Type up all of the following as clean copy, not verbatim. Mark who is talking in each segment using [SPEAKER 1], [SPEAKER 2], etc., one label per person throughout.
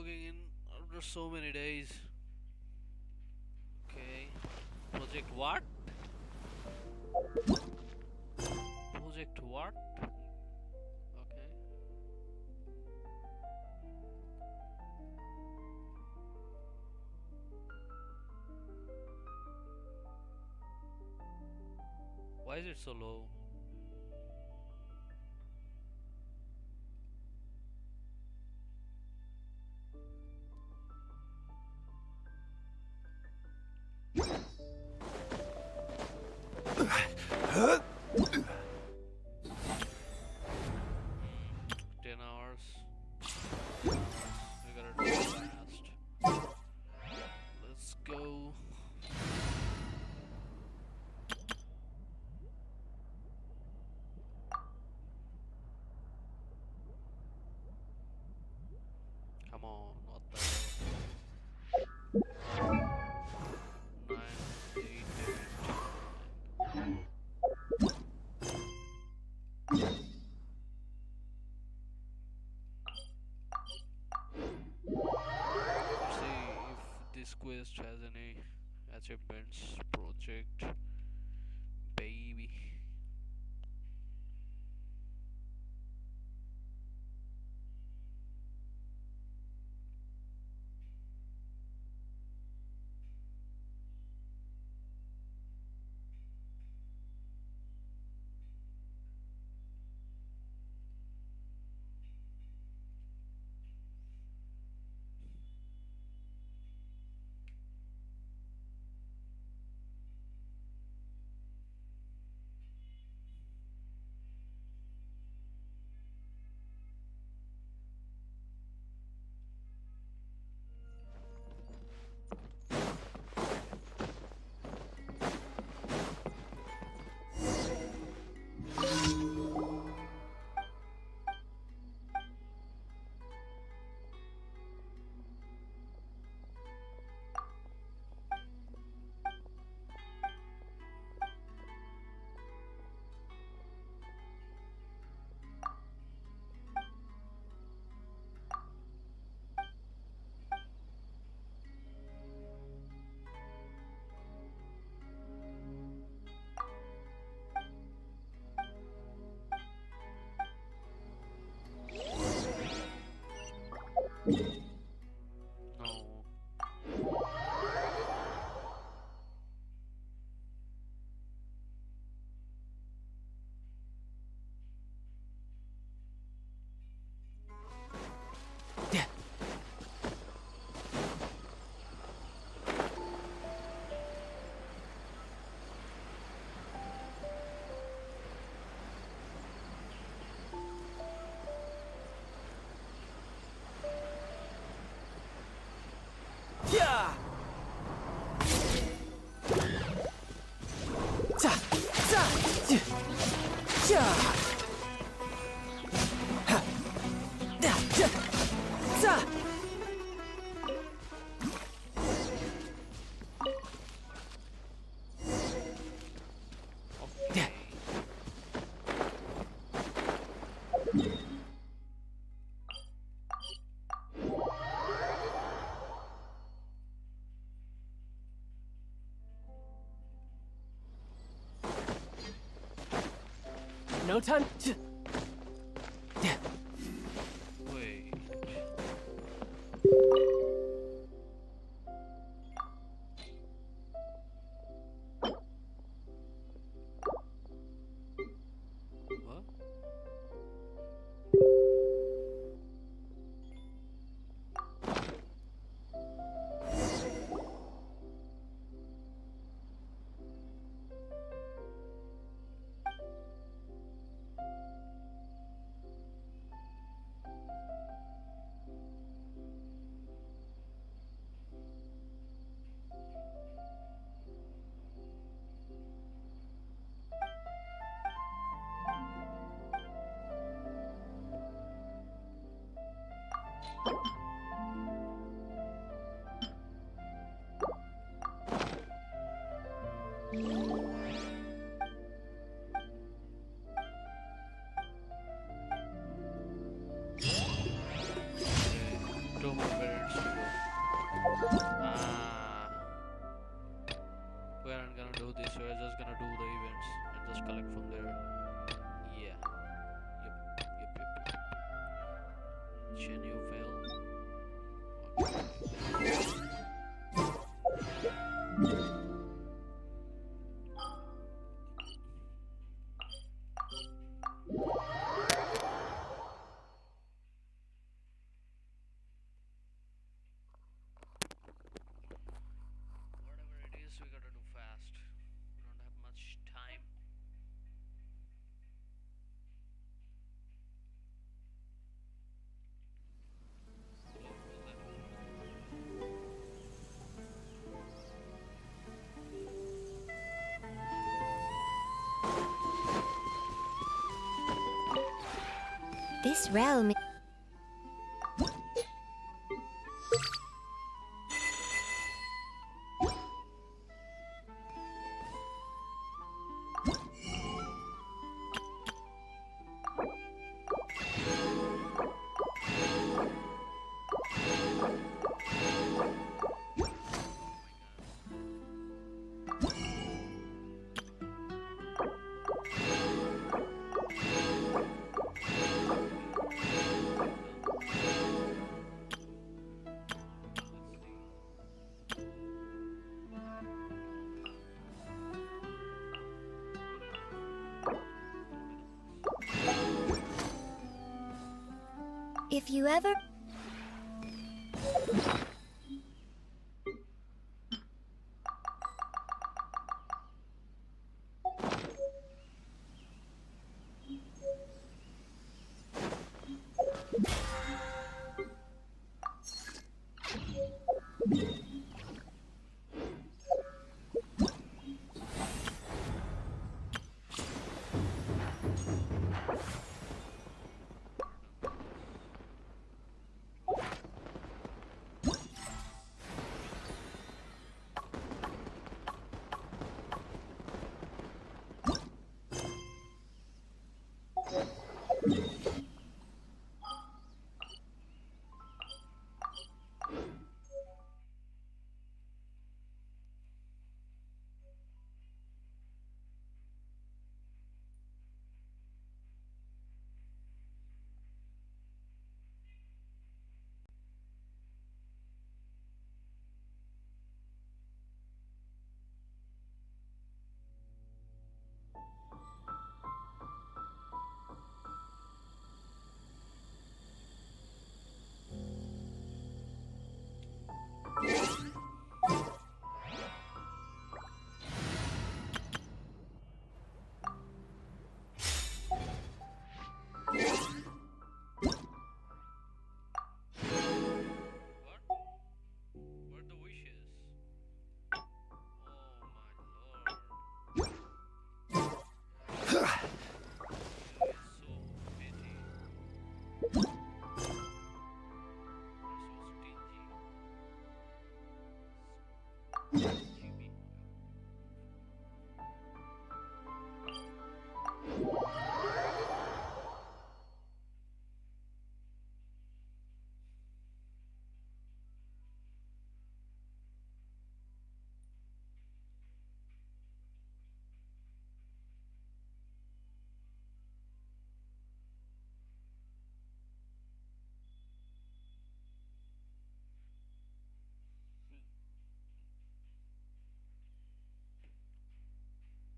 [SPEAKER 1] logging in after so many days. Okay. Project what? Project what? Okay. Why is it so low?
[SPEAKER 2] Huh?
[SPEAKER 1] 10 hours. We gotta do it fast. Let's go. Come on, what the hell? 9, 8, 8, 9. Let's see if this quest has any achievements. Project baby. No.
[SPEAKER 2] Yeah! Za! Za! Yeah! Ha! Da! Ja! Za!
[SPEAKER 1] Okay.
[SPEAKER 2] No time to...
[SPEAKER 1] Wait. What? Two more minutes. collect from there. Yeah. Yep. Genuine fail. Whatever it is, we gotta do fast. We don't have much time.
[SPEAKER 3] This realm. If you ever...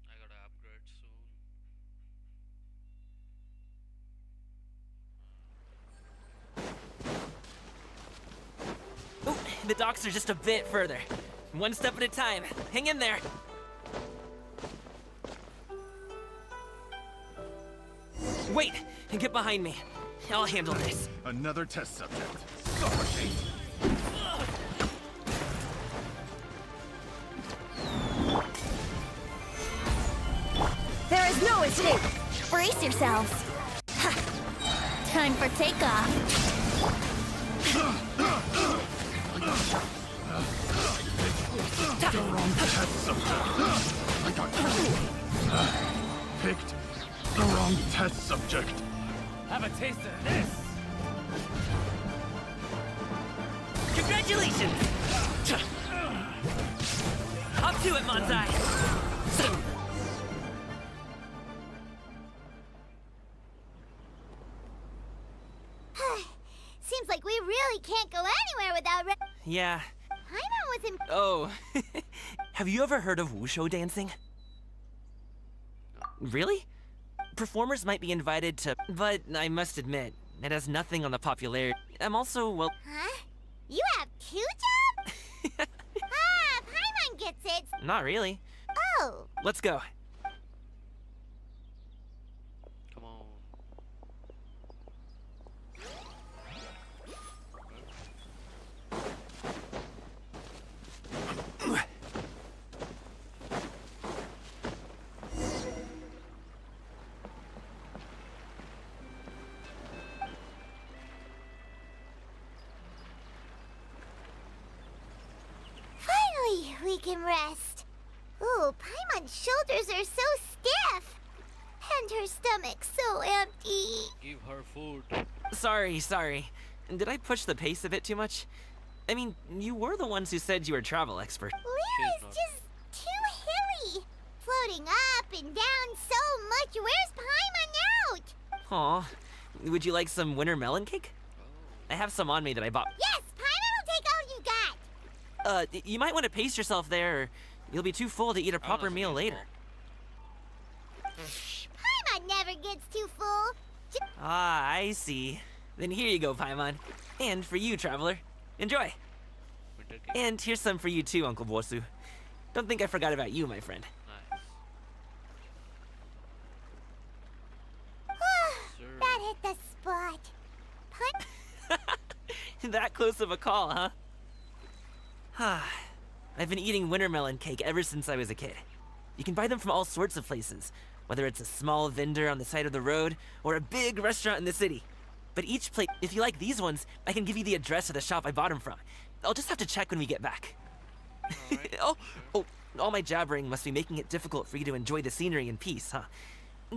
[SPEAKER 3] I gotta upgrade soon.
[SPEAKER 2] Oh, the docks are just a bit further. One step at a time. Hang in there. Wait, get behind me. I'll handle this.
[SPEAKER 4] Another test subject. Suffocate!
[SPEAKER 3] There is no escape! Brace yourselves! Ha. Time for takeoff!
[SPEAKER 4] The wrong test subject. I got picked the wrong test subject.
[SPEAKER 2] Have a taste of this! Congratulations! Up to it, Manzai! Yeah.
[SPEAKER 3] Paimon was in.
[SPEAKER 2] Oh. Have you ever heard of wushu dancing? Really? Performers might be invited to, but I must admit, it has nothing on the popularity. I'm also, well...
[SPEAKER 3] Huh? You have 2 jobs? Paimon gets it.
[SPEAKER 2] Not really.
[SPEAKER 3] Oh.
[SPEAKER 2] Let's go.
[SPEAKER 1] Come on.
[SPEAKER 3] Finally, we can rest. Ooh, Paimon's shoulders are so stiff. And her stomach so empty.
[SPEAKER 1] Give her food.
[SPEAKER 2] Sorry. Did I push the pace a bit too much? I mean, you were the ones who said you were a travel expert.
[SPEAKER 3] Lyra's
[SPEAKER 1] not.
[SPEAKER 3] just too hilly. Floating up and down so much. Where's Paimon out?
[SPEAKER 2] Aw. Would you like some winter melon cake?
[SPEAKER 1] Oh.
[SPEAKER 2] I have some on me that I bought.
[SPEAKER 3] Yes, Paimon will take all you got.
[SPEAKER 2] You might want to pace yourself there, or you'll be too full to eat a proper
[SPEAKER 1] not
[SPEAKER 2] meal
[SPEAKER 1] eat
[SPEAKER 2] later.
[SPEAKER 3] Paimon never gets too full.
[SPEAKER 2] Ah, I see. Then here you go, Paimon. And for you, traveler. Enjoy.
[SPEAKER 1] Winter cake.
[SPEAKER 2] And here's some for you too, Uncle Bosu. Don't think I forgot about you, my friend.
[SPEAKER 1] Nice. Sir.
[SPEAKER 3] That hit the spot.
[SPEAKER 2] That close of a call, huh? I've been eating winter melon cake ever since I was a kid. You can buy them from all sorts of places, whether it's a small vendor on the side of the road or a big restaurant in the city. But each place, if you like these ones, I can give you the address of the shop I bought them from. I'll just have to check when we get back.
[SPEAKER 1] Alright.
[SPEAKER 2] Oh, all my jabbering must be making it difficult for you to enjoy the scenery in peace, huh?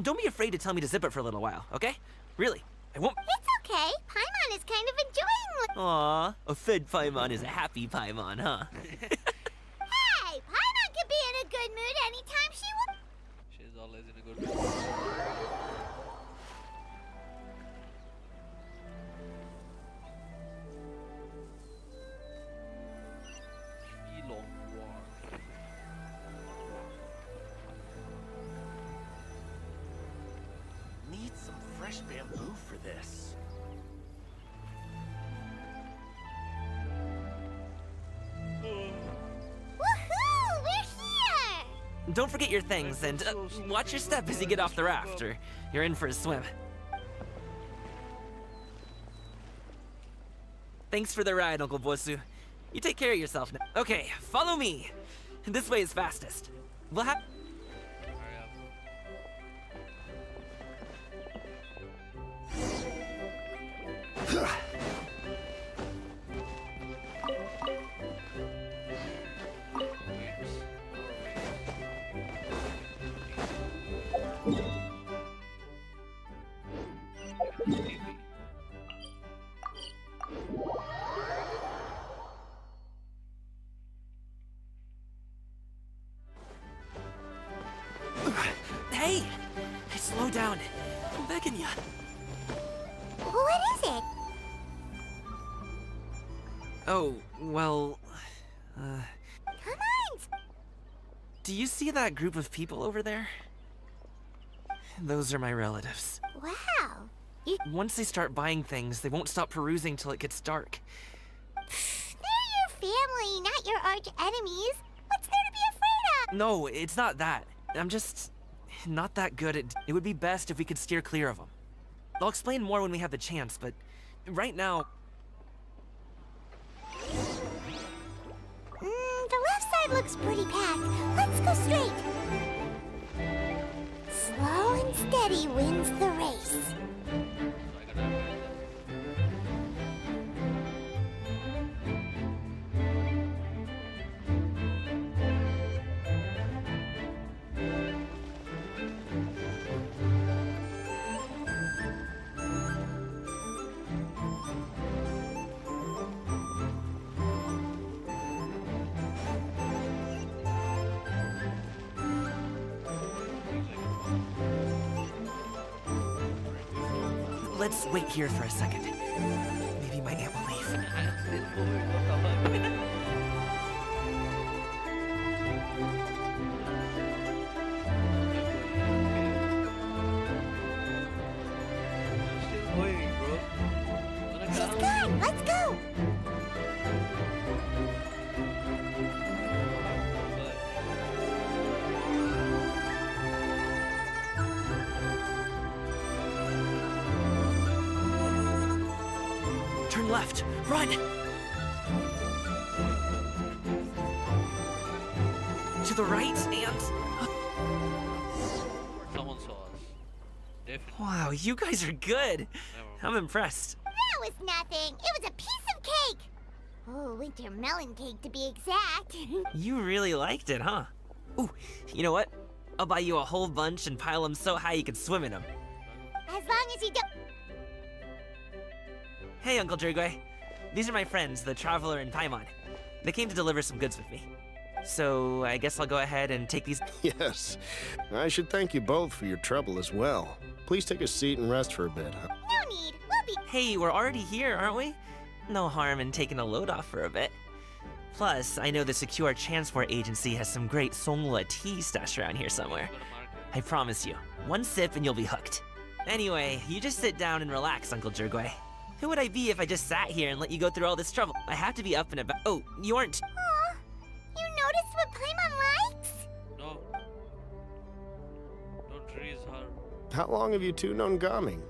[SPEAKER 2] Don't be afraid to tell me to zip it for a little while, okay? Really, I won't.
[SPEAKER 3] It's okay. Paimon is kind of enjoying.
[SPEAKER 2] Aw, a fed Paimon is a happy Paimon, huh?
[SPEAKER 3] Hey, Paimon can be in a good mood anytime she wants.
[SPEAKER 1] She's always in a good mood. Long walk.
[SPEAKER 4] Need some fresh bamboo for this.
[SPEAKER 3] Woohoo! We're here.
[SPEAKER 2] Don't forget your things, and watch your step as you get off the raft, or you're in for a swim. Thanks for the ride, Uncle Bosu. You take care of yourself now. Okay, follow me. This way is fastest. We'll have...
[SPEAKER 1] Hurry up.
[SPEAKER 2] Hey! Slow down. I'm begging you.
[SPEAKER 3] What is it?
[SPEAKER 2] Oh, well...
[SPEAKER 3] Come on.
[SPEAKER 2] do you see that group of people over there? Those are my relatives.
[SPEAKER 3] Wow. You,
[SPEAKER 2] Once they start buying things, they won't stop perusing till it gets dark.
[SPEAKER 3] they're your family, not your arch enemies. What's there to be afraid of?
[SPEAKER 2] No, it's not that. I'm just... not that good at... It would be best if we could steer clear of them. I'll explain more when we have the chance, but... right now...
[SPEAKER 3] The left side looks pretty packed. Let's go straight. Slow and steady wins the race.
[SPEAKER 1] I gotta
[SPEAKER 2] Let's wait here for a second. Maybe my aunt will leave.
[SPEAKER 1] I am still moving. What the fuck?
[SPEAKER 2] left. Run! To the right and...
[SPEAKER 1] Someone saw us. Definitely.
[SPEAKER 2] Wow, you guys are good.
[SPEAKER 1] Never
[SPEAKER 2] I'm impressed.
[SPEAKER 3] That was nothing. It was a piece of cake. Oh, winter melon cake to be exact.
[SPEAKER 2] You really liked it, huh? Ooh, you know what? I'll buy you a whole bunch and pile them so high you can swim in them.
[SPEAKER 3] As long as you don't...
[SPEAKER 2] Hey, Uncle Drugway. These are my friends, the Traveler and Paimon. They came to deliver some goods with me. So, I guess I'll go ahead and take these...
[SPEAKER 5] Yes. I should thank you both for your trouble as well. Please take a seat and rest for a bit.
[SPEAKER 3] No need. We'll be...
[SPEAKER 2] Hey, we're already here, aren't we? No harm in taking a load off for a bit. Plus, I know the Secure Transport Agency has some great Songhua tea stashed around here somewhere.
[SPEAKER 1] go to market.
[SPEAKER 2] I promise you, one sip and you'll be hooked. Anyway, you just sit down and relax, Uncle Jergway. Who would I be if I just sat here and let you go through all this trouble? I have to be up and about. Oh, you aren't.
[SPEAKER 3] Aw, you noticed what Paimon likes?
[SPEAKER 1] No. Don't tease her.
[SPEAKER 5] How long have you two known Gaming?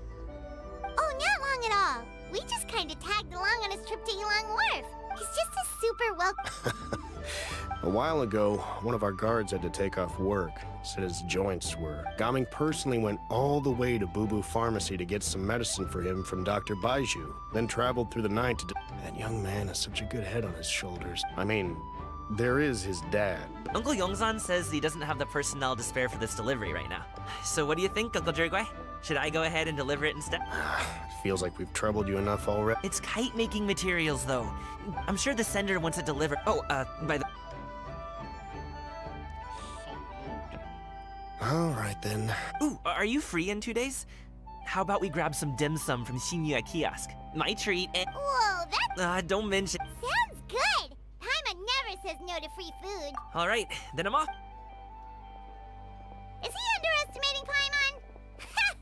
[SPEAKER 3] Oh, not long at all. We just kind of tagged along on his trip to Yulong Wharf. He's just a super welcome...
[SPEAKER 5] A while ago, one of our guards had to take off work. Said his joints were. Gaming personally went all the way to Boo Boo Pharmacy to get some medicine for him from Dr. Baiju, then traveled through the night to... That young man has such a good head on his shoulders. I mean, there is his dad.
[SPEAKER 2] Uncle Yongzan says he doesn't have the personnel to spare for this delivery right now. So what do you think, Uncle Jergway? Should I go ahead and deliver it instead?
[SPEAKER 5] Feels like we've troubled you enough already.
[SPEAKER 2] It's kite-making materials, though. I'm sure the sender wants it delivered. Oh, by the...
[SPEAKER 5] All right, then.
[SPEAKER 2] Ooh, are you free in 2 days? How about we grab some dim sum from Xianyun kiosk? My treat and...
[SPEAKER 3] Whoa, that
[SPEAKER 2] Don't mention...
[SPEAKER 3] sounds good. Paimon never says no to free food.
[SPEAKER 2] All right, then I'm off.
[SPEAKER 3] Is he underestimating Paimon? Ha!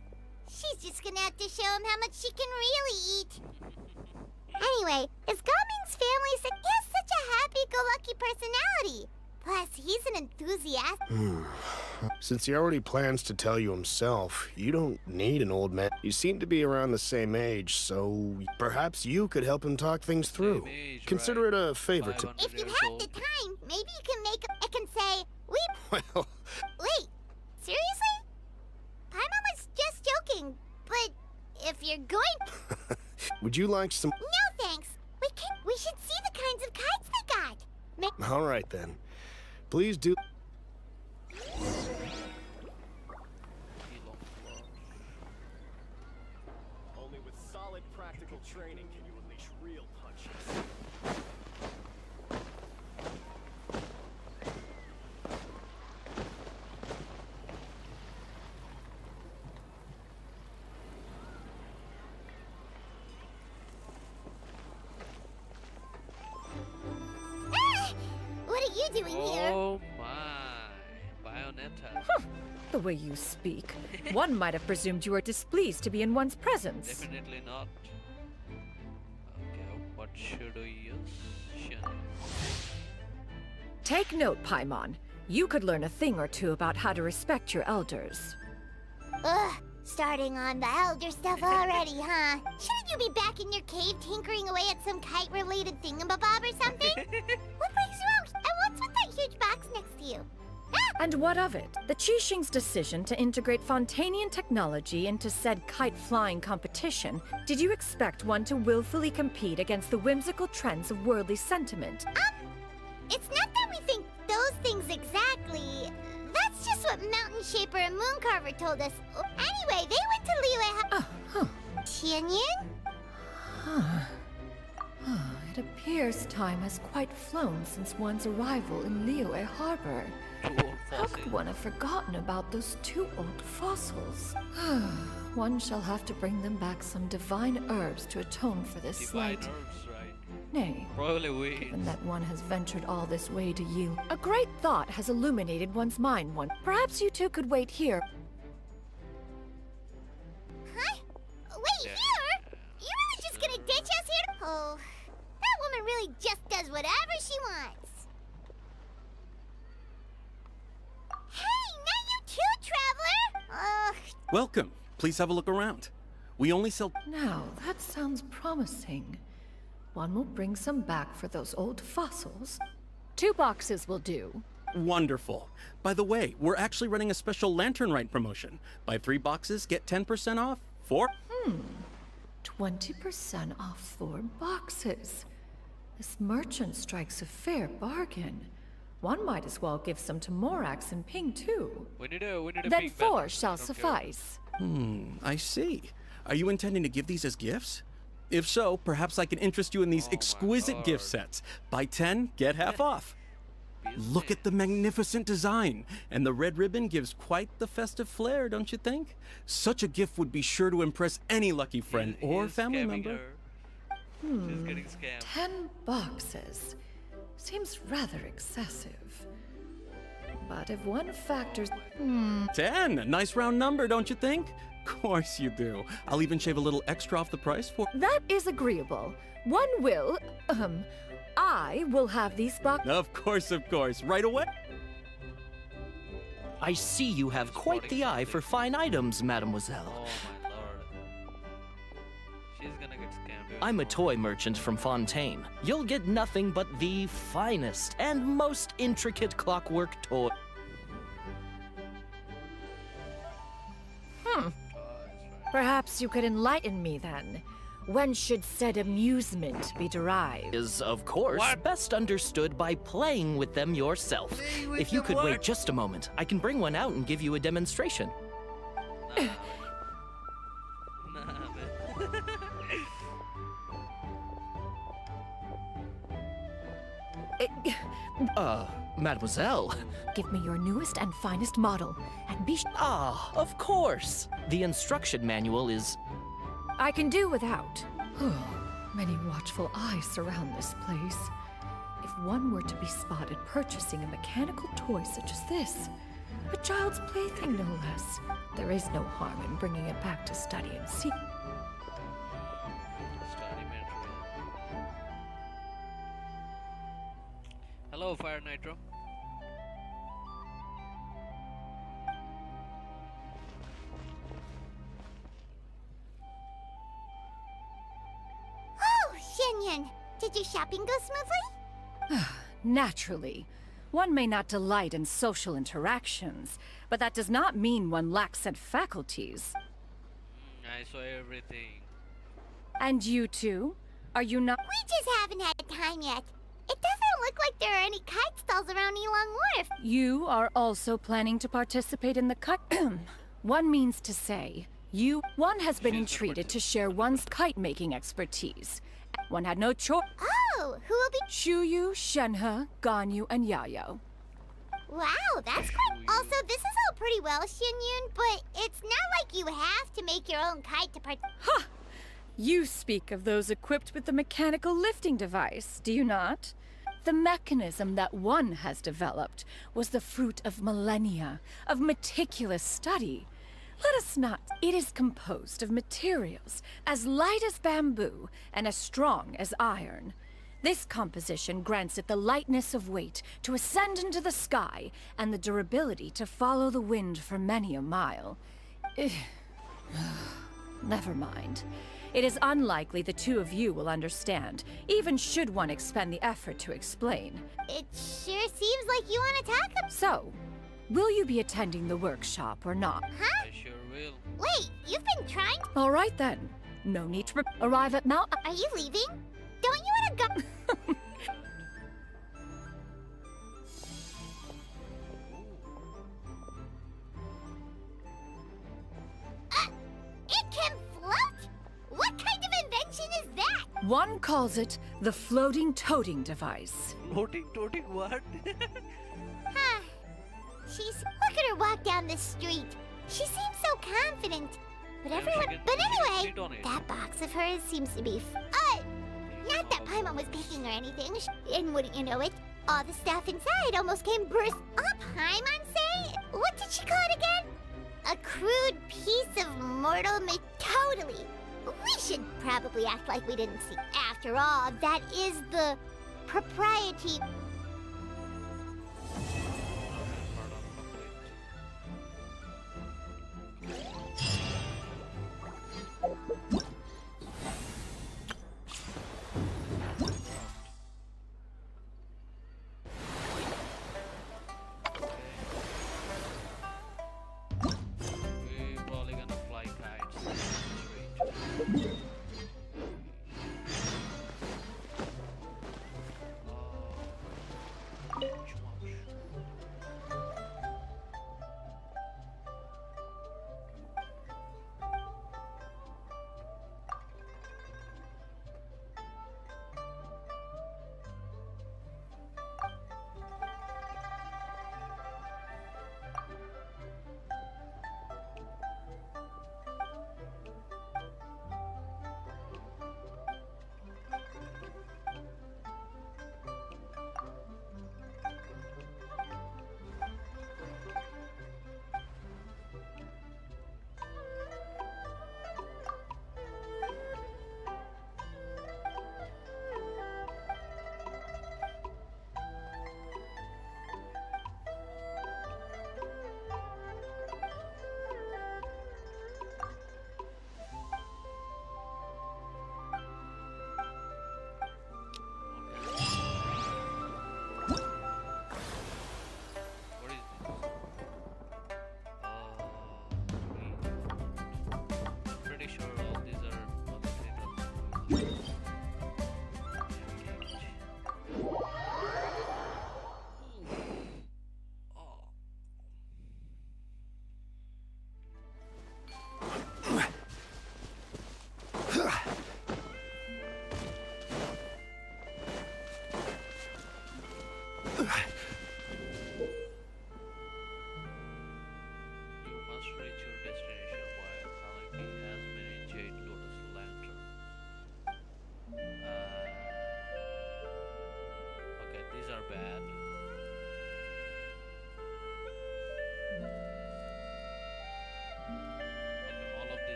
[SPEAKER 3] She's just gonna have to show him how much she can really eat. Anyway, is Gaming's family sick? He has such a happy-go-lucky personality. Plus, he's an enthusiast.
[SPEAKER 5] Since he already plans to tell you himself, you don't need an old man. You seem to be around the same age, so perhaps you could help him talk things through.
[SPEAKER 1] Same age,
[SPEAKER 5] Consider
[SPEAKER 1] right?
[SPEAKER 5] it a favor to...
[SPEAKER 1] 500
[SPEAKER 3] If you
[SPEAKER 1] years
[SPEAKER 3] have
[SPEAKER 1] old.
[SPEAKER 3] the time, maybe you can make... I can say, we...
[SPEAKER 5] Well,
[SPEAKER 3] Wait, seriously? Paimon was just joking, but if you're going...
[SPEAKER 5] would you like some...
[SPEAKER 3] No, thanks. We should see the kinds of kites they got.
[SPEAKER 5] All right, then. Please do...
[SPEAKER 4] Only with solid practical training can you unleash real punches.
[SPEAKER 3] Ah! What are you doing here?
[SPEAKER 1] Oh my. Bayonetta.
[SPEAKER 6] The way you speak, one might have presumed you were displeased to be in one's presence.
[SPEAKER 1] Definitely not. Okay, what should we use? Xianyun.
[SPEAKER 6] Take note, Paimon. You could learn a thing or two about how to respect your elders.
[SPEAKER 3] Ugh, starting on the elder stuff already, huh? Shouldn't you be back in your cave tinkering away at some kite-related thingamabob or something? What brings you out? And what's with that huge box next to you? Ah!
[SPEAKER 6] And what of it? The Qixing's decision to integrate Fontanian technology into said kite-flying competition, did you expect one to willfully compete against the whimsical trends of worldly sentiment?
[SPEAKER 3] It's not that we think those things exactly. That's just what Mountain Shaper and Mooncarver told us. Anyway, they went to Liyue.
[SPEAKER 6] Oh, huh.
[SPEAKER 3] Xianyun?
[SPEAKER 6] It appears time has quite flown since one's arrival in Liyue Harbor.
[SPEAKER 1] Two old
[SPEAKER 6] How
[SPEAKER 1] fossils.
[SPEAKER 6] could one have forgotten about those 2 old fossils? One shall have to bring them back some divine herbs to atone for this
[SPEAKER 1] Divine
[SPEAKER 6] slight.
[SPEAKER 1] herbs, right?
[SPEAKER 6] Nay,
[SPEAKER 1] Probably weeds.
[SPEAKER 6] given that one has ventured all this way to yield, a great thought has illuminated one's mind. Perhaps you two could wait here.
[SPEAKER 3] Huh? Wait,
[SPEAKER 1] Yeah.
[SPEAKER 3] here? You really just gonna ditch us here? Oh, that woman really just does whatever she wants. Hey, not you too, Traveler!
[SPEAKER 7] Welcome. Please have a look around. We only sell...
[SPEAKER 6] Now, that sounds promising. One will bring some back for those old fossils. 2 boxes will do.
[SPEAKER 7] Wonderful. By the way, we're actually running a special lantern rite promotion. Buy 3 boxes, get 10% off. 4?
[SPEAKER 6] 20% off 4 boxes. This merchant strikes a fair bargain. One might as well give some to Morax and Ping too.
[SPEAKER 1] We need a
[SPEAKER 6] Then
[SPEAKER 1] pink
[SPEAKER 6] 4
[SPEAKER 1] banner.
[SPEAKER 6] shall
[SPEAKER 1] I don't care.
[SPEAKER 6] suffice.
[SPEAKER 7] I see. Are you intending to give these as gifts? If so, perhaps I can interest you in these
[SPEAKER 1] Oh my
[SPEAKER 7] exquisite gift
[SPEAKER 1] God.
[SPEAKER 7] sets. Buy 10, get half off. Look at the magnificent design, and the red ribbon gives quite the festive flair, don't you think? Such a gift would be sure to impress any lucky friend
[SPEAKER 1] He
[SPEAKER 7] or
[SPEAKER 1] is
[SPEAKER 7] family
[SPEAKER 1] scamming
[SPEAKER 7] member.
[SPEAKER 1] her. She's getting scammed.
[SPEAKER 6] 10 boxes. Seems rather excessive. But if one factors...
[SPEAKER 7] 10, nice round number, don't you think? Course you do. I'll even shave a little extra off the price for...
[SPEAKER 6] That is agreeable. One will... I will have these boxes...
[SPEAKER 7] Of course, right away.
[SPEAKER 8] I see you have quite the eye for fine items, mademoiselle.
[SPEAKER 1] Oh my lord. She's gonna get scammed. Dude.
[SPEAKER 8] I'm a toy merchant from Fontaine. You'll get nothing but the finest and most intricate clockwork toy.
[SPEAKER 1] Oh, that's right.
[SPEAKER 6] Perhaps you could enlighten me then. When should said amusement be derived?
[SPEAKER 8] Is, of course,
[SPEAKER 1] What?
[SPEAKER 8] best understood by playing with them yourself. If you could wait just a moment, I can bring one out and give you a demonstration.
[SPEAKER 1] Nah. Nah, man.
[SPEAKER 8] Mademoiselle.
[SPEAKER 6] Give me your newest and finest model, and be
[SPEAKER 8] Ah, of course. The instruction manual is...
[SPEAKER 6] I can do without. Many watchful eyes surround this place. If one were to be spotted purchasing a mechanical toy such as this, a child's plaything no less, there is no harm in bringing it back to study and see.
[SPEAKER 1] Study material. Hello, Fire Nitro.
[SPEAKER 3] Oh, xianyun, did your shopping go smoothly?
[SPEAKER 6] Naturally, one may not delight in social interactions, but that does not mean one lacks said faculties.
[SPEAKER 1] I saw everything.
[SPEAKER 6] And you too? Are you not?
[SPEAKER 3] We just haven't had time yet. It doesn't look like there are any kite stalls around Elong Wharf.
[SPEAKER 6] You are also planning to participate in the cut. One means to say, one has been
[SPEAKER 1] She's a
[SPEAKER 6] entreated to share one's kite making expertise. One had no choice.
[SPEAKER 3] Oh, who will be...
[SPEAKER 6] Shuyu, Shenhe, Ganyu, and Yayo.
[SPEAKER 3] Wow, that's quite... Also, this is all pretty well, xianyun, but it's not like you have to make your own kite to
[SPEAKER 6] You speak of those equipped with the mechanical lifting device, do you not? The mechanism that one has developed was the fruit of millennia of meticulous study. Let us not. It is composed of materials as light as bamboo and as strong as iron. This composition grants it the lightness of weight to ascend into the sky and the durability to follow the wind for many a mile. Never mind. It is unlikely the two of you will understand, even should one expend the effort to explain.
[SPEAKER 3] It sure seems like you want to talk
[SPEAKER 6] So, will you be attending the workshop or not?
[SPEAKER 3] Huh?
[SPEAKER 1] I sure will.
[SPEAKER 3] Wait, you've been trying...
[SPEAKER 6] All right then. No need to arrive at Mount...
[SPEAKER 3] Are you leaving? Don't you want to go... It can float? What kind of invention is that?
[SPEAKER 6] One calls it the floating toting device.
[SPEAKER 1] Floating, toting, what?
[SPEAKER 3] Huh. Look at her walk down the street. She seems so confident. But
[SPEAKER 1] Maybe she
[SPEAKER 3] but
[SPEAKER 1] can
[SPEAKER 3] anyway,
[SPEAKER 1] sit on it.
[SPEAKER 3] that box of hers seems to be... not that Paimon was picking or anything. And wouldn't you know it, all the stuff inside almost came burst up. Paimon say? What did she call it again? A crude piece of mortal totally. We should probably act like we didn't see. After all, that is the propriety.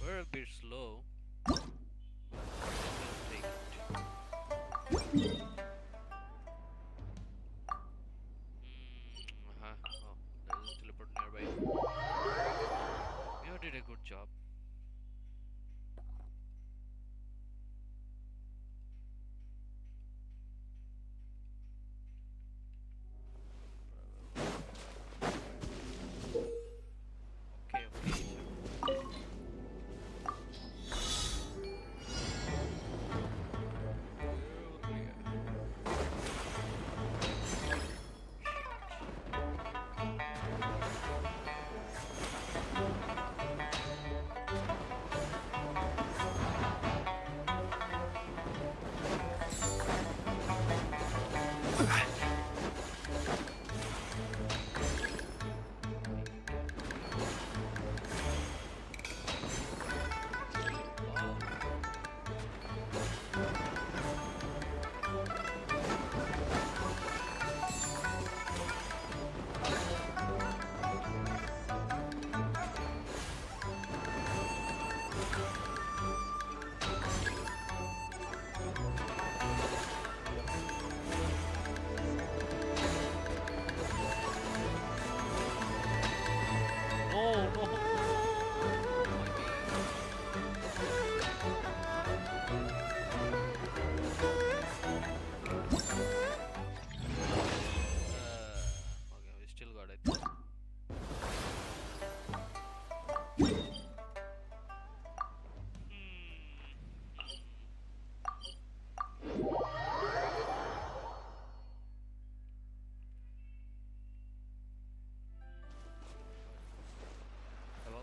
[SPEAKER 1] We're a bit slow. But we'll take it. Oh, there's a teleport nearby. You did a good job. Okay, okay. Oh no! Okay, we still got it. Hello?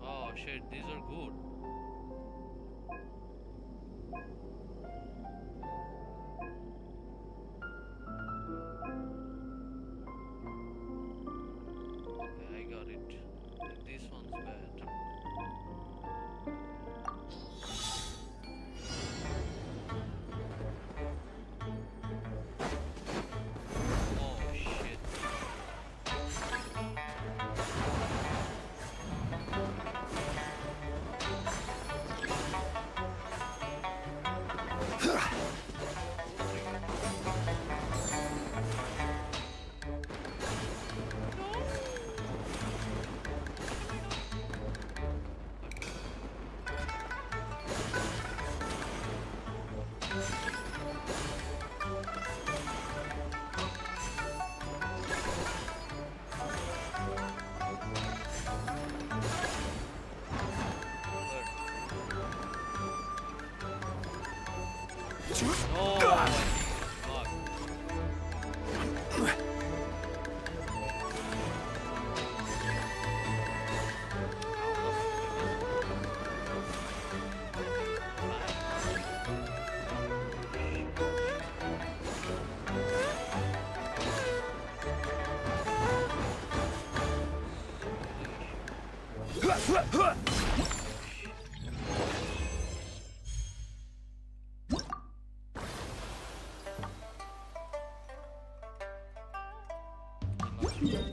[SPEAKER 1] Oh shit, these are good. Okay, I got it. And this one's bad. Oh shit. Oh, fuck. Let's go. How do we go there? We're just gonna teleport here.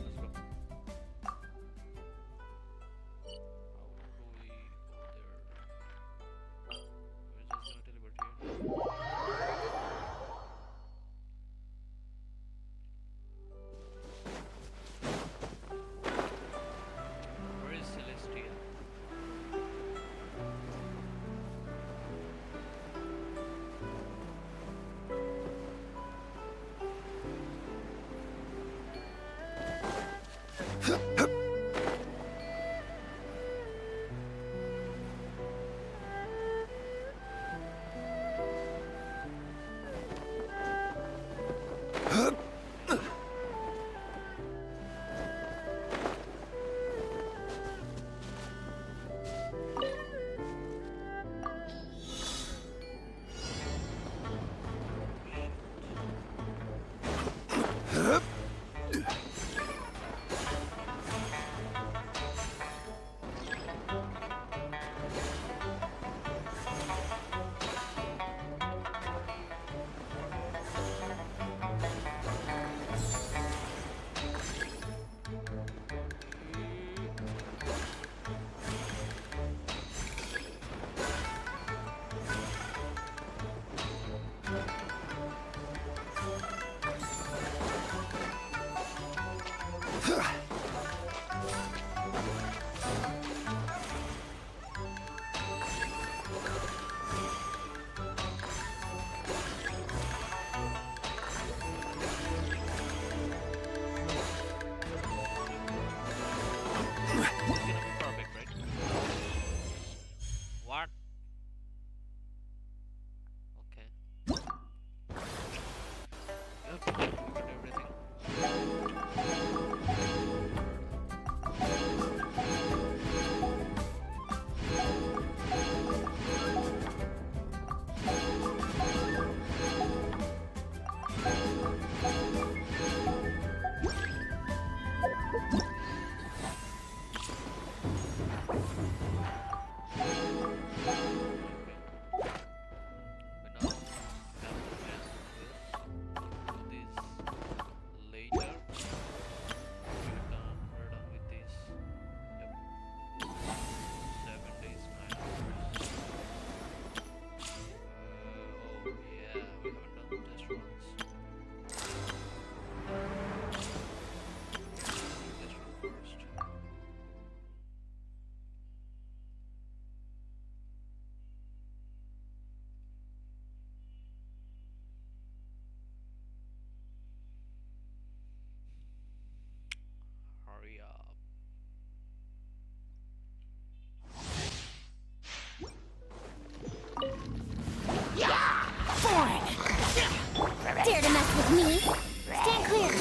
[SPEAKER 3] Me? Stand clear.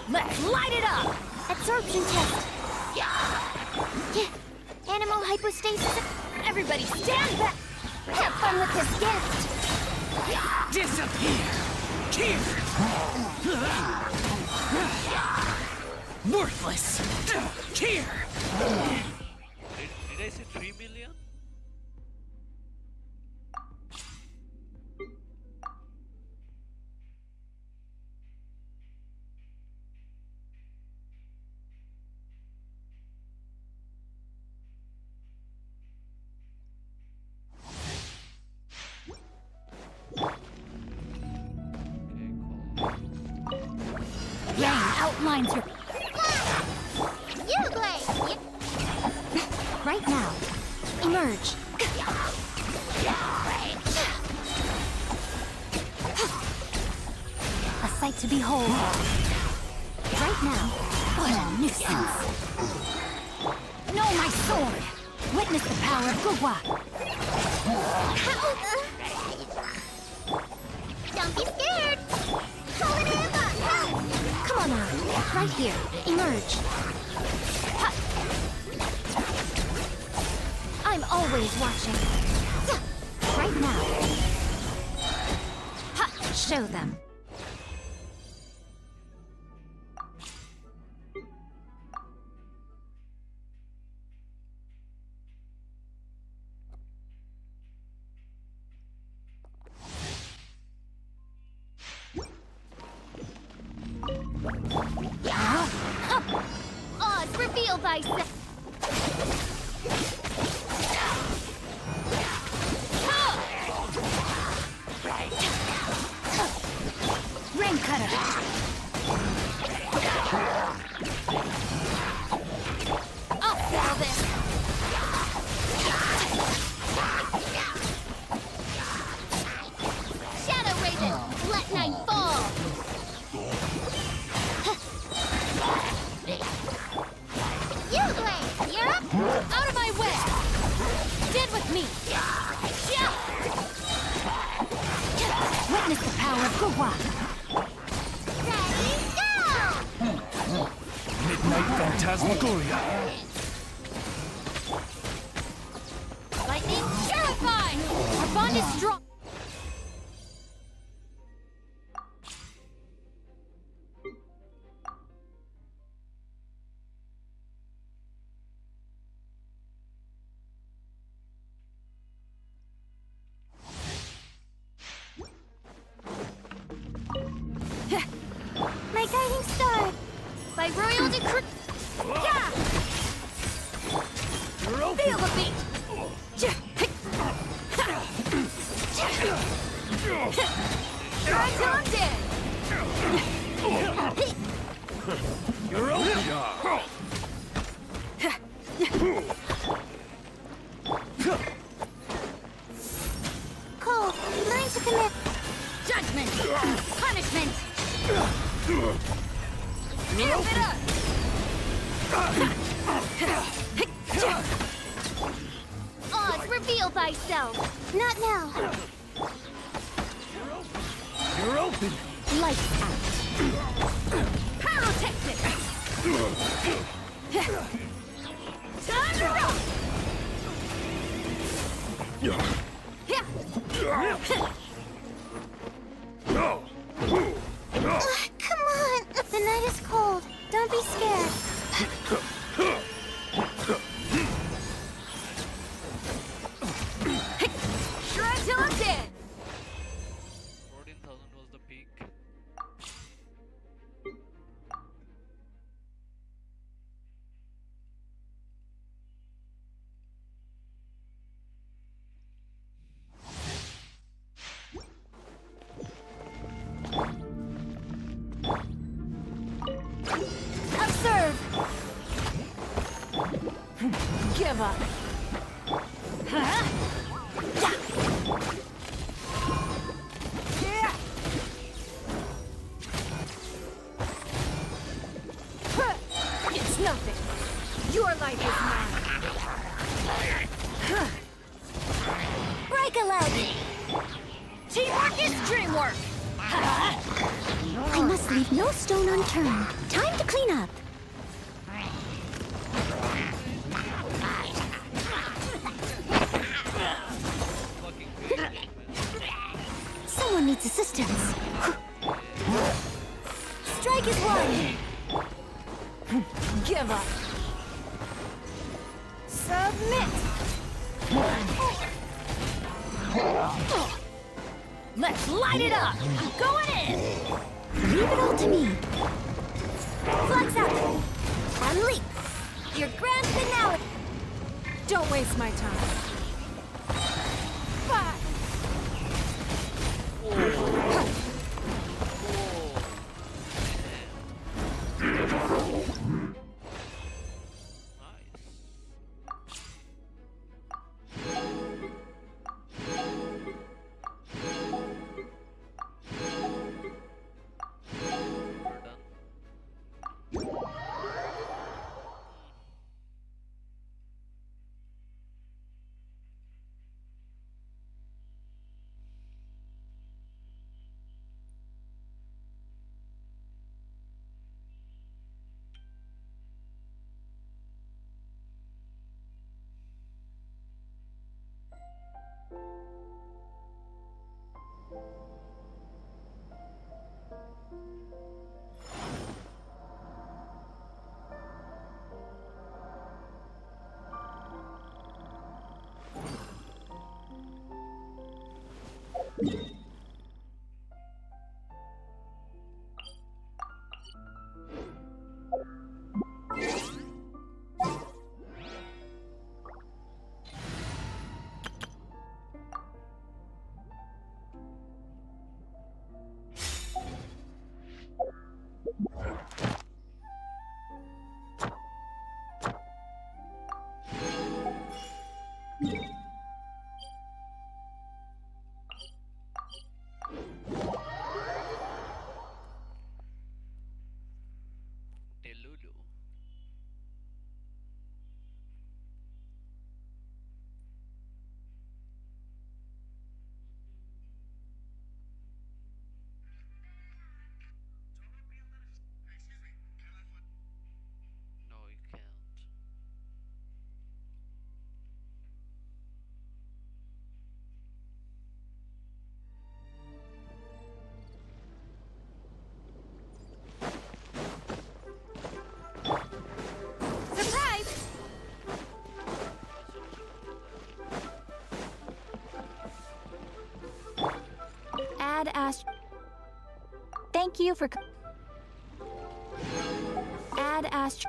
[SPEAKER 6] Let's light it up!
[SPEAKER 3] Absorption test. Animal hypostasis.
[SPEAKER 6] Everybody stand back!
[SPEAKER 3] Have fun with this gift.
[SPEAKER 2] Disappear! Here! Worthless! Here!
[SPEAKER 1] Did I say 3 million?
[SPEAKER 6] Rain outlines your...
[SPEAKER 3] You, Blake.
[SPEAKER 6] Right now. Emerge. A sight to behold. Right now. What a nuisance. Know my sword. Witness the power of Gugwa.
[SPEAKER 3] Don't be scared. Hold it in,
[SPEAKER 6] Come on now. Right here. Emerge. Ha. I'm always watching. Right now. Ha. Show them.
[SPEAKER 3] Oz, reveal thyself.
[SPEAKER 6] Rain cutter.
[SPEAKER 3] I'll settle this. Shadow Raven, let night fall. You, Blake, you're up.
[SPEAKER 6] Out of my way. Dead with me. Witness the power of Gugwa.
[SPEAKER 3] Ready, go!
[SPEAKER 9] Midnight Phantasmagoria.
[SPEAKER 6] Lightning, terrify! Our bond is strong.
[SPEAKER 3] My guiding star.
[SPEAKER 6] By royal decree. Yeah! Feel the beat. Try till I'm dead.
[SPEAKER 9] You're open.
[SPEAKER 3] Cole, learn to commit.
[SPEAKER 6] Judgment. Punishment. Give it up.
[SPEAKER 3] Oz, reveal thyself. Not now.
[SPEAKER 9] You're open.
[SPEAKER 6] Lights out. Pyrotechnic. Time to rock.
[SPEAKER 3] Come on. The night is cold. Don't be scared.
[SPEAKER 6] Try till I'm dead.
[SPEAKER 1] 14,000 was the peak.
[SPEAKER 6] Observe. Give up. Huh? Yeah. It's nothing. Your life is mine.
[SPEAKER 3] Break a leg.
[SPEAKER 6] Teamwork is dreamwork.
[SPEAKER 3] I must leave no stone unturned. Time to clean up.
[SPEAKER 1] Fucking crazy, man.
[SPEAKER 3] Someone needs assistance. Strike is one.
[SPEAKER 6] Give up.
[SPEAKER 3] Submit.
[SPEAKER 6] Let's light it up! Going in!
[SPEAKER 3] Leave it all to me. Flags up. And leap. Your grand finale.
[SPEAKER 6] Don't waste my time.
[SPEAKER 1] Delulu. No, you can't.
[SPEAKER 3] Surprise! Add ast. Thank you for. Add ast.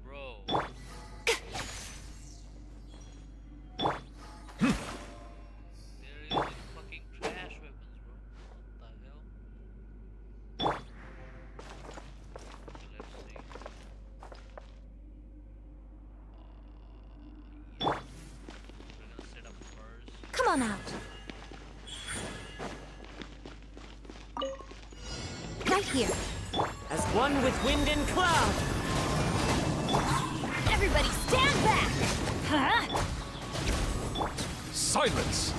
[SPEAKER 1] Bro. They're using fucking trash weapons, bro. What the hell? Okay, let's see. Yeah. We're gonna set up first.
[SPEAKER 3] Come on out. Right here.
[SPEAKER 2] As one with wind and cloud.
[SPEAKER 3] Everybody stand back! Huh?
[SPEAKER 9] Silence!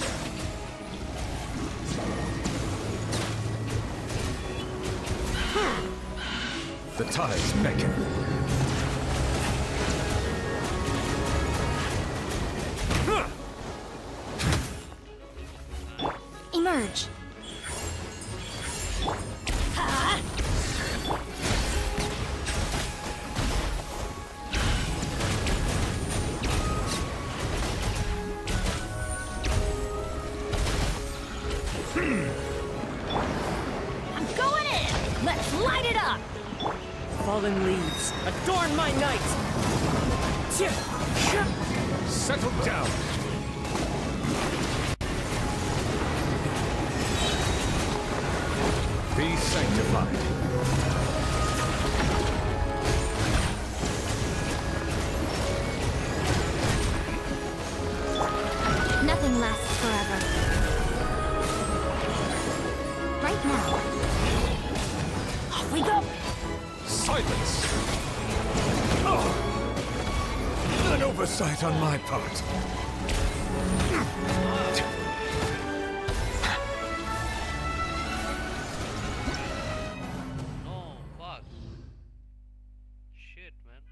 [SPEAKER 9] The tides beckon.
[SPEAKER 3] Emerge. Ha! I'm going in! Let's light it up!
[SPEAKER 2] Fallen leaves, adorn my night!
[SPEAKER 9] Settle down! Be sanctified.
[SPEAKER 3] Nothing lasts forever. Right now. Off we go!
[SPEAKER 9] Silence! Oh. An oversight on my part.
[SPEAKER 1] No, fuck. Shit, man.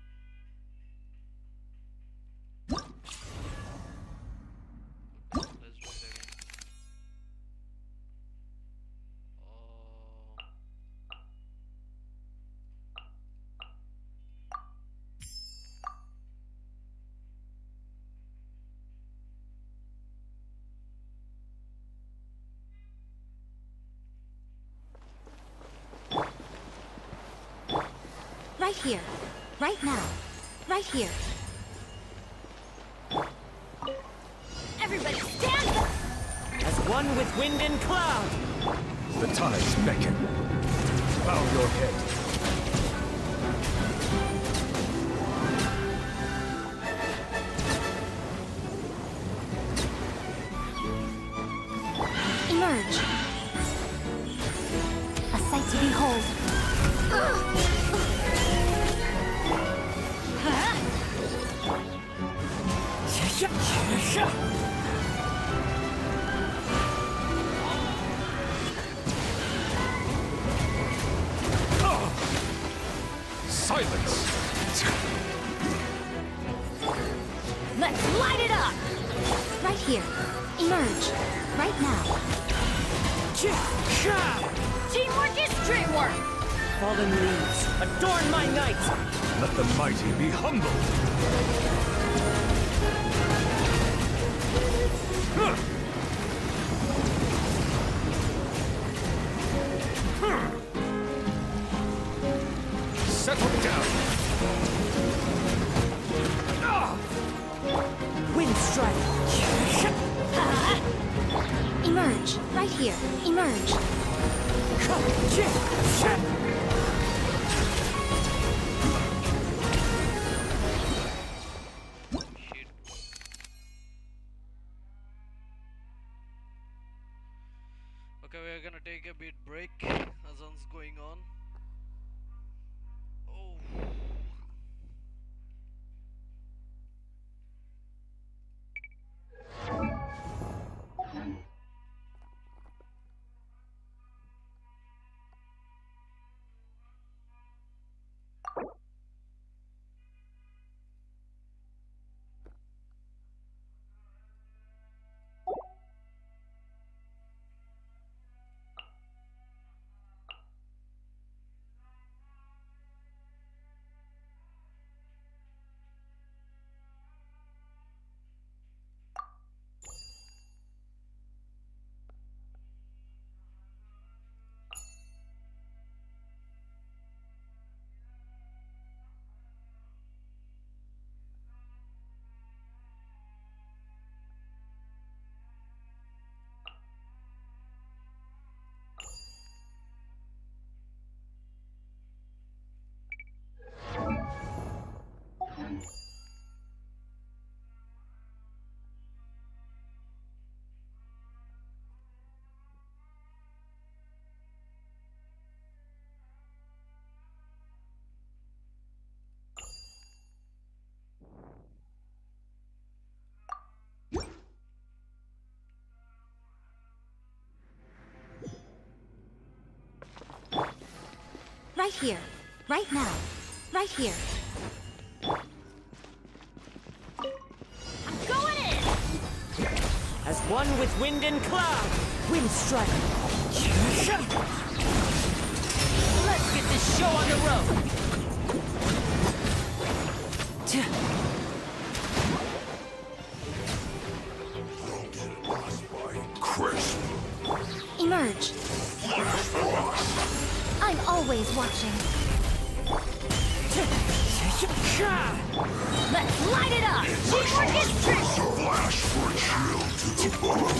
[SPEAKER 1] Let's do it again.
[SPEAKER 3] Right here. Right now. Right here. Everybody stand back!
[SPEAKER 2] As one with wind and cloud.
[SPEAKER 9] The tides beckon. Bow your head.
[SPEAKER 3] Emerge. A sight to behold.
[SPEAKER 9] Silence!
[SPEAKER 3] Let's light it up! Right here. Emerge. Right now. Teamwork is dreamwork!
[SPEAKER 2] Fallen leaves, adorn my night!
[SPEAKER 9] Let the mighty be humbled! Settle down!
[SPEAKER 2] Wind strike!
[SPEAKER 3] Emerge. Right here. Emerge.
[SPEAKER 1] Shit. Okay, we are gonna take a bit break. Azan's going on. Oh.
[SPEAKER 3] right here. Right now. Right here. I'm going in!
[SPEAKER 2] As one with wind and cloud.
[SPEAKER 6] Wind strike.
[SPEAKER 2] Let's get this show on the road.
[SPEAKER 9] Crisp.
[SPEAKER 3] Emerge. I'm always watching. Let's light it up! Teamwork is trick!
[SPEAKER 9] Flash for chill to the bone.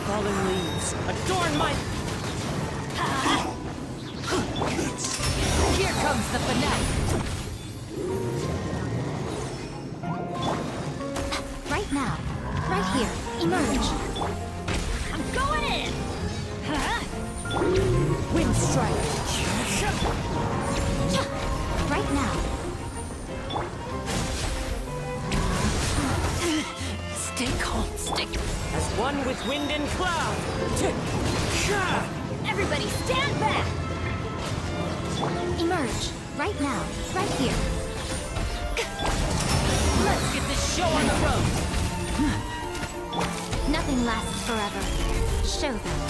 [SPEAKER 2] Fallen leaves adorn my...
[SPEAKER 6] Here comes the finale.
[SPEAKER 3] Right now. Right here. Emerge. I'm going in!
[SPEAKER 6] Wind strike.
[SPEAKER 3] Right now.
[SPEAKER 6] Stay calm. Stay.
[SPEAKER 2] As one with wind and cloud.
[SPEAKER 3] Everybody stand back! Emerge. Right now. Right here.
[SPEAKER 2] Let's get this show on the road.
[SPEAKER 3] Nothing lasts forever. Show them.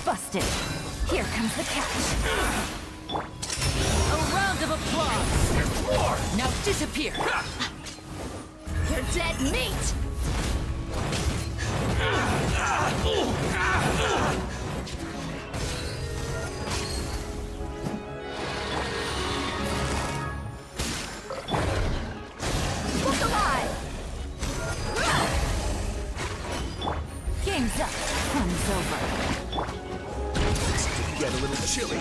[SPEAKER 6] Busted. Here comes the catch.
[SPEAKER 2] A round of applause.
[SPEAKER 6] Now disappear. You're dead meat. Look alive. Game's up. Fun's over.
[SPEAKER 9] Get a little chilly.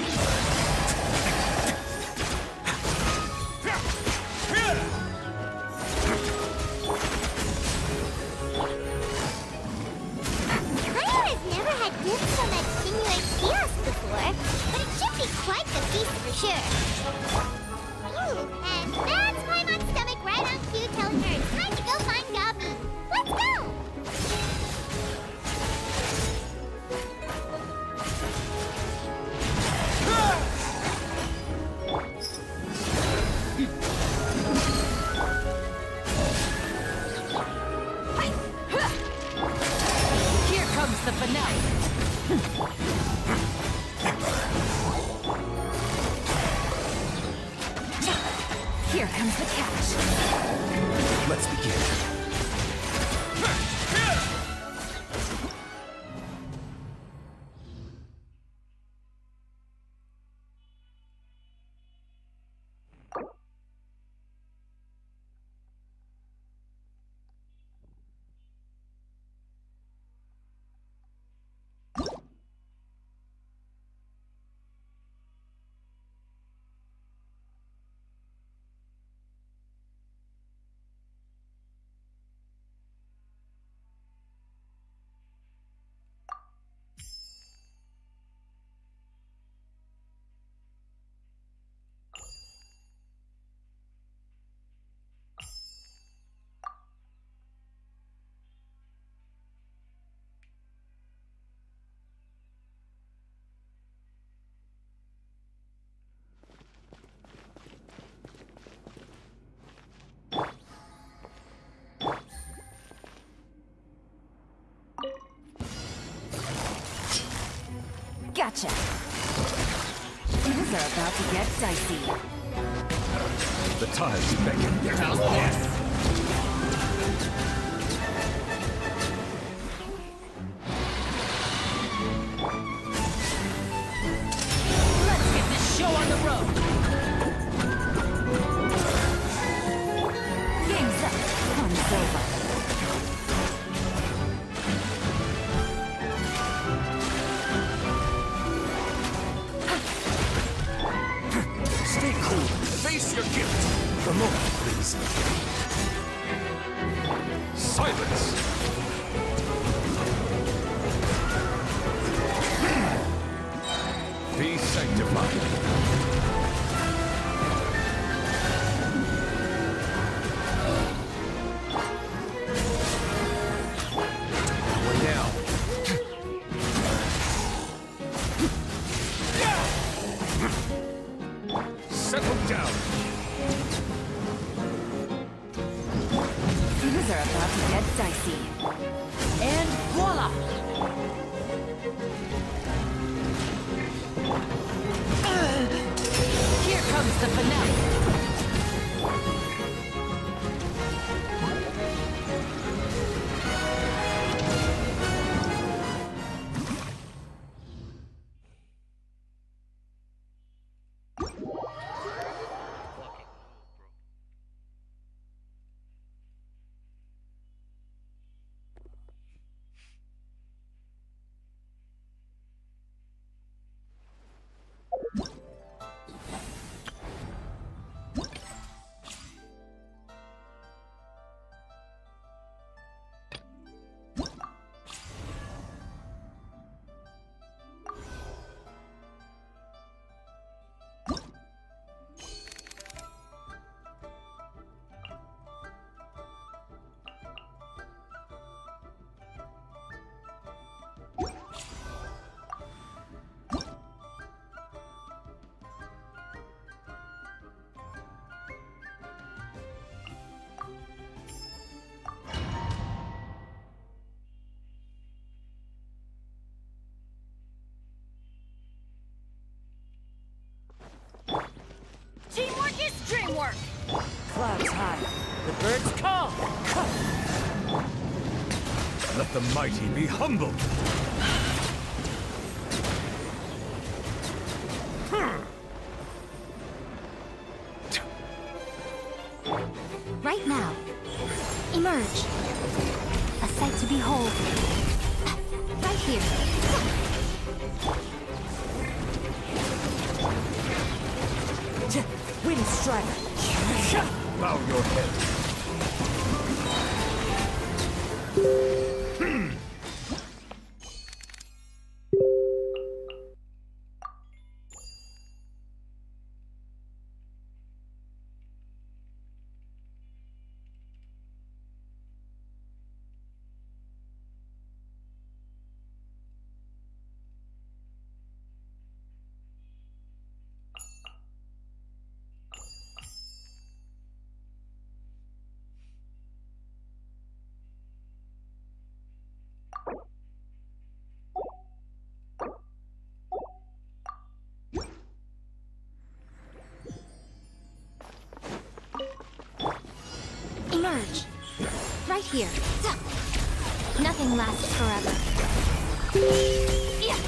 [SPEAKER 3] Harriers never had gifts so much stimulate chaos before, but it should be quite the feast for sure. Ooh, and that's Paimon's stomach right on cue telling her it's time to go find Gobby. Let's go!
[SPEAKER 6] Here comes the finale. Here comes the catch.
[SPEAKER 9] Let's begin.
[SPEAKER 3] Gotcha. Things are about to get dicey.
[SPEAKER 9] The tides beckon.
[SPEAKER 2] How's this?
[SPEAKER 3] Let's get this show on the road. Game's up. Fun's over.
[SPEAKER 9] Stay cool. Face your gift. Promote, please. Silence. Be sanctified. One down. Settle down.
[SPEAKER 3] Things are about to get dicey. And voila! Here comes the finale.
[SPEAKER 1] Fucking move, bro.
[SPEAKER 3] Teamwork is dreamwork!
[SPEAKER 2] Clouds high. The birds call.
[SPEAKER 9] Let the mighty be humbled.
[SPEAKER 3] Right now. Emerge. A sight to behold. Right here.
[SPEAKER 2] Wind strider.
[SPEAKER 9] Bow your head.
[SPEAKER 3] Emerge. Right here. Nothing lasts forever. Yeah.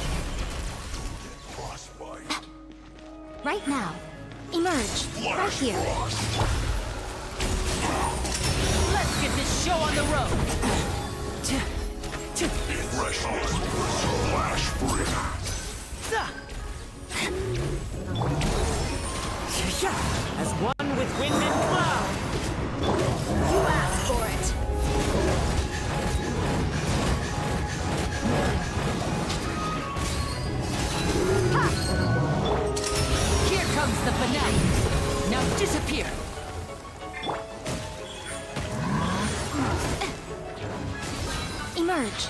[SPEAKER 3] Right now. Emerge. Right here.
[SPEAKER 8] Let's get this show on the road.
[SPEAKER 2] As one with wind and cloud.
[SPEAKER 3] You asked for it.
[SPEAKER 8] Here comes the finale. Now disappear.
[SPEAKER 3] Emerge.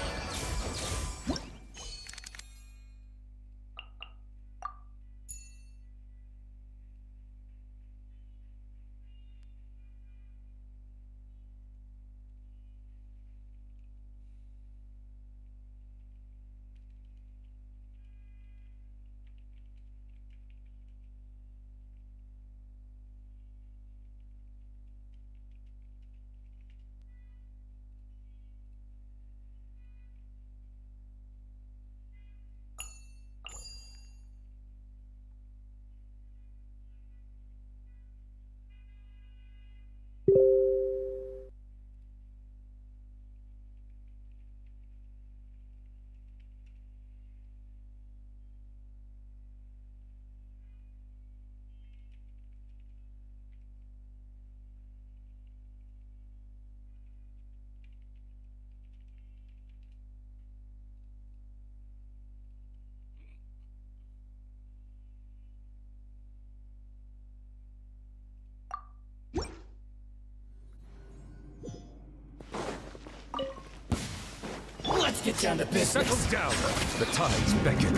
[SPEAKER 9] get down to business. Settle down. The tides beckon.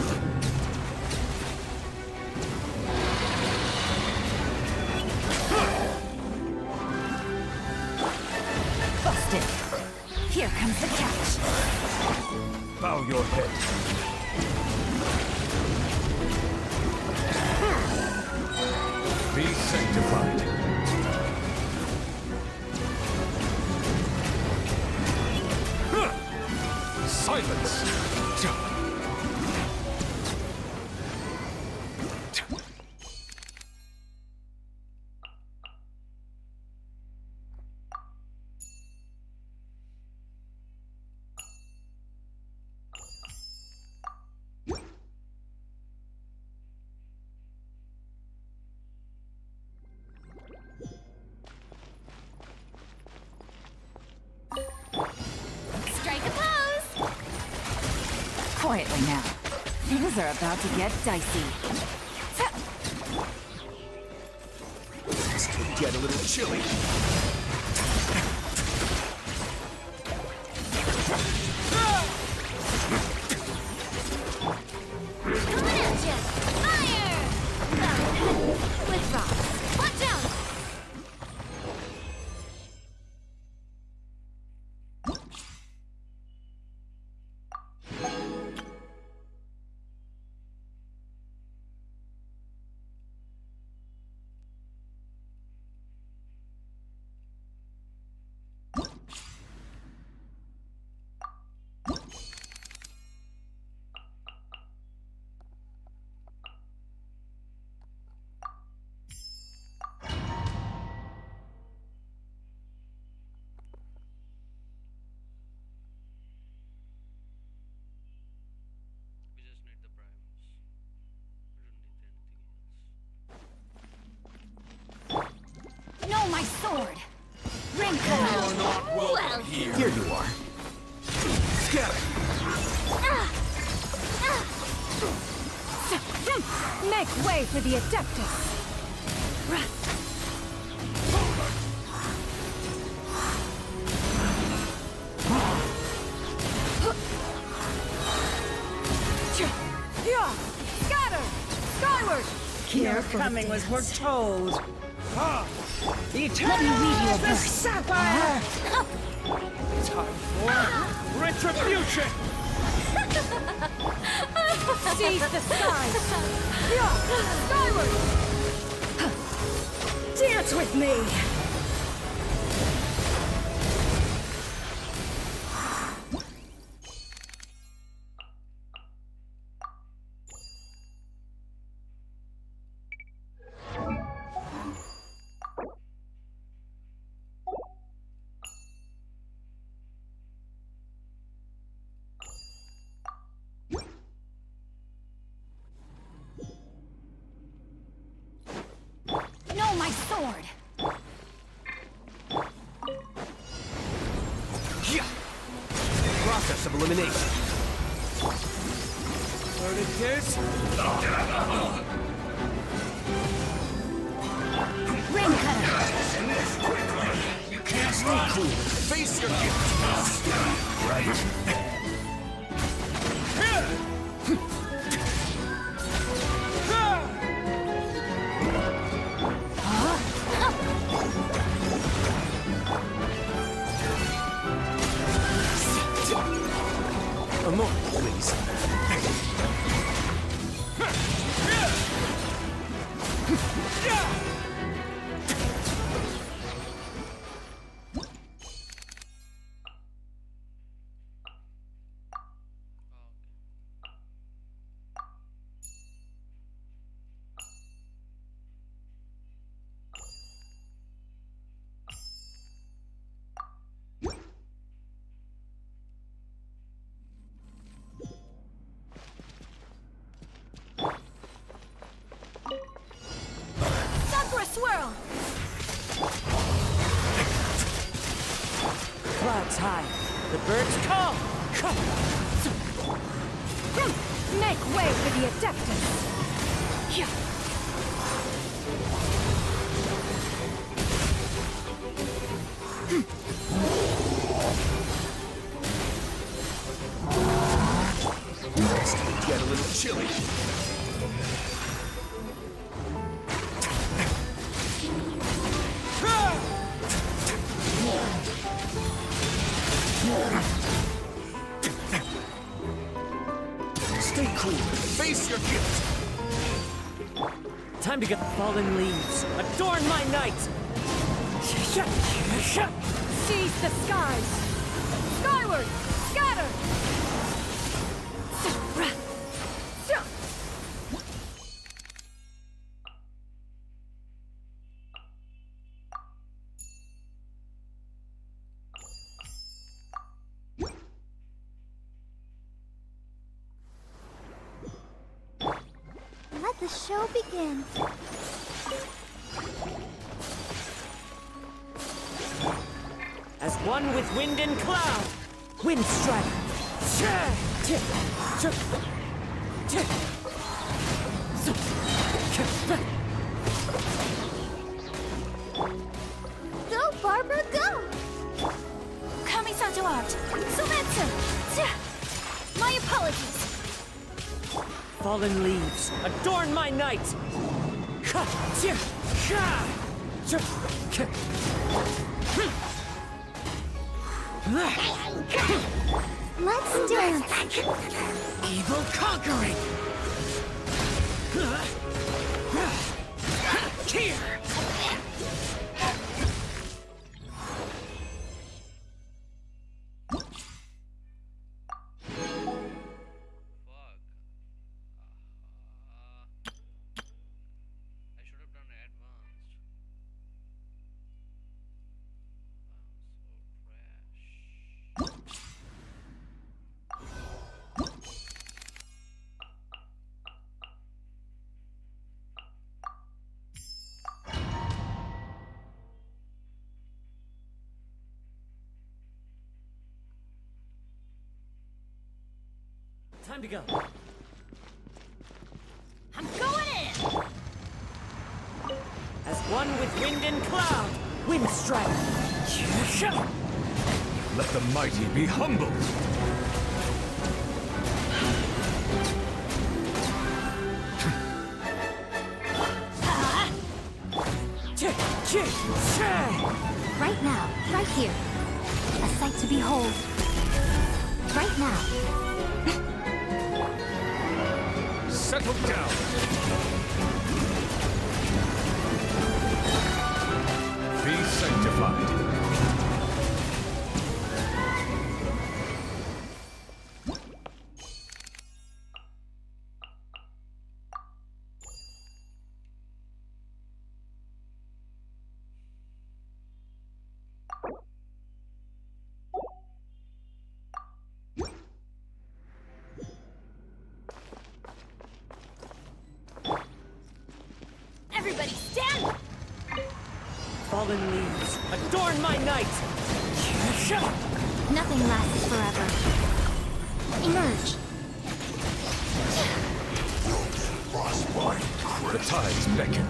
[SPEAKER 3] Busted. Here comes the catch.
[SPEAKER 9] Bow your head. Be sanctified. Silence!
[SPEAKER 3] Strike a pose! Quietly now. Things are about to get dicey.
[SPEAKER 9] This could get a little chilly.
[SPEAKER 3] Coming at ya! Fire! With rocks. Watch out!
[SPEAKER 1] We just need the primes. We don't need anything else.
[SPEAKER 3] No, my sword! Ring cut!
[SPEAKER 9] Not welcome here.
[SPEAKER 2] Here you are.
[SPEAKER 9] Scatter.
[SPEAKER 6] Make way for the Adeptus! Yeah! Scatter! Skyward!
[SPEAKER 10] Your coming was foretold.
[SPEAKER 3] Let me read your verse.
[SPEAKER 10] Sapphire! Time for retribution!
[SPEAKER 6] Seize the skies! Yeah! Skyward! Dance with me!
[SPEAKER 3] No, my sword!
[SPEAKER 2] Process of elimination.
[SPEAKER 9] Where it is?
[SPEAKER 3] Ring cutter!
[SPEAKER 9] You can't stay cool. Face your gift. Right.
[SPEAKER 2] A moment, please.
[SPEAKER 6] Sakura swirl!
[SPEAKER 10] Clouds high. The birds call. Come.
[SPEAKER 6] Make way for the Adeptus! Yeah!
[SPEAKER 10] Time to get fallen leaves. Adorn my night!
[SPEAKER 6] Seize the skies! Skyward! Scatter!
[SPEAKER 3] Let the show begin.
[SPEAKER 10] As one with wind and cloud! Wind strike!
[SPEAKER 3] Go, Barbara, go! Kami-san art. Sumetsu! My apologies.
[SPEAKER 10] Fallen leaves, adorn my night!
[SPEAKER 3] Let's dance.
[SPEAKER 10] Evil conquering! Here!
[SPEAKER 1] Fuck. I should have done advanced. I'm so trash.
[SPEAKER 10] Time to go.
[SPEAKER 3] I'm going in.
[SPEAKER 10] As one with wind and cloud, wind strike!
[SPEAKER 9] Let the mighty be humbled.
[SPEAKER 3] Right now, right here. A sight to behold. Right now.
[SPEAKER 9] Settle down. Be sanctified.
[SPEAKER 3] Everybody stand!
[SPEAKER 10] Fallen leaves, adorn my night!
[SPEAKER 3] Nothing lasts forever. Emerge.
[SPEAKER 9] The tides beckon.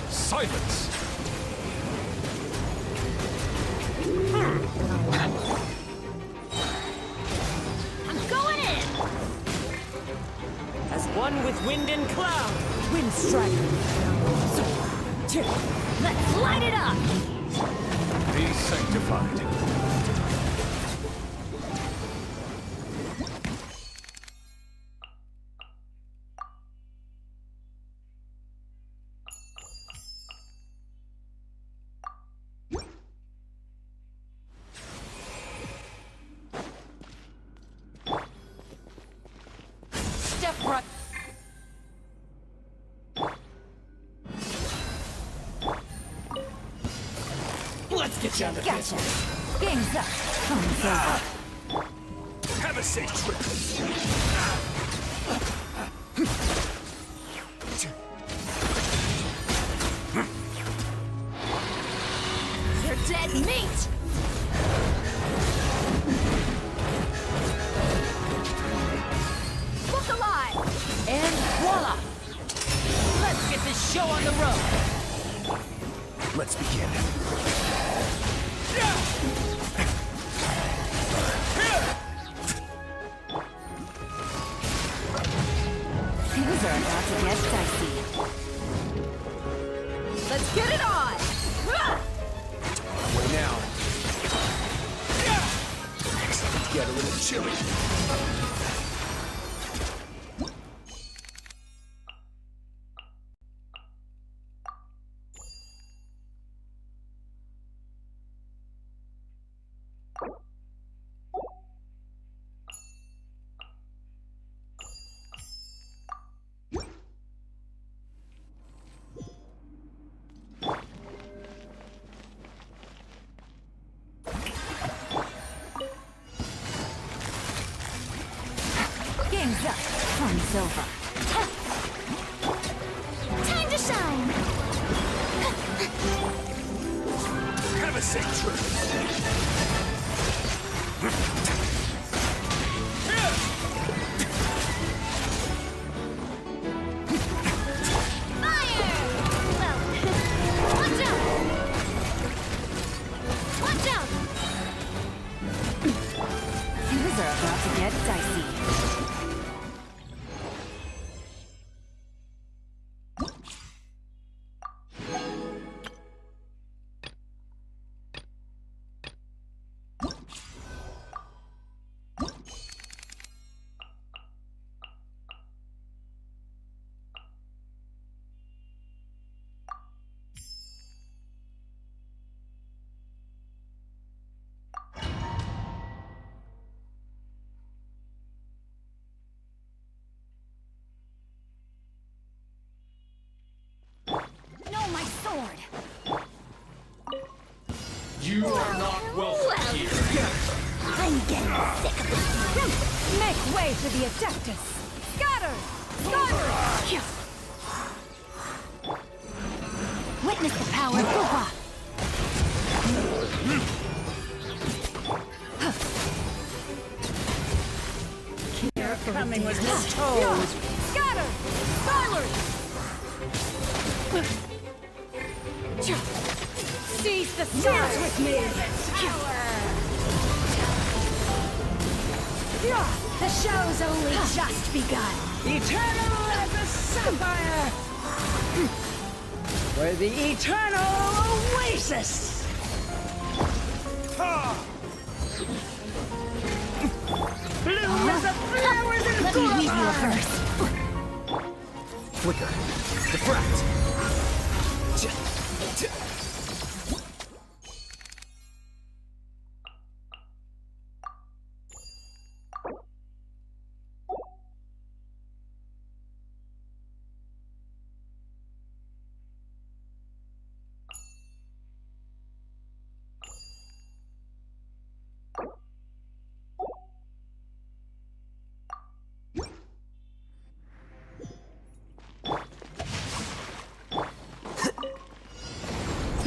[SPEAKER 9] Silence!
[SPEAKER 3] I'm going in!
[SPEAKER 10] As one with wind and cloud, wind strike!
[SPEAKER 3] Let's light it up!
[SPEAKER 9] Be sanctified.
[SPEAKER 6] Step right.
[SPEAKER 10] Let's get down to
[SPEAKER 6] Gotcha.
[SPEAKER 10] business.
[SPEAKER 6] Game's up. Come's over.
[SPEAKER 9] Have a safe trip.
[SPEAKER 3] You're dead meat! Look alive!
[SPEAKER 10] And voila! Let's get this show on the road!
[SPEAKER 9] Let's begin.
[SPEAKER 6] Things are about to get dicey. Let's get it on!
[SPEAKER 9] Way now. Get a little chilly.
[SPEAKER 3] Fun's over. Time to shine!
[SPEAKER 9] Have a safe trip.
[SPEAKER 3] Things are about to get dicey. My sword.
[SPEAKER 9] You are not welcome here.
[SPEAKER 3] I'm getting sick of it.
[SPEAKER 6] Make way for the Adeptus! Scatter! Scatter!
[SPEAKER 3] Witness the power of Bupa.
[SPEAKER 6] Coming with his toes! Scatter! Skyward! Seize the stars with me!
[SPEAKER 3] The show's only just begun.
[SPEAKER 10] Eternal as a sapphire! For the eternal oasis! Bloom as the flowers in
[SPEAKER 3] Let me read you a verse.
[SPEAKER 7] Flicker. Diffract.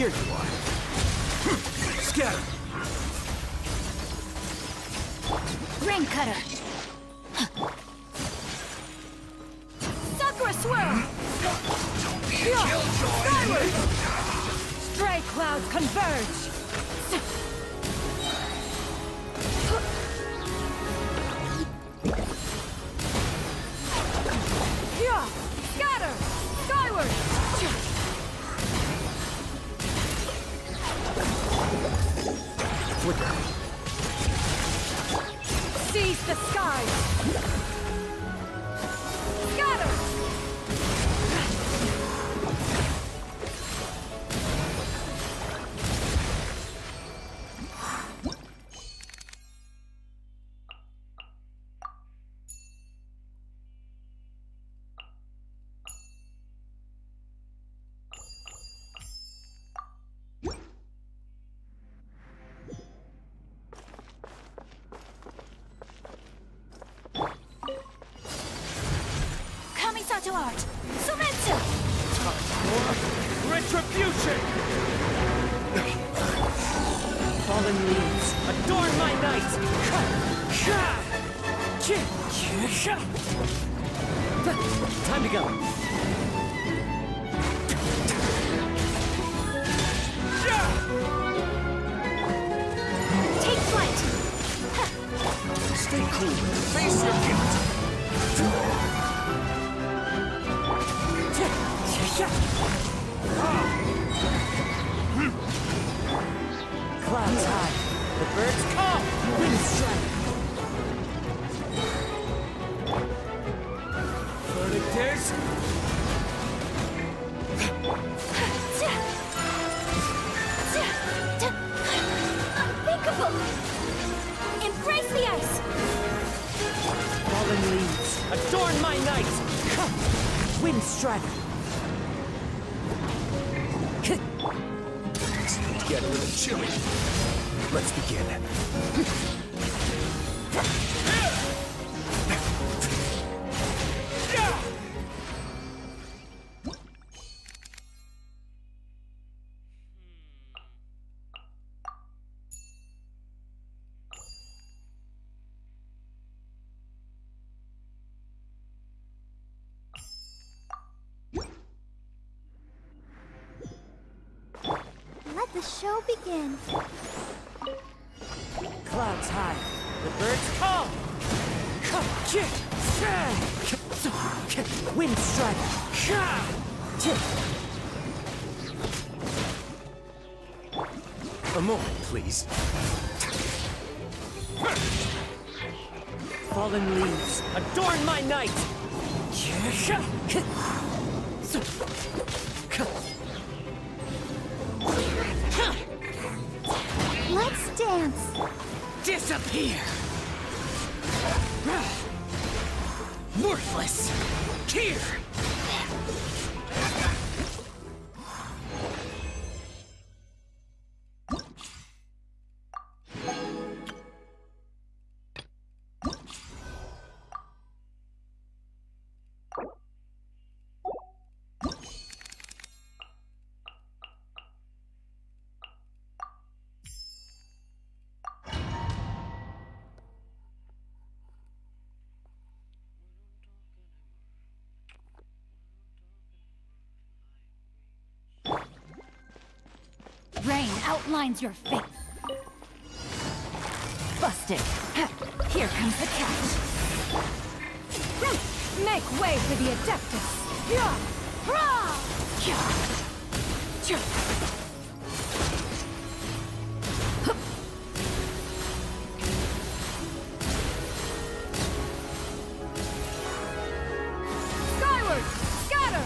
[SPEAKER 7] Here you are. Scatter.
[SPEAKER 3] Ring cutter.
[SPEAKER 6] Sakura swirl! Skyward! Stray clouds converge! Scatter! Skyward!
[SPEAKER 7] Flicker.
[SPEAKER 6] Seize the skies! Scatter!
[SPEAKER 3] Kamisato art. Sumetsu!
[SPEAKER 10] retribution! Fallen leaves, adorn my night! Time to go.
[SPEAKER 3] Take flight!
[SPEAKER 9] Stay cool. Face your guilt.
[SPEAKER 10] Clouds high, the birds call, wind strike. Verdict
[SPEAKER 3] Unthinkable! Embrace the ice!
[SPEAKER 10] fallen leaves, adorn my night! Wind strike.
[SPEAKER 9] It's getting a little chilly. Let's begin.
[SPEAKER 3] let the show begin.
[SPEAKER 10] Clouds high. The birds call. Wind strike.
[SPEAKER 9] A moment, please.
[SPEAKER 10] Fallen leaves, adorn my night!
[SPEAKER 3] Let's dance.
[SPEAKER 10] Disappear! Worthless! Here!
[SPEAKER 3] Rain outlines your fate.
[SPEAKER 6] Busted. Here comes the catch. Make way for the Adeptus. Yeah. Hurrah! Skyward! Scatter!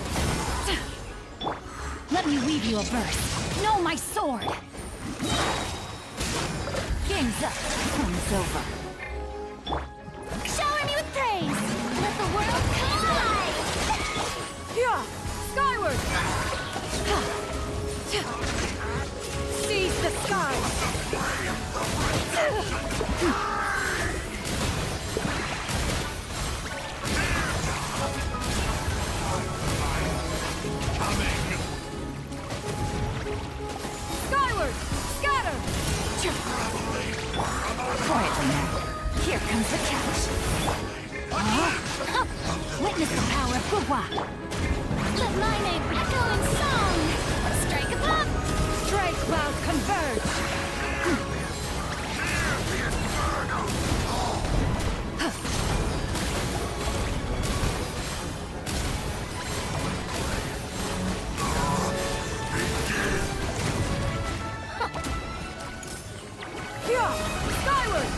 [SPEAKER 3] Let me weave you a verse. Know my sword. Game's up. Game's over. Shower me with praise. Let the world collide.
[SPEAKER 6] Yeah! Skyward! Seize the sky! Skyward! Scatter!
[SPEAKER 3] Quietly now. Here comes the catch. Witness the power of Gugwa. Let my name echo in song. Strike a pop.
[SPEAKER 6] Stray clouds converge! Yeah! Skyward!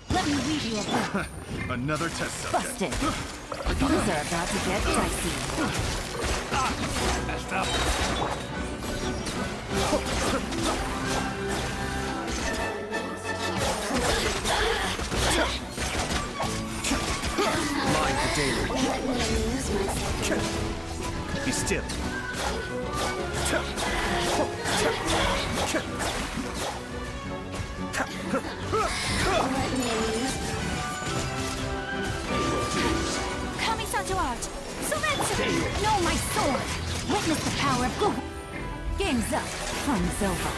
[SPEAKER 3] Let me weave you a verse.
[SPEAKER 9] Another test subject.
[SPEAKER 3] Busted. Things are about to get dicey.
[SPEAKER 9] Messed up. Line for daily. Be still.
[SPEAKER 3] Kamisato art. Sumetsu. Know my sword. Witness the power of Gugwa. Game's up. Fun's over.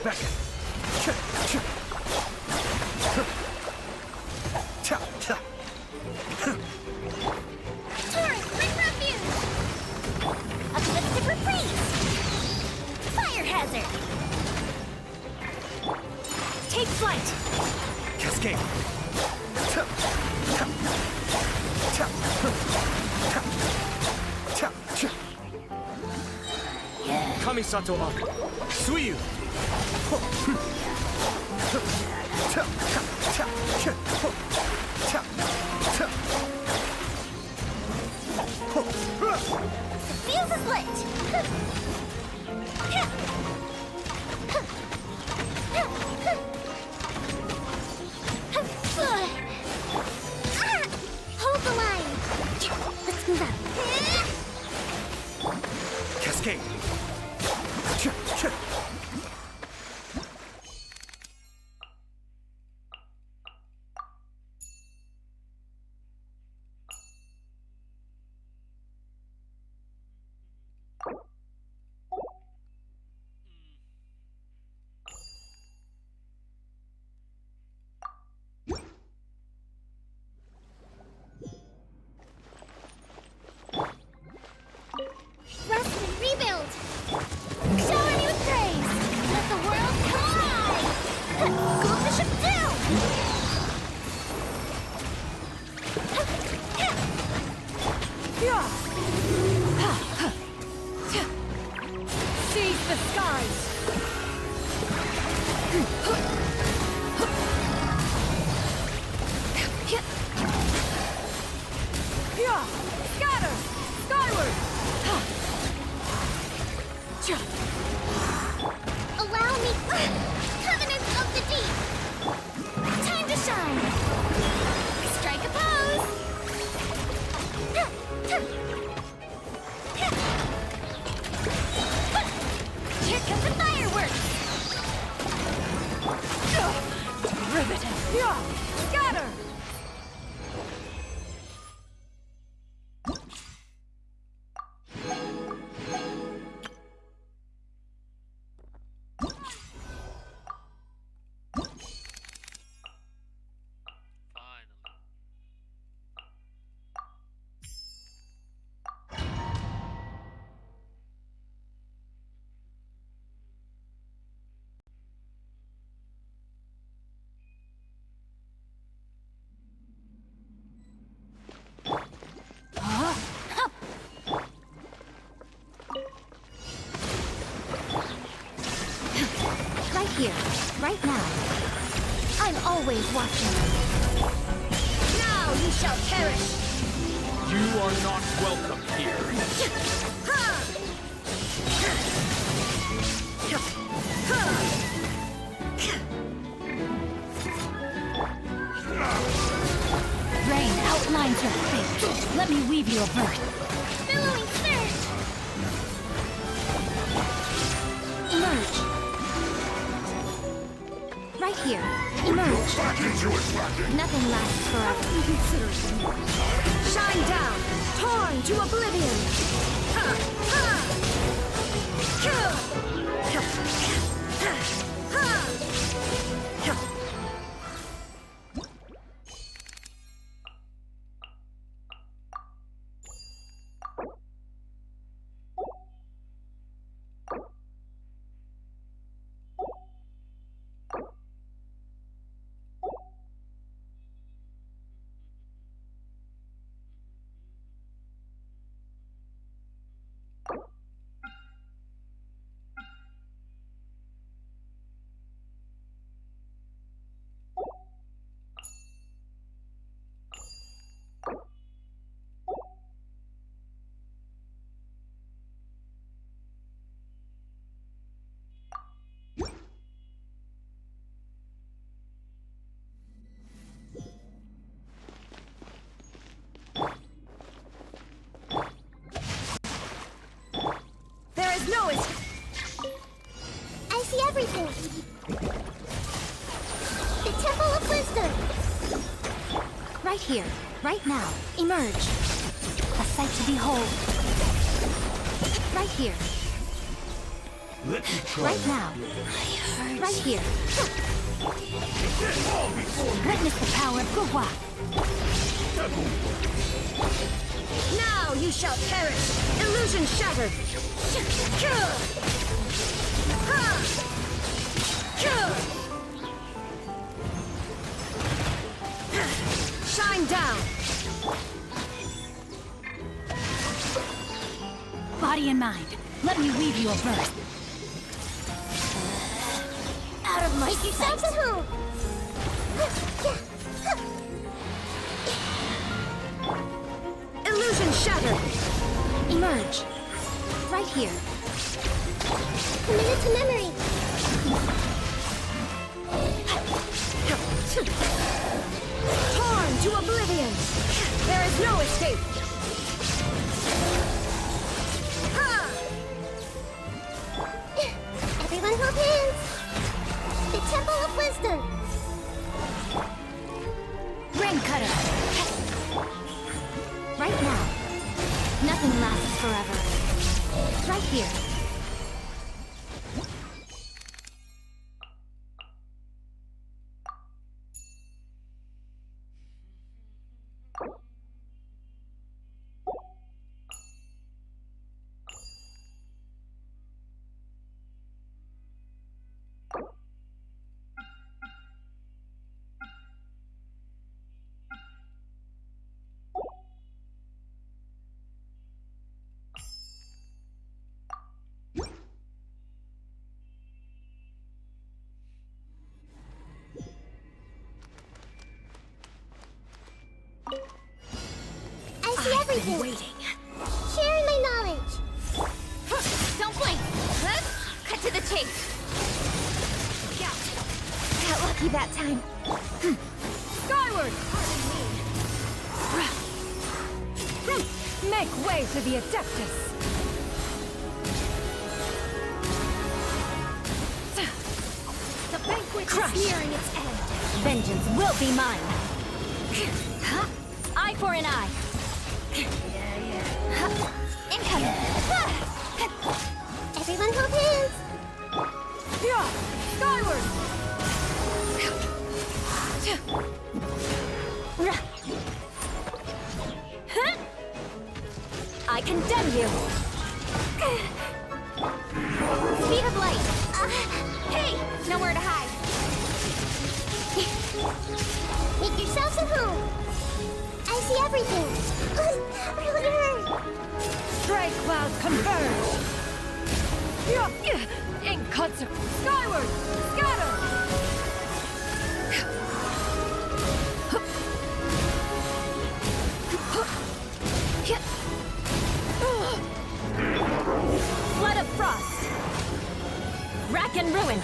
[SPEAKER 9] Back.
[SPEAKER 3] Torrent, bring refuge! Uplifted reprise! Fire hazard!
[SPEAKER 6] Take flight!
[SPEAKER 9] Cascade. Kamisato on. Suiyu.
[SPEAKER 3] Fuse is lit! Hold the line! Let's move out.
[SPEAKER 9] Cascade.
[SPEAKER 3] Rest and rebuild! Show a new praise! Let the world collide! Go the ship down!
[SPEAKER 6] Seize the skies! Scatter! Skyward!
[SPEAKER 3] Allow me... Covenant of the Deep! Time to shine! Strike a pose! Here comes the fireworks!
[SPEAKER 6] Riveting! Scatter!
[SPEAKER 1] Finally.
[SPEAKER 3] Right here, right now. I'm always watching. Now you shall perish!
[SPEAKER 9] You are not welcome here.
[SPEAKER 3] Rain outlines your fate. Let me weave you a birth. Billowing surge! Emerge. Right here. Emerge. Nothing lasts forever.
[SPEAKER 6] Shine down! Torn to oblivion! No, it's...
[SPEAKER 3] I see everything. The Temple of Wisdom. Right here, right now. Emerge. A sight to behold. Right here.
[SPEAKER 9] Let me try.
[SPEAKER 3] Right now. Right here. Witness the power of Guhua. Now you shall perish. Illusion shattered. Shine down. Body and mind. Let me weave you a verse. Out of my sight. Yourself at home. Illusion shattered. Emerge. Right here. Committed to memory. Torn to oblivion. There is no escape. Everyone hold hands. The Temple of Wisdom. Ring cutter. Right now. Nothing lasts forever. Right here. Everything. Waiting. Sharing my knowledge. Don't blink. Cut to the chase. Got lucky that time.
[SPEAKER 6] Skyward! Make way for the Adeptus.
[SPEAKER 3] The banquet is nearing its end. Vengeance will be mine. Eye for an eye. Incoming! Everyone hold hands!
[SPEAKER 6] Skyward!
[SPEAKER 3] I condemn you! Speed of light! Hey! Nowhere to hide! Make yourselves at home! I see everything! Really hurt!
[SPEAKER 6] Stray clouds converge! In concert! Skyward! Scatter!
[SPEAKER 3] Flood of frost! Rack and ruin!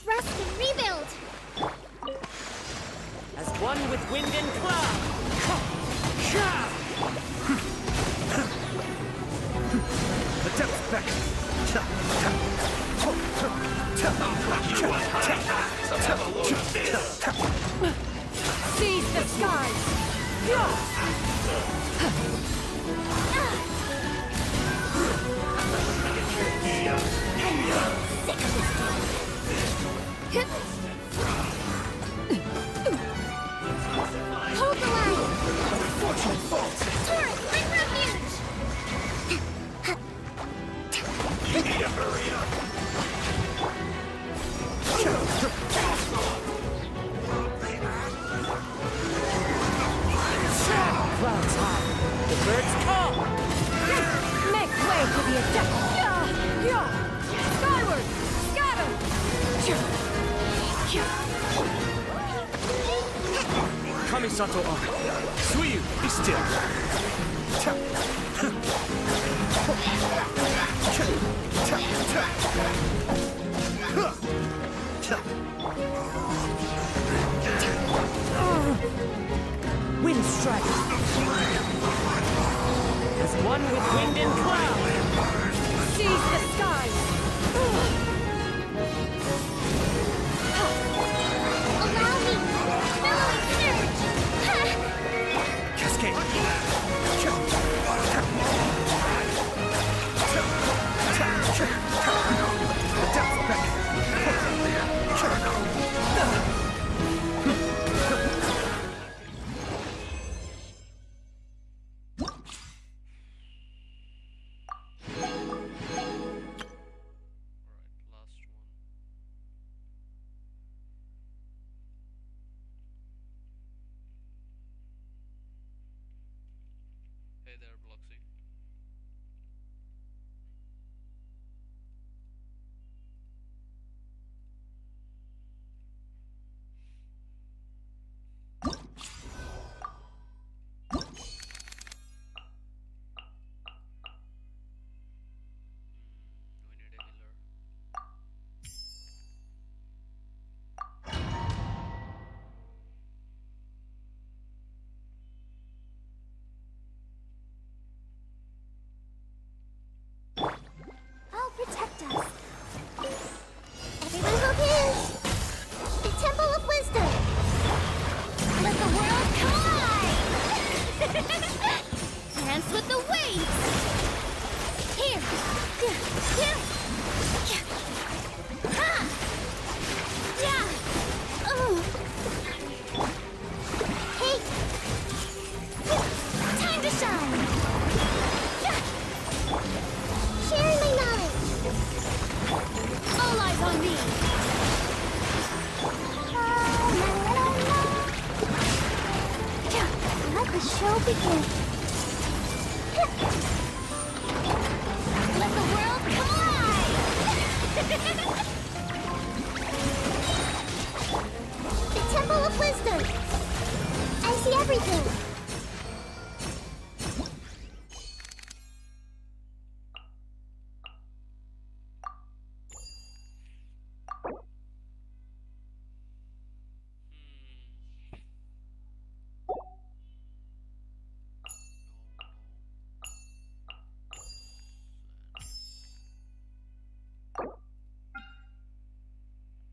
[SPEAKER 3] Rest and rebuild!
[SPEAKER 10] As one with wind and cloud.
[SPEAKER 9] Attempt back.
[SPEAKER 6] Seize the skies!
[SPEAKER 3] Sick of this game. Hold the line!
[SPEAKER 9] Fortune falls.
[SPEAKER 3] Torrent, bring refuge!
[SPEAKER 9] You need to hurry up.
[SPEAKER 10] Clouds high. The birds call.
[SPEAKER 6] Make way for the Adeptus!
[SPEAKER 10] Kamisato on. Suiyu, be still. Wind strike. As one with wind and cloud.
[SPEAKER 6] Seize the skies!
[SPEAKER 3] Allow me! Bellowing surge!
[SPEAKER 10] Cascade.
[SPEAKER 1] Alright, last one. Hey there, Bloxy. We need a healer.
[SPEAKER 3] I'll protect us. Everyone hold hands. The Temple of Wisdom. Let the world collide. Dance with the waves. Here. Here. Ha. Yeah. Oh. Hey. Time to shine. Sharing my knowledge. All eyes on me. Let the show begin. Let the world collide. The Temple of Wisdom. I see everything.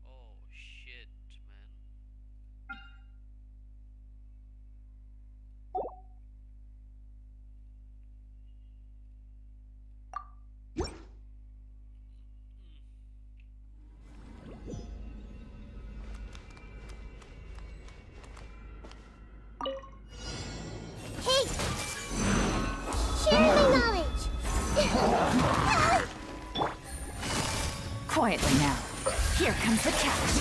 [SPEAKER 1] Oh shit, man.
[SPEAKER 3] Hey! Sharing my knowledge!
[SPEAKER 6] Quietly now. Here comes the catch.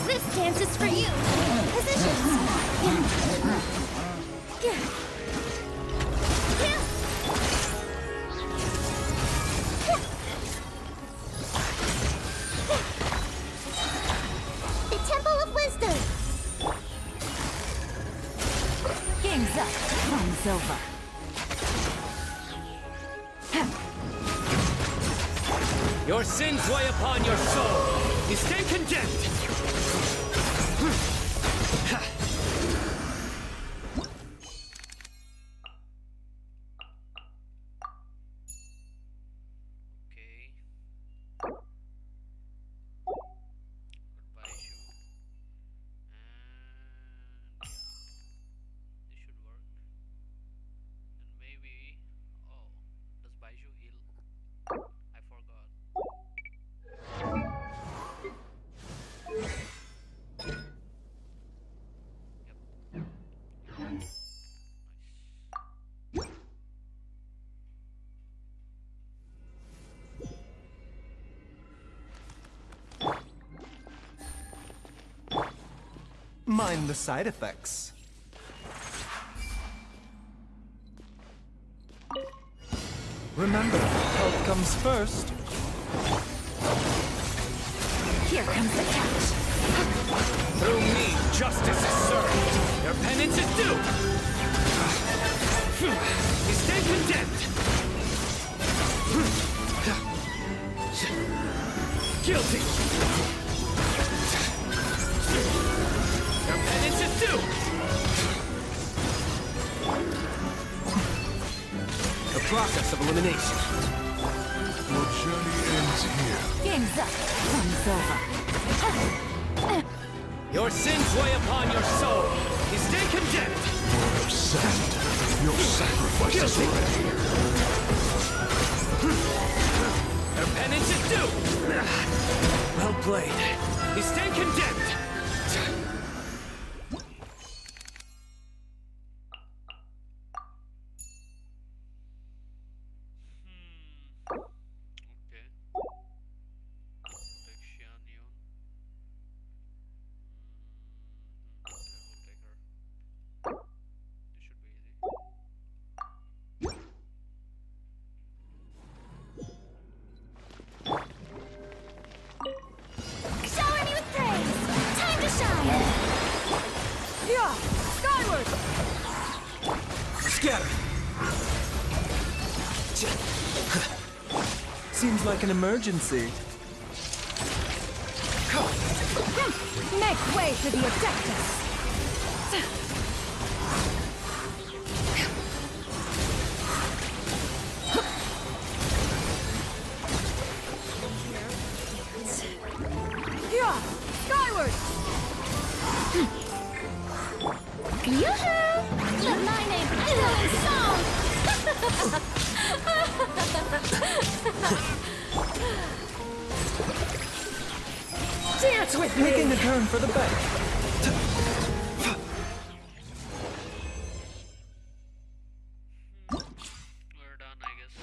[SPEAKER 3] This dance is for you! Positions! The Temple of Wisdom!
[SPEAKER 6] Game's up. Fun's over.
[SPEAKER 10] Your sins weigh upon your soul. You stay condemned.
[SPEAKER 1] Okay. Goodbye, shoe. And yeah, this should work. And maybe, oh, does Baiju heal? I forgot. Yep. Nice.
[SPEAKER 11] Mind the side effects. Remember, health comes first.
[SPEAKER 6] Here comes the catch.
[SPEAKER 9] Through me, justice is served. Your penance is due. You stay condemned. Guilty. Your penance is due. The process of elimination.
[SPEAKER 12] Your journey ends here.
[SPEAKER 6] Game's up. Time's over.
[SPEAKER 9] Your sins weigh upon your soul. You stay condemned.
[SPEAKER 12] Lord of Sand, your sacrifice is ready.
[SPEAKER 9] Your penance is due. Well played. You stay condemned.
[SPEAKER 1] Okay. Take xianyun. I will take her. This should be easy.
[SPEAKER 3] Shower me with praise! Time to shine!
[SPEAKER 6] Yeah! Skyward!
[SPEAKER 11] Scatter! Seems like an emergency.
[SPEAKER 6] Make way for the Adeptus! Yeah! Skyward!
[SPEAKER 3] Yoo-hoo! Let my name echo in song!
[SPEAKER 6] Dance with
[SPEAKER 11] Making
[SPEAKER 6] me!
[SPEAKER 11] a turn for the better.
[SPEAKER 1] We're done, I guess.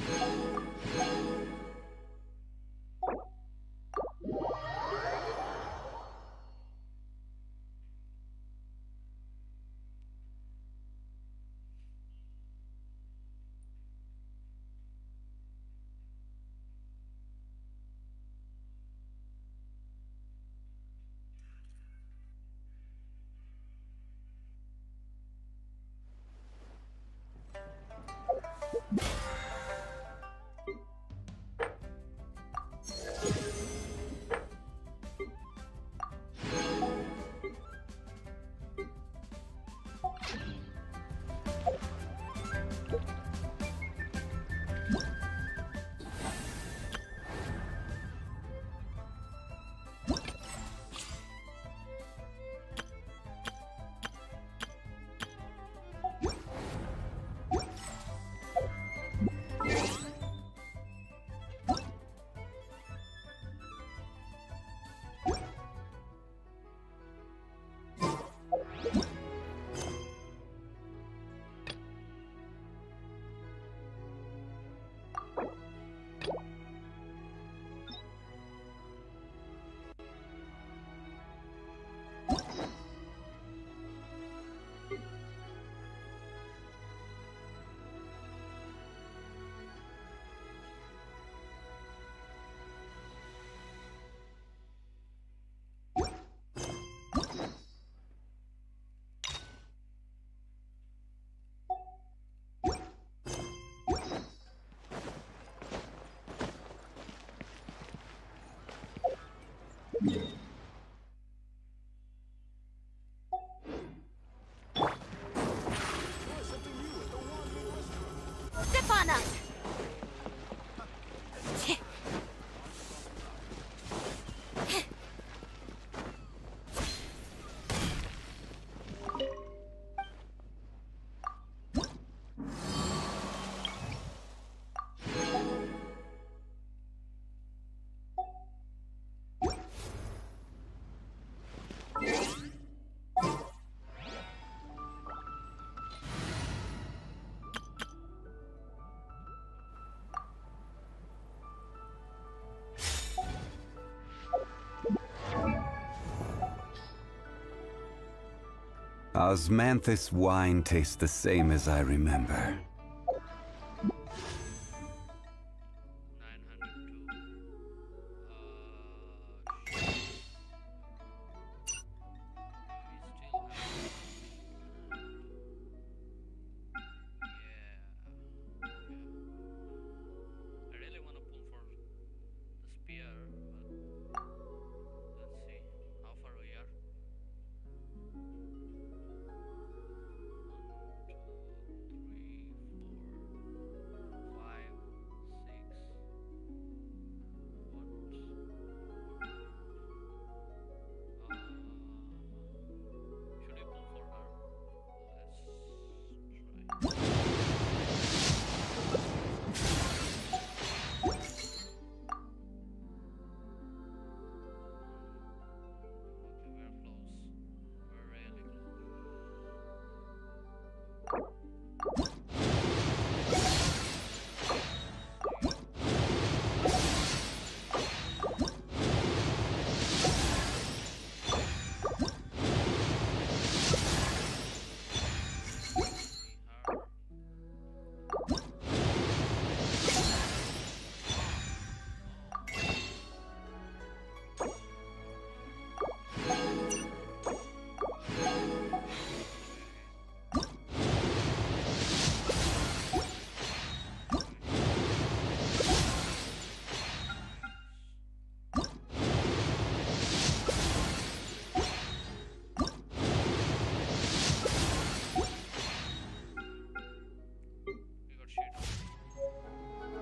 [SPEAKER 3] Step on up!
[SPEAKER 13] Osmanthus wine tastes the same as I remember.
[SPEAKER 1] 902.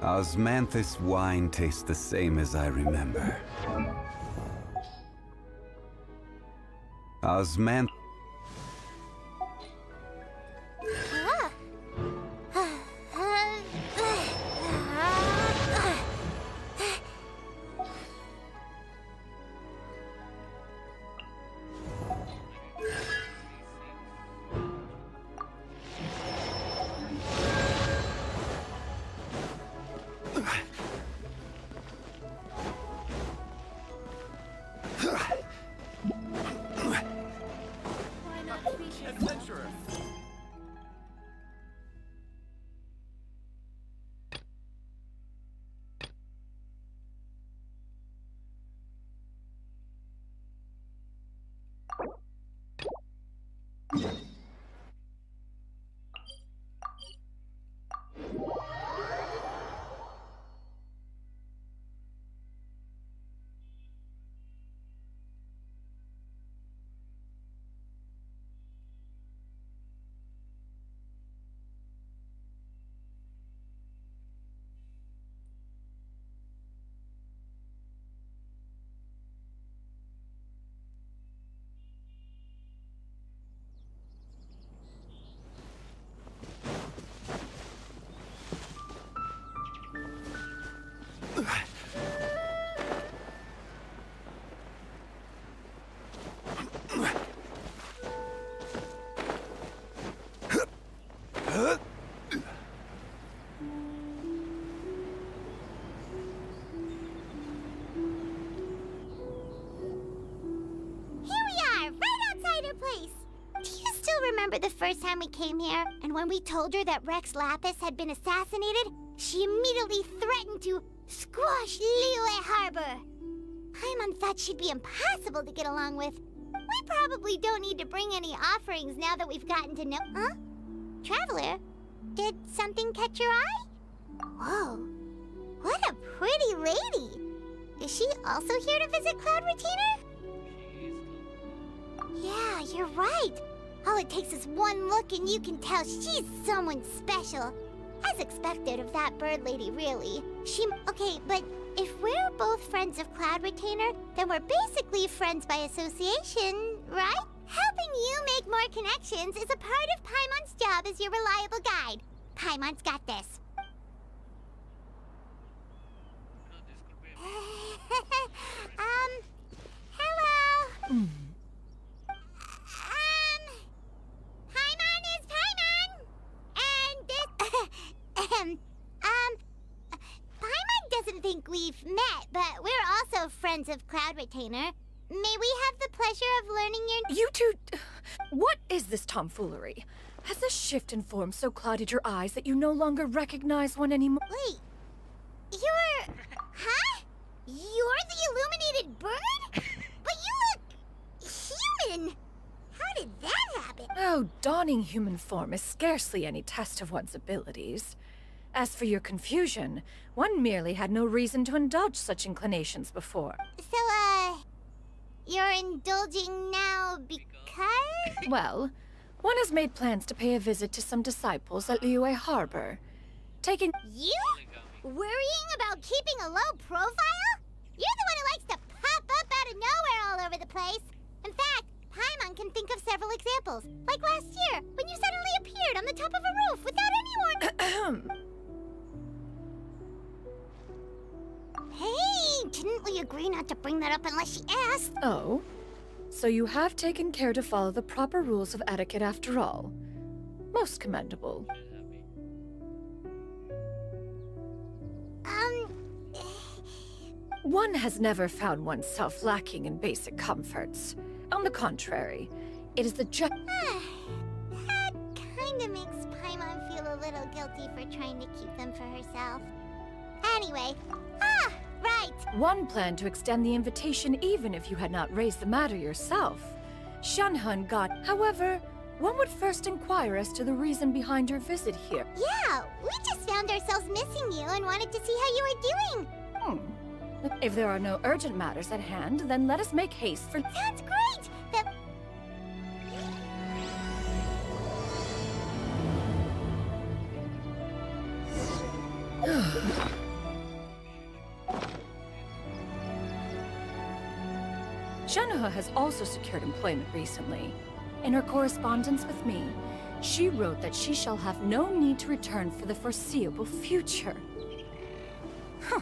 [SPEAKER 13] Osmanthus wine tastes the same as I remember. Osmanth...
[SPEAKER 3] Remember the first time we came here? And when we told her that Rex Lapis had been assassinated, she immediately threatened to squash Liyue Harbor. Paimon thought she'd be impossible to get along with. We probably don't need to bring any offerings now that we've gotten to know... Huh? Traveler? Did something catch your eye? Whoa. What a pretty lady. Is she also here to visit Cloud Retainer? Yeah, you're right. All it takes is one look and you can tell she's someone special. As expected of that bird lady, really. Okay, but if we're both friends of Cloud Retainer, then we're basically friends by association, right? Helping you make more connections is a part of Paimon's job as your reliable guide. Paimon's got this. Hello? Paimon is Paimon! And this... Paimon doesn't think we've met, but we're also friends of Cloud Retainer. May we have the pleasure of learning your...
[SPEAKER 6] You two... What is this tomfoolery? Has this shift in form so clouded your eyes that you no longer recognize one anymore?
[SPEAKER 3] Wait. You're... Huh? You're the illuminated bird? But you look... human! How did that happen?
[SPEAKER 6] Oh, donning human form is scarcely any test of one's abilities. As for your confusion, one merely had no reason to indulge such inclinations before.
[SPEAKER 3] So, you're indulging now because?
[SPEAKER 6] Well, one has made plans to pay a visit to some disciples at Liyue Harbor. Taking...
[SPEAKER 3] You? Worrying about keeping a low profile? You're the one who likes to pop up out of nowhere all over the place. In fact, Paimon can think of several examples. Like last year, when you suddenly appeared on the top of a roof without any warning. Hey, didn't we agree not to bring that up unless she asked?
[SPEAKER 6] Oh? So you have taken care to follow the proper rules of etiquette after all. Most commendable. One has never found oneself lacking in basic comforts. On the contrary, it is the
[SPEAKER 3] That kinda makes Paimon feel a little guilty for trying to keep them for herself. Anyway, right!
[SPEAKER 6] One planned to extend the invitation even if you had not raised the matter yourself. Xianyun got... However, one would first inquire as to the reason behind your visit here.
[SPEAKER 3] Yeah, we just found ourselves missing you and wanted to see how you were doing.
[SPEAKER 6] If there are no urgent matters at hand, then let us make haste for...
[SPEAKER 3] Sounds great!
[SPEAKER 6] Tenha has also secured employment recently. In her correspondence with me, she wrote that she shall have no need to return for the foreseeable future. Huh.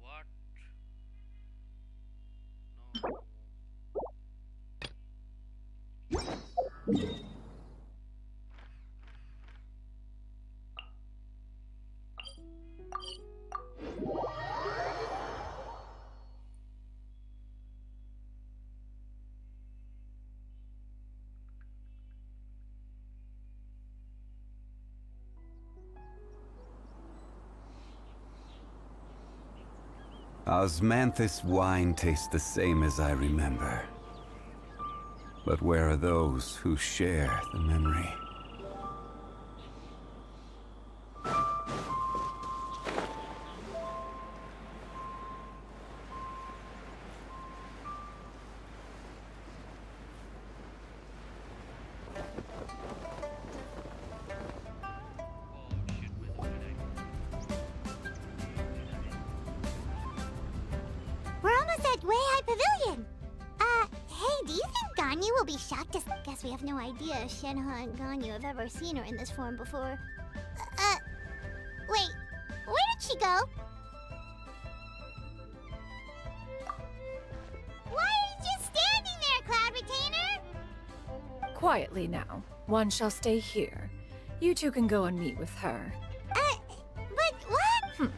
[SPEAKER 1] What? No.
[SPEAKER 13] Osmanthus wine tastes the same as I remember. But where are those who share the memory?
[SPEAKER 3] We're almost at Way High Pavilion. Hey, do you think Ganyu will be shocked to... Guess we have no idea if Shenhe and Ganyu have ever seen her in this form before. Wait, where did she go? Why are you just standing there, Cloud Retainer?
[SPEAKER 6] Quietly now. One shall stay here. You two can go and meet with her.
[SPEAKER 3] But what?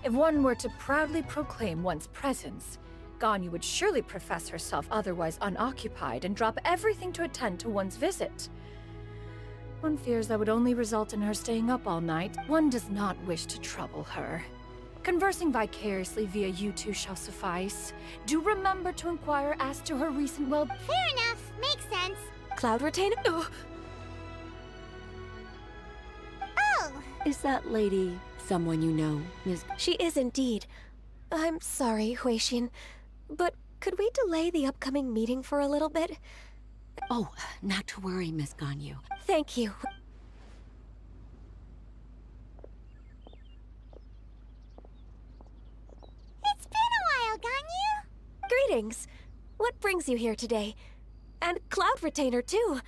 [SPEAKER 6] If one were to proudly proclaim one's presence, Ganyu would surely profess herself otherwise unoccupied and drop everything to attend to one's visit. One fears that would only result in her staying up all night. One does not wish to trouble her. Conversing vicariously via you two shall suffice. Do remember to inquire as to her recent
[SPEAKER 3] Fair enough. Makes sense.
[SPEAKER 14] Cloud Retainer?
[SPEAKER 3] Oh!
[SPEAKER 14] Is that lady someone you know, Ms.
[SPEAKER 15] She is indeed. I'm sorry, Huixin, but could we delay the upcoming meeting for a little bit?
[SPEAKER 14] Oh, not to worry, Miss Ganyu.
[SPEAKER 15] Thank you.
[SPEAKER 3] It's been a while, Ganyu.
[SPEAKER 15] Greetings. What brings you here today? And Cloud Retainer, too.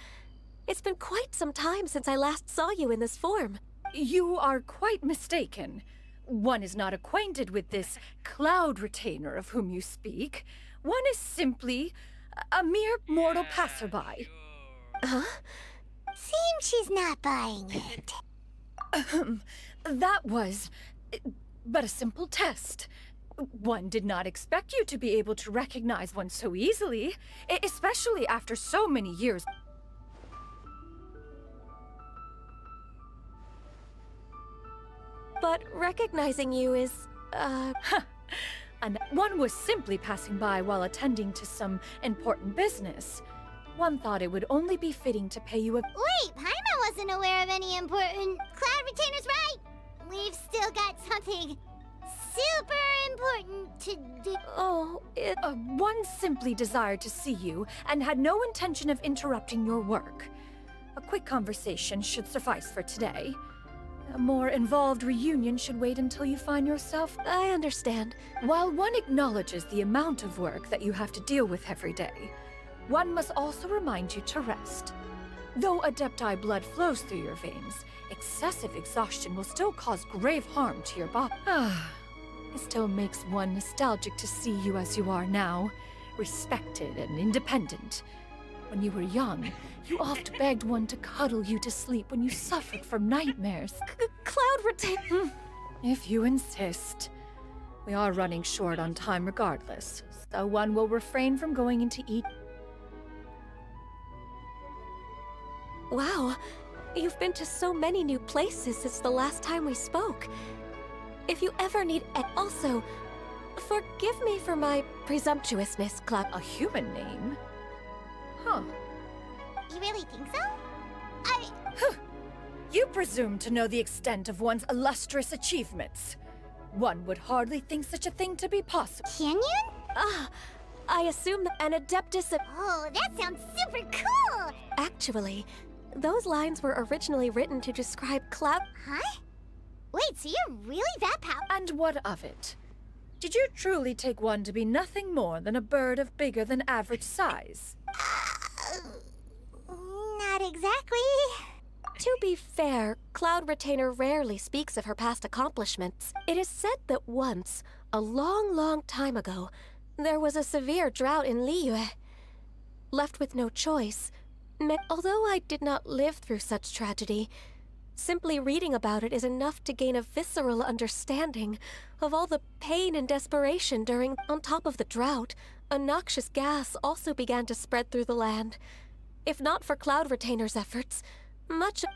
[SPEAKER 15] It's been quite some time since I last saw you in this form.
[SPEAKER 6] You are quite mistaken. One is not acquainted with this Cloud Retainer of whom you speak. One is simply a mere mortal passerby.
[SPEAKER 3] Huh? Seems she's not buying it.
[SPEAKER 6] That was but a simple test. One did not expect you to be able to recognize one so easily, especially after so many years.
[SPEAKER 15] But recognizing you is,
[SPEAKER 6] And one was simply passing by while attending to some important business. One thought it would only be fitting to pay you a—
[SPEAKER 3] Wait, Paimon wasn't aware of any important... Cloud Retainer's right! We've still got something super important to do.
[SPEAKER 15] Oh,
[SPEAKER 6] One simply desired to see you and had no intention of interrupting your work. A quick conversation should suffice for today. A more involved reunion should wait until you find yourself.
[SPEAKER 15] I understand.
[SPEAKER 6] While one acknowledges the amount of work that you have to deal with every day, one must also remind you to rest. Though Adepti blood flows through your veins, excessive exhaustion will still cause grave harm to your body. It still makes one nostalgic to see you as you are now, respected and independent. When you were young, you oft begged one to cuddle you to sleep when you suffered from nightmares.
[SPEAKER 15] Cloud Retainer!
[SPEAKER 6] If you insist. We are running short on time regardless, so one will refrain from going into eat.
[SPEAKER 15] Wow, you've been to so many new places since the last time we spoke. If you ever need it, also, forgive me for my presumptuousness, Cloud.
[SPEAKER 6] A human name? Huh.
[SPEAKER 3] You really think so?
[SPEAKER 6] You presume to know the extent of one's illustrious achievements. One would hardly think such a thing to be possible.
[SPEAKER 3] Xianyun?
[SPEAKER 15] I assume that an Adeptus of...
[SPEAKER 3] Oh, that sounds super cool!
[SPEAKER 15] Actually, those lines were originally written to describe Cloud...
[SPEAKER 3] Huh? Wait, so you're really that powerful?
[SPEAKER 6] And what of it? Did you truly take one to be nothing more than a bird of bigger than average size?
[SPEAKER 3] Not exactly.
[SPEAKER 15] To be fair, Cloud Retainer rarely speaks of her past accomplishments. It is said that once, a long, long time ago, there was a severe drought in Liyue. Left with no choice, although I did not live through such tragedy, simply reading about it is enough to gain a visceral understanding of all the pain and desperation during. On top of the drought, a noxious gas also began to spread through the land. If not for Cloud Retainer's efforts,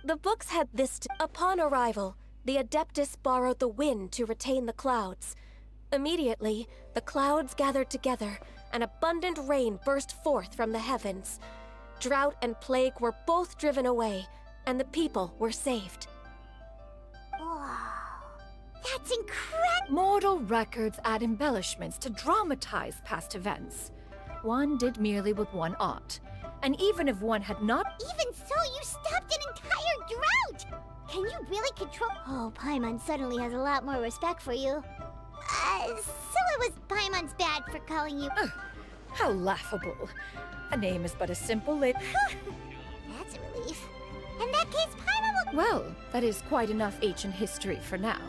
[SPEAKER 15] the books had this upon arrival, the Adeptus borrowed the wind to retain the clouds. Immediately, the clouds gathered together, and abundant rain burst forth from the heavens. Drought and plague were both driven away, and the people were saved.
[SPEAKER 3] Wow. That's incredible!
[SPEAKER 6] Mortal records add embellishments to dramatize past events. One did merely what one ought. And even if one had not...
[SPEAKER 3] Even so, you stopped an entire drought! Can you really control... Oh, Paimon suddenly has a lot more respect for you. So it was Paimon's bad for calling you...
[SPEAKER 6] How laughable. A name is but a simple
[SPEAKER 3] That's a relief. In that case, Paimon will...
[SPEAKER 6] Well, that is quite enough ancient history for now.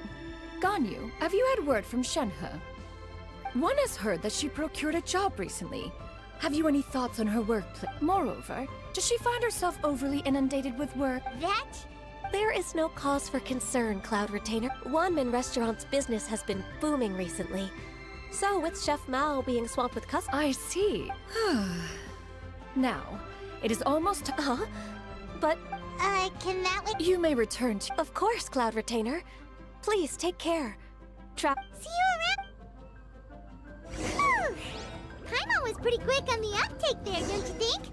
[SPEAKER 6] Ganyu, have you had word from Shenhe? One has heard that she procured a job recently. Have you any thoughts on her workplace? Moreover, does she find herself overly inundated with work?
[SPEAKER 15] There is no cause for concern, Cloud Retainer. Wanmin Restaurant's business has been booming recently. So, with Chef Mao being swamped with customers...
[SPEAKER 6] I see. Now, it is almost...
[SPEAKER 15] But...
[SPEAKER 3] can that wait?
[SPEAKER 6] You may return to...
[SPEAKER 15] Of course, Cloud Retainer. Please, take care.
[SPEAKER 3] See you around... Paimon was pretty quick on the uptake there, don't you think?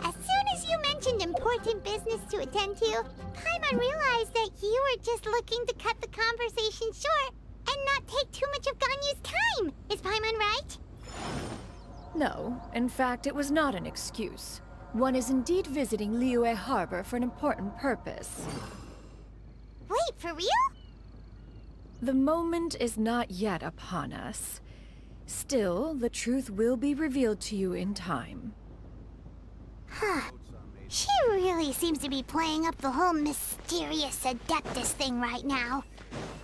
[SPEAKER 3] As soon as you mentioned important business to attend to, Paimon realized that you were just looking to cut the conversation short and not take too much of Ganyu's time. Is Paimon right?
[SPEAKER 6] No, in fact, it was not an excuse. One is indeed visiting Liyue Harbor for an important purpose.
[SPEAKER 3] Wait, for real?
[SPEAKER 6] The moment is not yet upon us. Still, the truth will be revealed to you in time.
[SPEAKER 3] She really seems to be playing up the whole mysterious Adeptus thing right now.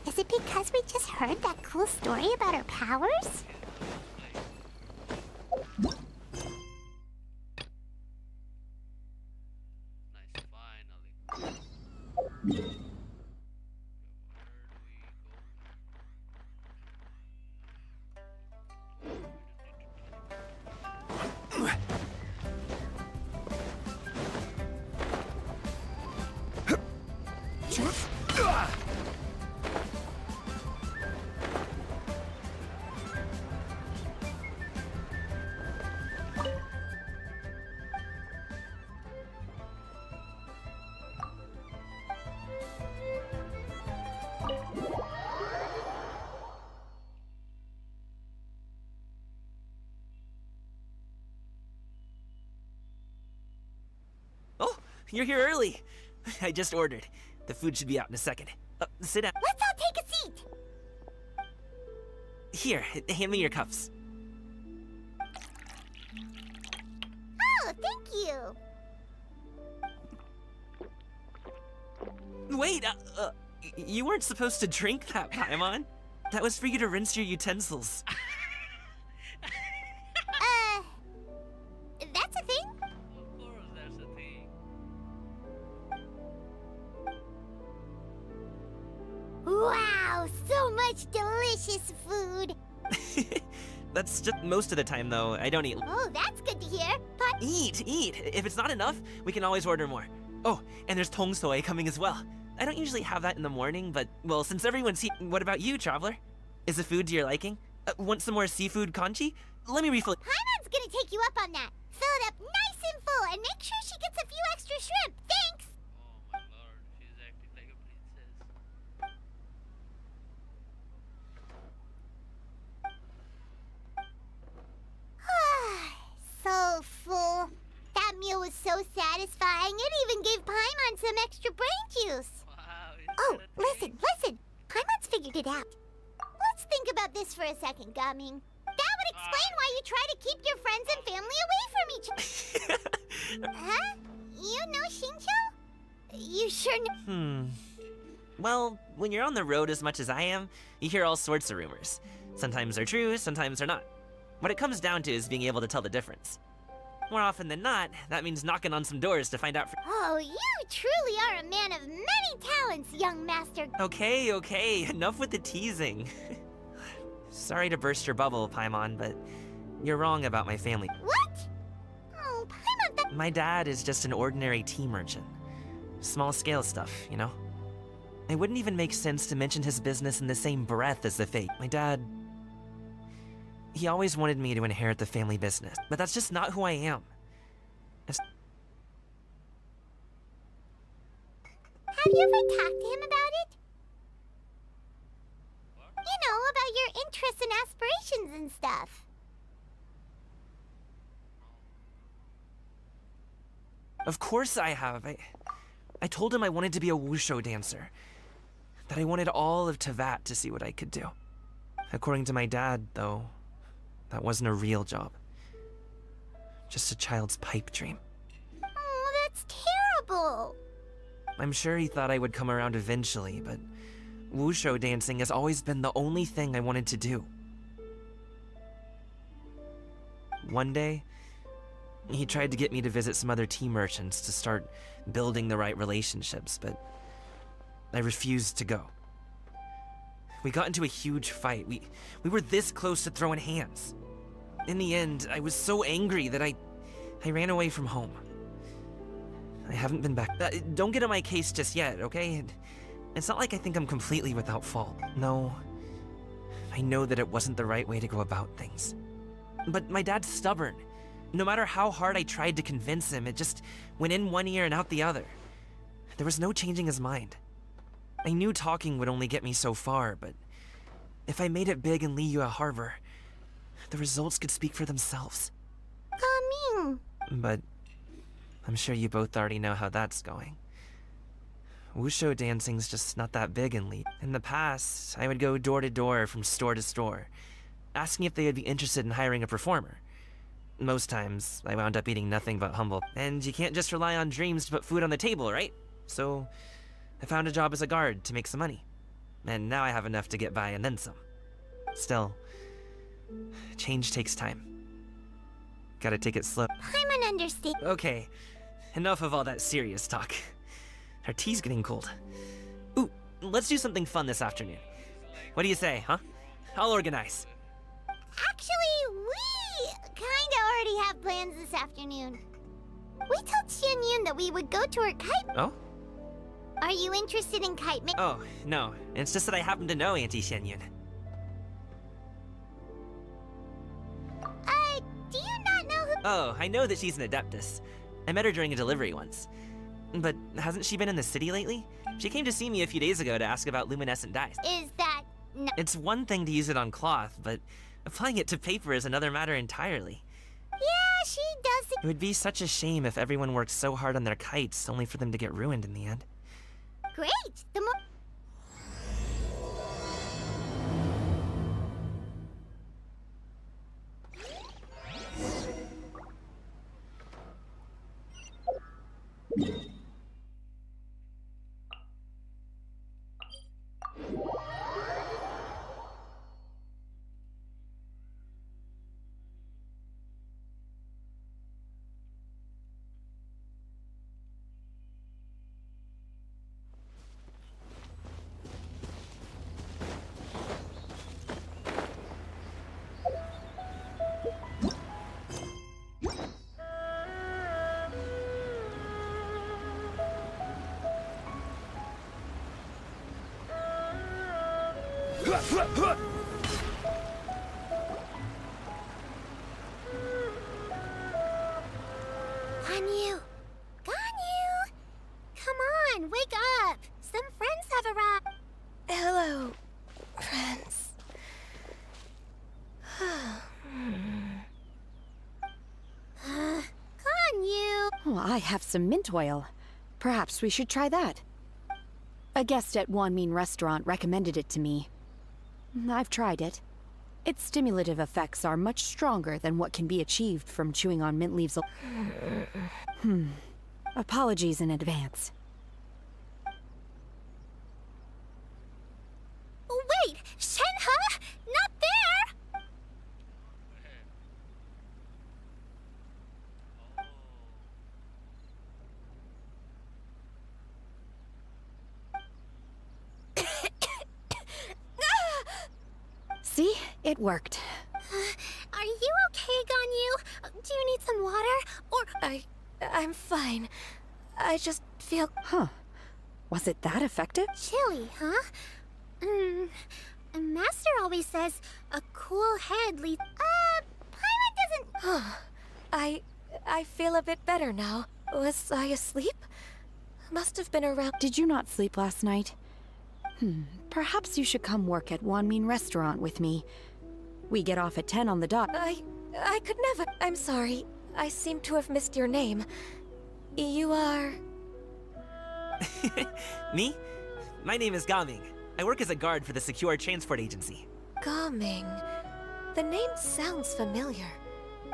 [SPEAKER 3] Is it because we just heard that cool story about her powers?
[SPEAKER 1] Nice, finally.
[SPEAKER 2] you're here early. I just ordered. The food should be out in a second. Sit down.
[SPEAKER 3] Let's all take a seat.
[SPEAKER 2] Here, hand me your cups.
[SPEAKER 3] Oh, thank you.
[SPEAKER 2] Wait, you weren't supposed to drink that, Paimon. That was for you to rinse your utensils.
[SPEAKER 3] That's a thing?
[SPEAKER 1] Of course, that's a thing.
[SPEAKER 3] Wow, so much delicious food.
[SPEAKER 2] That's just most of the time, though. I don't eat.
[SPEAKER 3] Oh, that's good to hear. But
[SPEAKER 2] Eat! If it's not enough, we can always order more. Oh, and there's tong soy coming as well. I don't usually have that in the morning, but, well, since everyone's here, what about you, traveler? Is the food to your liking? Want some more seafood congee? Let me refill.
[SPEAKER 3] Paimon's gonna take you up on that. Fill it up nice and full and make sure she gets a few extra shrimp. Thanks!
[SPEAKER 1] Oh my lord, she's acting like a princess.
[SPEAKER 3] So full. That meal was so satisfying, it even gave Paimon some extra brain juice.
[SPEAKER 1] Wow,
[SPEAKER 3] Oh, listen. Paimon's figured it out. Let's think about this for a second, Gaming. That would explain why you try to keep your friends and family away from each other. Huh? You know Xingqiu? You sure know?
[SPEAKER 2] Well, when you're on the road as much as I am, you hear all sorts of rumors. Sometimes they're true, sometimes they're not. What it comes down to is being able to tell the difference. More often than not, that means knocking on some doors to find out for—
[SPEAKER 3] Oh, you truly are a man of many talents, young master.
[SPEAKER 2] Okay, enough with the teasing. Sorry to burst your bubble, Paimon, but you're wrong about my family.
[SPEAKER 3] What? Oh, Paimon, that—
[SPEAKER 2] My dad is just an ordinary tea merchant. Small-scale stuff, you know? It wouldn't even make sense to mention his business in the same breath as the fate. My dad— he always wanted me to inherit the family business, but that's just not who I am.
[SPEAKER 3] Have you ever talked to him about it? You know, about your interests and aspirations and stuff.
[SPEAKER 2] Of course I have. I told him I wanted to be a wushu dancer. That I wanted all of Tevat to see what I could do. According to my dad, though, that wasn't a real job. Just a child's pipe dream.
[SPEAKER 3] Oh, that's terrible.
[SPEAKER 2] I'm sure he thought I would come around eventually, but wushu dancing has always been the only thing I wanted to do. One day, he tried to get me to visit some other tea merchants to start building the right relationships, but I refused to go. We got into a huge fight. We were this close to throwing hands. In the end, I was so angry that I ran away from home. I haven't been back. Don't get on my case just yet, okay? It's not like I think I'm completely without fault. No, I know that it wasn't the right way to go about things. But my dad's stubborn. No matter how hard I tried to convince him, it just went in one ear and out the other. There was no changing his mind. I knew talking would only get me so far, but if I made it big in Liyue Harbor, the results could speak for themselves.
[SPEAKER 3] Gaming.
[SPEAKER 2] But I'm sure you both already know how that's going. Wushu dancing's just not that big in Liyue. In the past, I would go door to door from store to store, asking if they would be interested in hiring a performer. Most times, I wound up eating nothing but humble. And you can't just rely on dreams to put food on the table, right? So I found a job as a guard to make some money. And now I have enough to get by and then some. Still, change takes time. Gotta take it slow.
[SPEAKER 3] Paimon understand.
[SPEAKER 2] Okay, enough of all that serious talk. Our tea's getting cold. Ooh, let's do something fun this afternoon. What do you say, huh? I'll organize.
[SPEAKER 3] Actually, we kinda already have plans this afternoon. We told Xianyun that we would go to her kite.
[SPEAKER 2] Oh?
[SPEAKER 3] Are you interested in kite making?
[SPEAKER 2] Oh, no. It's just that I happen to know Auntie Xianyun.
[SPEAKER 3] Do you not know who—
[SPEAKER 2] Oh, I know that she's an adeptus. I met her during a delivery once. But hasn't she been in the city lately? She came to see me a few days ago to ask about luminescent dyes.
[SPEAKER 3] Is that— no?
[SPEAKER 2] It's one thing to use it on cloth, but applying it to paper is another matter entirely.
[SPEAKER 3] Yeah, Chi doesn't...
[SPEAKER 2] It would be such a shame if everyone worked so hard on their kites only for them to get ruined in the end.
[SPEAKER 3] Great! The more... Ganyu! Ganyu! Come on, wake up! Some friends have arrived.
[SPEAKER 15] Hello, friends.
[SPEAKER 3] Ganyu!
[SPEAKER 16] Oh, I have some mint oil. Perhaps we should try that. A guest at Wanmin Restaurant recommended it to me. I've tried it. Its stimulative effects are much stronger than what can be achieved from chewing on mint leaves. Apologies in advance.
[SPEAKER 3] Wait! Shenhe? Not there!
[SPEAKER 16] See? It worked.
[SPEAKER 15] Are you okay, Ganyu? Do you need some water? Or... I'm fine. I just feel...
[SPEAKER 16] Huh. Was it that effective?
[SPEAKER 3] Chilly, huh? Master always says a cool head leads... Paimon doesn't...
[SPEAKER 15] I feel a bit better now. Was I asleep? Must have been around...
[SPEAKER 16] Did you not sleep last night? Perhaps you should come work at Wanmin Restaurant with me. We get off at 10 on the dot.
[SPEAKER 15] I could never... I'm sorry. I seem to have missed your name. You are...
[SPEAKER 2] Me? My name is Gaming. I work as a guard for the Secure Transport Agency.
[SPEAKER 15] Gaming. The name sounds familiar.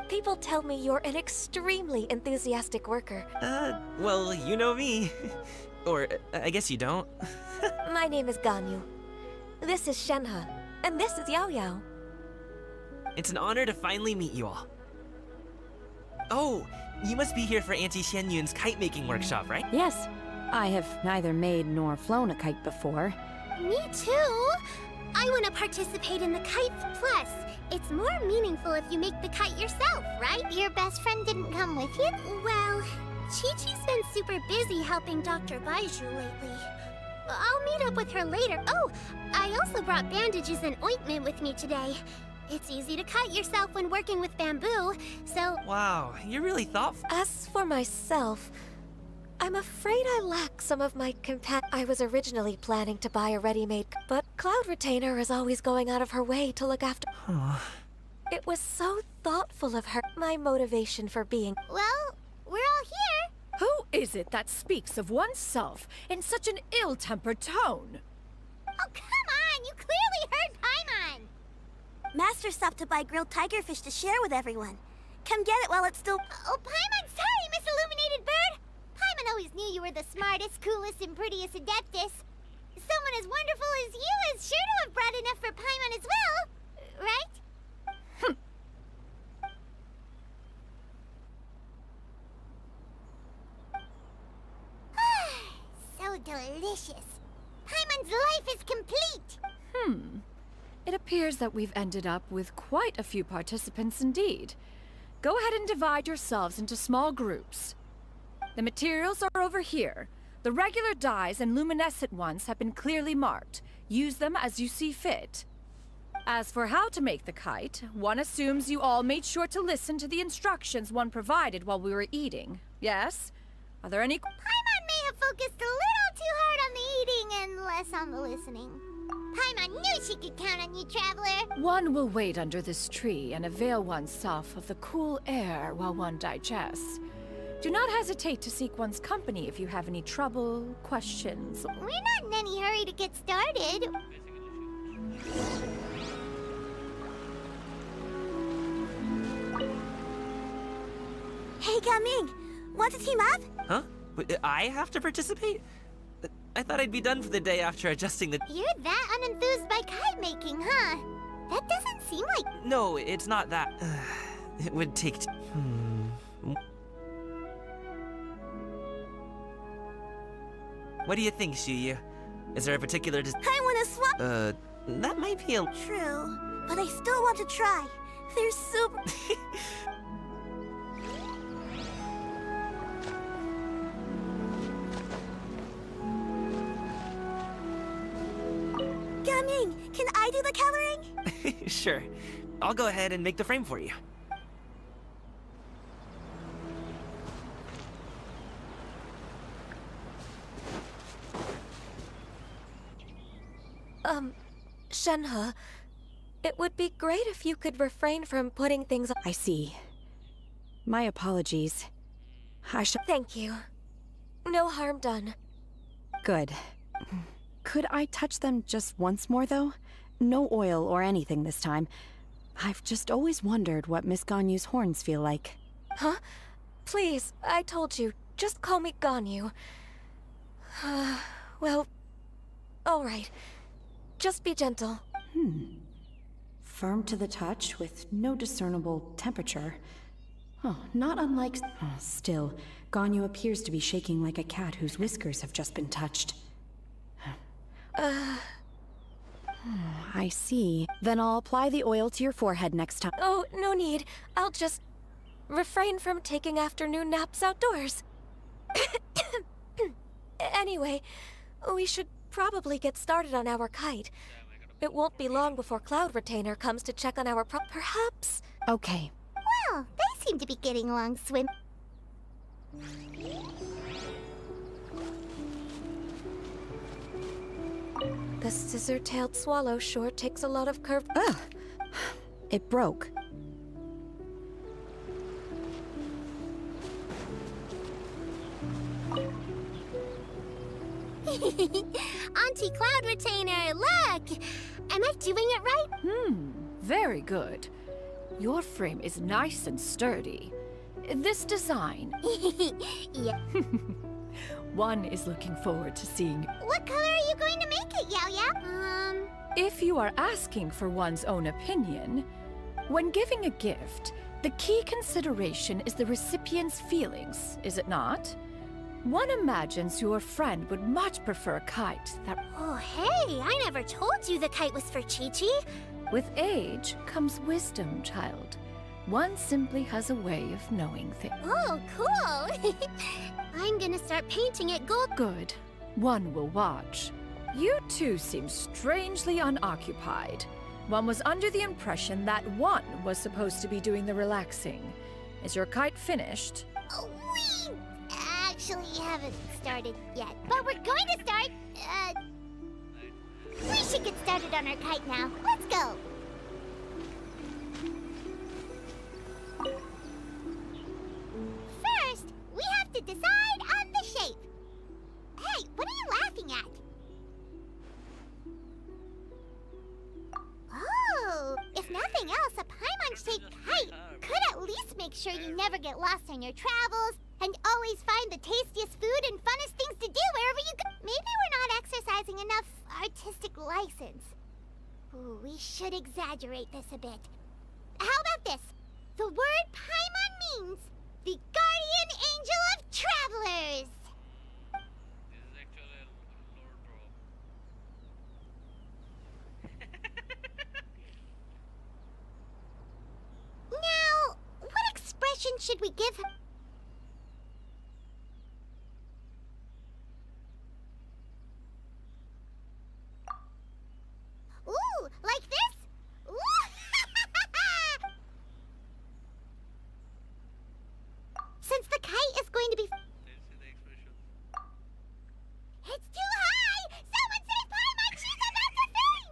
[SPEAKER 15] People tell me you're an extremely enthusiastic worker.
[SPEAKER 2] Well, you know me. Or, I guess you don't.
[SPEAKER 15] My name is Ganyu. This is Shenhe. And this is Yao Yao.
[SPEAKER 2] It's an honor to finally meet you all. Oh, you must be here for Auntie Xianyun's kite-making workshop, right?
[SPEAKER 16] Yes. I have neither made nor flown a kite before.
[SPEAKER 3] Me too! I want to participate in the kite. Plus, it's more meaningful if you make the kite yourself, right? Your best friend didn't come with you? Well, Chi-Chi's been super busy helping Dr. Baiju lately. I'll meet up with her later. Oh, I also brought bandages and ointment with me today. It's easy to cut yourself when working with bamboo, so...
[SPEAKER 2] Wow, you're really thoughtful.
[SPEAKER 15] As for myself, I'm afraid I lack some of my I was originally planning to buy a ready-made, but Cloud Retainer is always going out of her way to look after... It was so thoughtful of her. My motivation for being...
[SPEAKER 3] Well, we're all here.
[SPEAKER 6] Who is it that speaks of oneself in such an ill-tempered tone?
[SPEAKER 3] Oh, come on! You clearly heard Paimon! Master stopped to buy grilled tigerfish to share with everyone. Come get it while it's still... Oh, Paimon, sorry, Miss Illuminated Bird! Paimon always knew you were the smartest, coolest, and prettiest Adeptus. Someone as wonderful as you is sure to have brought enough for Paimon as well, right? So delicious. Paimon's life is complete.
[SPEAKER 6] It appears that we've ended up with quite a few participants indeed. Go ahead and divide yourselves into small groups. The materials are over here. The regular dyes and luminescent ones have been clearly marked. Use them as you see fit. As for how to make the kite, one assumes you all made sure to listen to the instructions one provided while we were eating. Yes? Are there any...
[SPEAKER 3] Paimon may have focused a little too hard on the eating and less on the listening. Paimon knew she could count on you, Traveler.
[SPEAKER 6] One will wait under this tree and avail oneself of the cool air while one digests. Do not hesitate to seek one's company if you have any trouble, questions.
[SPEAKER 3] We're not in any hurry to get started.
[SPEAKER 15] Hey, Gaming! Want to team up?
[SPEAKER 2] Huh? I have to participate? I thought I'd be done for the day after adjusting the...
[SPEAKER 3] You're that unenthused by kite making, huh? That doesn't seem like...
[SPEAKER 2] No, it's not that. It would take... What do you think, Xiyu? Is there a particular
[SPEAKER 15] I wanna swap...
[SPEAKER 2] that might be a...
[SPEAKER 15] True, but I still want to try. They're super... Gaming, can I do the coloring?
[SPEAKER 2] Sure. I'll go ahead and make the frame for you.
[SPEAKER 15] Shenhe, it would be great if you could refrain from putting things...
[SPEAKER 16] I see. My apologies. I shall...
[SPEAKER 15] Thank you. No harm done.
[SPEAKER 16] Good. Could I touch them just once more, though? No oil or anything this time. I've just always wondered what Miss Ganyu's horns feel like.
[SPEAKER 15] Huh? Please, I told you. Just call me Ganyu. Well, all right. Just be gentle.
[SPEAKER 16] Firm to the touch with no discernible temperature. Oh, not unlike... Oh, still, Ganyu appears to be shaking like a cat whose whiskers have just been touched. I see. Then I'll apply the oil to your forehead next time.
[SPEAKER 15] Oh, no need. I'll just refrain from taking afternoon naps outdoors. Anyway, we should probably get started on our kite. It won't be long before Cloud Retainer comes to check on our perhaps...
[SPEAKER 16] Okay.
[SPEAKER 3] Well, they seem to be getting along swim.
[SPEAKER 15] The scissor-tailed swallow sure takes a lot of curve...
[SPEAKER 16] Ugh! It broke.
[SPEAKER 3] Auntie Cloud Retainer, look! Am I doing it right?
[SPEAKER 6] Very good. Your frame is nice and sturdy. This design...
[SPEAKER 3] Yeah.
[SPEAKER 6] One is looking forward to seeing...
[SPEAKER 3] What color are you going to make it, Yao Yao?
[SPEAKER 6] If you are asking for one's own opinion, when giving a gift, the key consideration is the recipient's feelings, is it not? One imagines your friend would much prefer a kite that...
[SPEAKER 3] Oh, hey, I never told you the kite was for Chi-Chi.
[SPEAKER 6] With age comes wisdom, child. One simply has a way of knowing things.
[SPEAKER 3] Oh, cool. I'm gonna start painting it gold.
[SPEAKER 6] Good. One will watch. You two seem strangely unoccupied. One was under the impression that one was supposed to be doing the relaxing. Is your kite finished?
[SPEAKER 3] We actually haven't started yet, but we're going to start. We should get started on our kite now. Let's go. First, we have to decide on the shape. Hey, what are you laughing at? Oh, if nothing else, a Paimon-shaped kite could at least make sure you never get lost on your travels and always find the tastiest food and funnest things to do wherever you go. Maybe we're not exercising enough artistic license. Ooh, we should exaggerate this a bit. How about this? The word Paimon means the guardian angel of travelers.
[SPEAKER 1] This is actually a lore drop.
[SPEAKER 3] Now, what expression should we give him? Ooh, like this? Ooh. Since the kite is going to be... It's too high! Someone save Paimon! She's about to faint!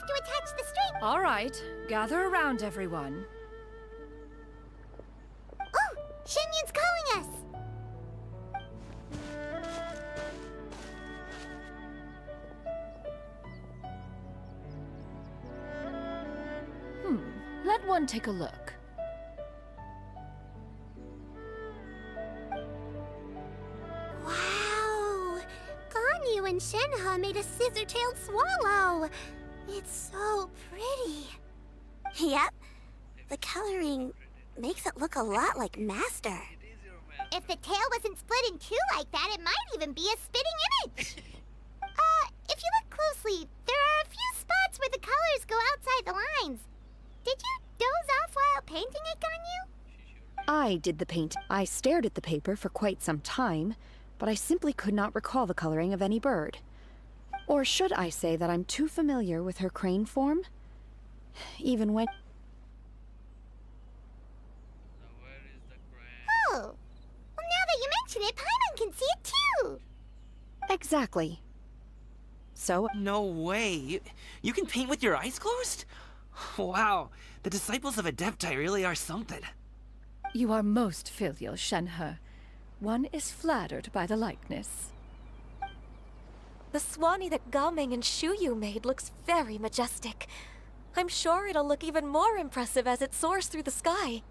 [SPEAKER 3] have to attach the string.
[SPEAKER 6] All right, gather around, everyone.
[SPEAKER 3] Oh, Xianyun's calling us.
[SPEAKER 6] Let one take a look.
[SPEAKER 3] Wow! Ganyu and Tenha made a scissor-tailed swallow. It's so pretty. Yep. The coloring makes it look a lot like Master. If the tail wasn't split in two like that, it might even be a spitting image. If you look closely, there are a few spots where the colors go outside the lines. Did you doze off while painting it, Ganyu?
[SPEAKER 16] I did the paint. I stared at the paper for quite some time, but I simply could not recall the coloring of any bird. Or should I say that I'm too familiar with her crane form? Even when...
[SPEAKER 3] Oh! Well, now that you mention it, Paimon can see it too!
[SPEAKER 16] Exactly. So...
[SPEAKER 2] No way. You can paint with your eyes closed? Wow, the disciples of Adepti really are something.
[SPEAKER 6] You are most filial, Tenha. One is flattered by the likeness.
[SPEAKER 15] The Swanee that Gaming and Xianyun made looks very majestic. I'm sure it'll look even more impressive as it soars through the sky.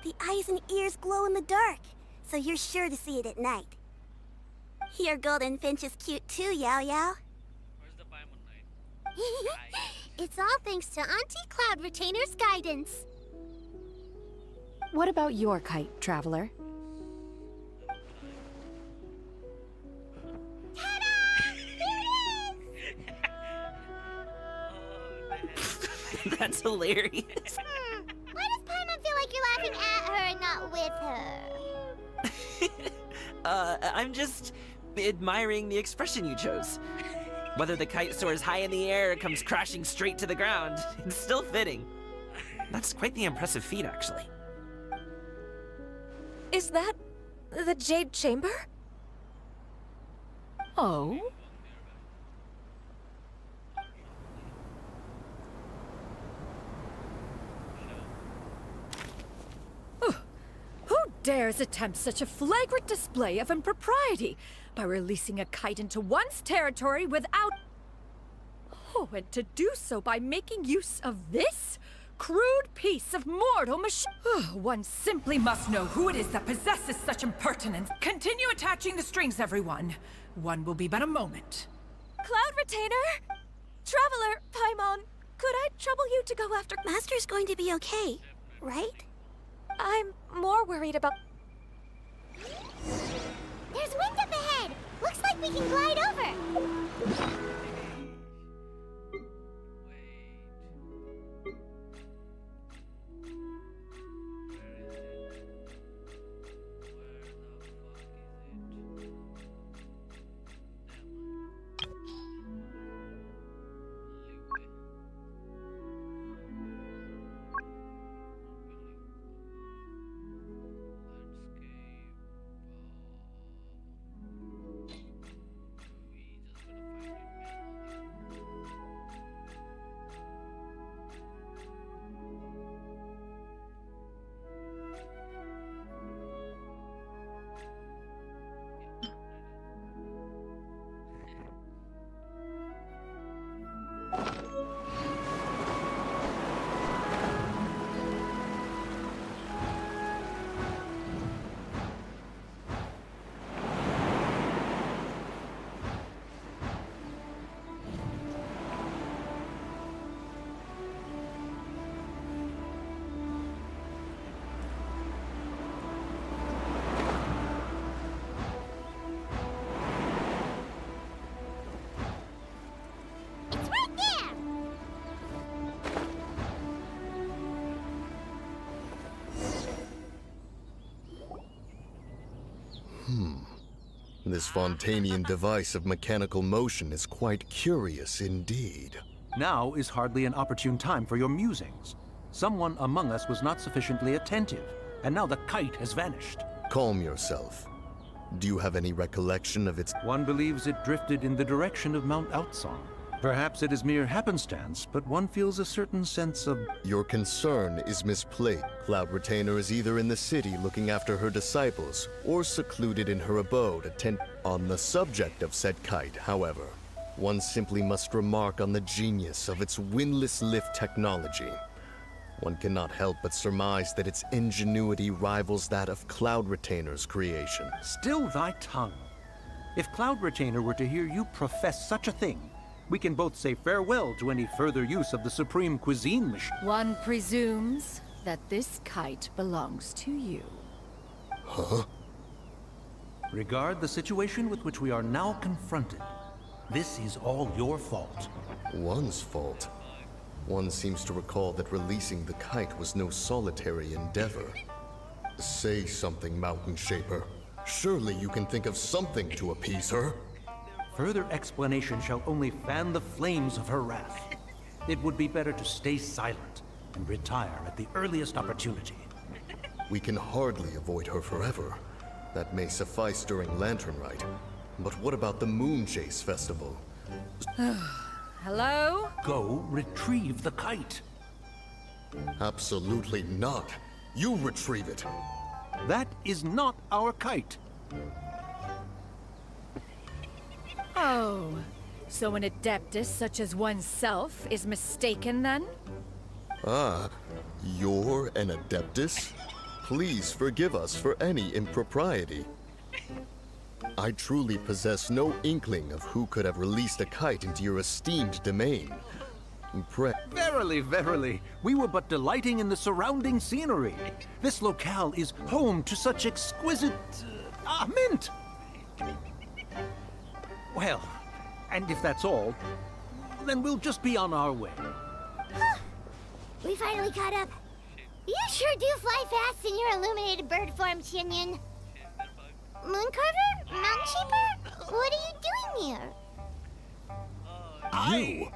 [SPEAKER 3] The eyes and ears glow in the dark, so you're sure to see it at night. Your golden finch is cute too, Yao Yao.
[SPEAKER 1] Where's the Paimon night?
[SPEAKER 3] It's all thanks to Auntie Cloud Retainer's guidance.
[SPEAKER 16] What about your kite, Traveler?
[SPEAKER 3] Ta-da! Here it is!
[SPEAKER 2] That's hilarious.
[SPEAKER 3] Why does Paimon feel like you're laughing at her and not with her?
[SPEAKER 2] I'm just admiring the expression you chose. Whether the kite soars high in the air or comes crashing straight to the ground, it's still fitting. That's quite the impressive feat, actually.
[SPEAKER 15] Is that the Jade Chamber?
[SPEAKER 6] Oh? Who dares attempt such a flagrant display of impropriety by releasing a kite into one's territory without... Oh, and to do so by making use of this crude piece of mortal machine... One simply must know who it is that possesses such impertinence. Continue attaching the strings, everyone. One will be but a moment.
[SPEAKER 15] Cloud Retainer! Traveler, Paimon, could I trouble you to go after...
[SPEAKER 3] Master's going to be okay, right?
[SPEAKER 15] I'm more worried about...
[SPEAKER 3] There's wind up ahead! Looks like we can glide over!
[SPEAKER 17] This Fontanian device of mechanical motion is quite curious indeed.
[SPEAKER 12] Now is hardly an opportune time for your musings. Someone among us was not sufficiently attentive, and now the kite has vanished.
[SPEAKER 17] Calm yourself. Do you have any recollection of its...
[SPEAKER 12] One believes it drifted in the direction of Mount Outsong. Perhaps it is mere happenstance, but one feels a certain sense of...
[SPEAKER 17] Your concern is misplaced. Cloud Retainer is either in the city looking after her disciples, or secluded in her abode On the subject of said kite, however, one simply must remark on the genius of its windless lift technology. One cannot help but surmise that its ingenuity rivals that of Cloud Retainer's creation.
[SPEAKER 12] Still thy tongue. If Cloud Retainer were to hear you profess such a thing, we can both say farewell to any further use of the Supreme Cuisine machine.
[SPEAKER 6] One presumes that this kite belongs to you.
[SPEAKER 17] Huh?
[SPEAKER 12] Regard the situation with which we are now confronted. This is all your fault.
[SPEAKER 17] One's fault? One seems to recall that releasing the kite was no solitary endeavor. Say something, Mountain Shaper. Surely you can think of something to appease her.
[SPEAKER 12] Further explanation shall only fan the flames of her wrath. It would be better to stay silent and retire at the earliest opportunity.
[SPEAKER 17] We can hardly avoid her forever. That may suffice during Lantern Rite. But what about the Moon Chase Festival?
[SPEAKER 6] Hello?
[SPEAKER 12] Go retrieve the kite.
[SPEAKER 17] Absolutely not. You retrieve it.
[SPEAKER 12] That is not our kite.
[SPEAKER 6] Oh, so an adeptus such as oneself is mistaken then?
[SPEAKER 17] Ah, you're an Adeptus? Please forgive us for any impropriety. I truly possess no inkling of who could have released a kite into your esteemed domain.
[SPEAKER 12] Verily, verily, we were but delighting in the surrounding scenery. This locale is home to such exquisite... mint! Well, and if that's all, then we'll just be on our way.
[SPEAKER 3] We finally caught up. You sure do fly fast in your illuminated bird form, xianyun. Mooncarver? Mountain Shaper? What are you doing here?
[SPEAKER 17] You?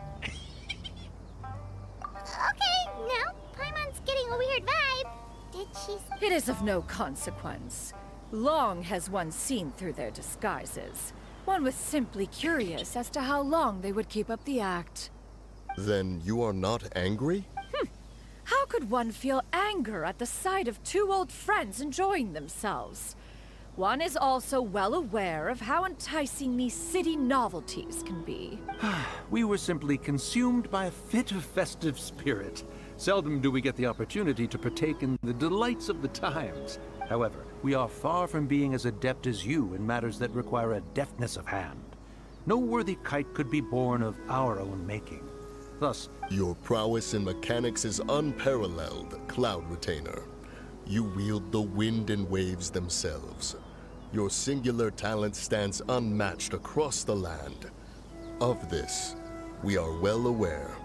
[SPEAKER 3] Okay, now Paimon's getting a weird vibe. Did she...
[SPEAKER 6] It is of no consequence. Long has one seen through their disguises. One was simply curious as to how long they would keep up the act.
[SPEAKER 17] Then you are not angry?
[SPEAKER 6] How could one feel anger at the sight of two old friends enjoying themselves? One is also well aware of how enticing these city novelties can be.
[SPEAKER 12] We were simply consumed by a fit of festive spirit. Seldom do we get the opportunity to partake in the delights of the times. However, we are far from being as adept as you in matters that require a deftness of hand. No worthy kite could be born of our own making. Thus,
[SPEAKER 17] your prowess in mechanics is unparalleled, Cloud Retainer. You wield the wind and waves themselves. Your singular talent stands unmatched across the land. Of this, we are well aware.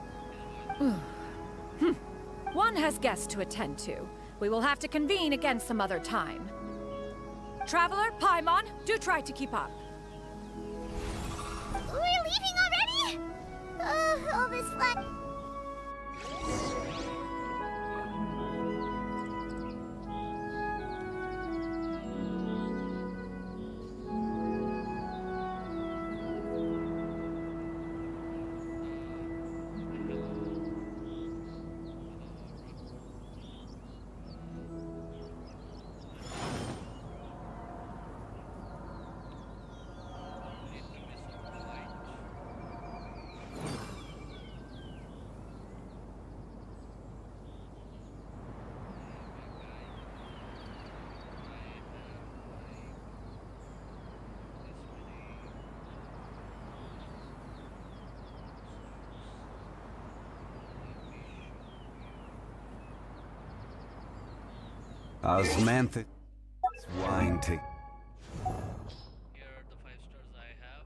[SPEAKER 6] One has guests to attend to. We will have to convene again some other time. Traveler, Paimon, do try to keep up.
[SPEAKER 3] We're leaving already? All this fun.
[SPEAKER 13] Osmanthus wine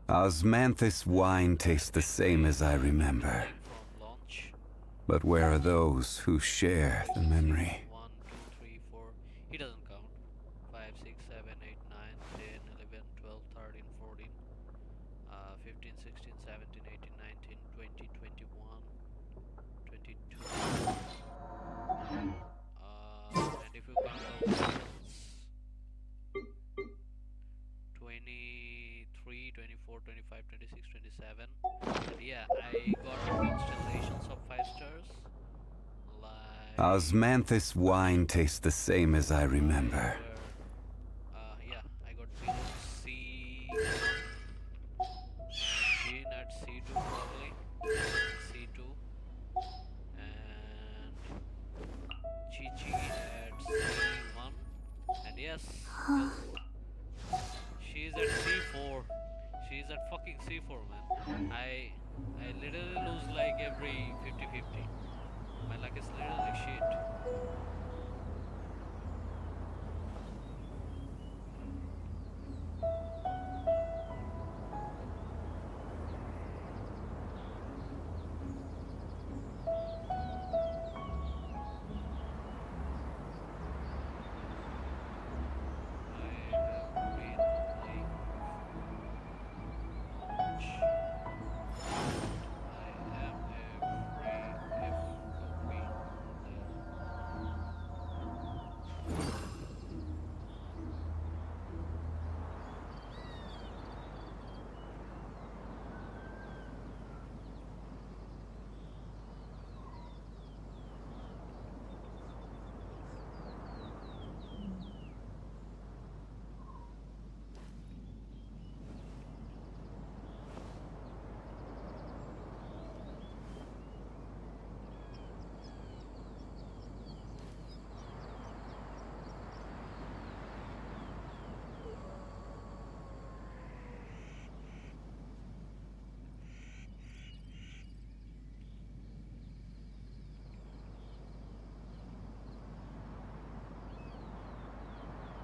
[SPEAKER 13] Osmanthus wine tastes the same as I remember. But where are those who share the memory?
[SPEAKER 1] 1, 2, 3, 4. He doesn't count. 5, 6, 7, 8, 9, 10, 11, 12, 13, 14, 15, 16, 17, 18, 19, 20, 21, 22. And if you count 23, 23, 24, 25, 26, 27. And yeah, I got constellations of 5 stars. Like
[SPEAKER 13] Osmanthus wine tastes the same as I remember.
[SPEAKER 1] yeah, I got C1, Jean at C2 probably, C2, and Chi at C1, and yes, she's at C4. She's at fucking C4, man. I literally lose like every 50-50. My luck is literally shit.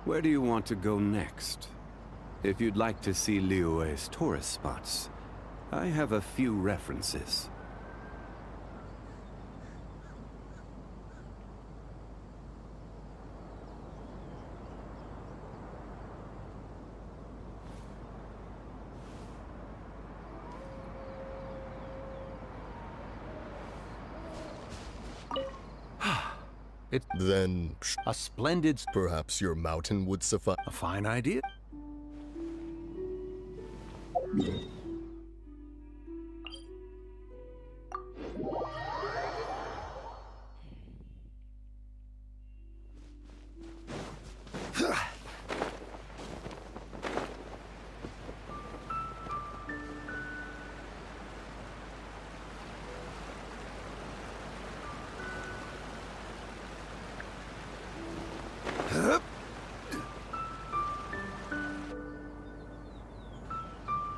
[SPEAKER 13] Where do you want to go next? If you'd like to see Liyue's tourist spots, I have a few references.
[SPEAKER 17] Then,
[SPEAKER 12] a splendid...
[SPEAKER 17] Perhaps your mountain would suffice.
[SPEAKER 12] A fine idea.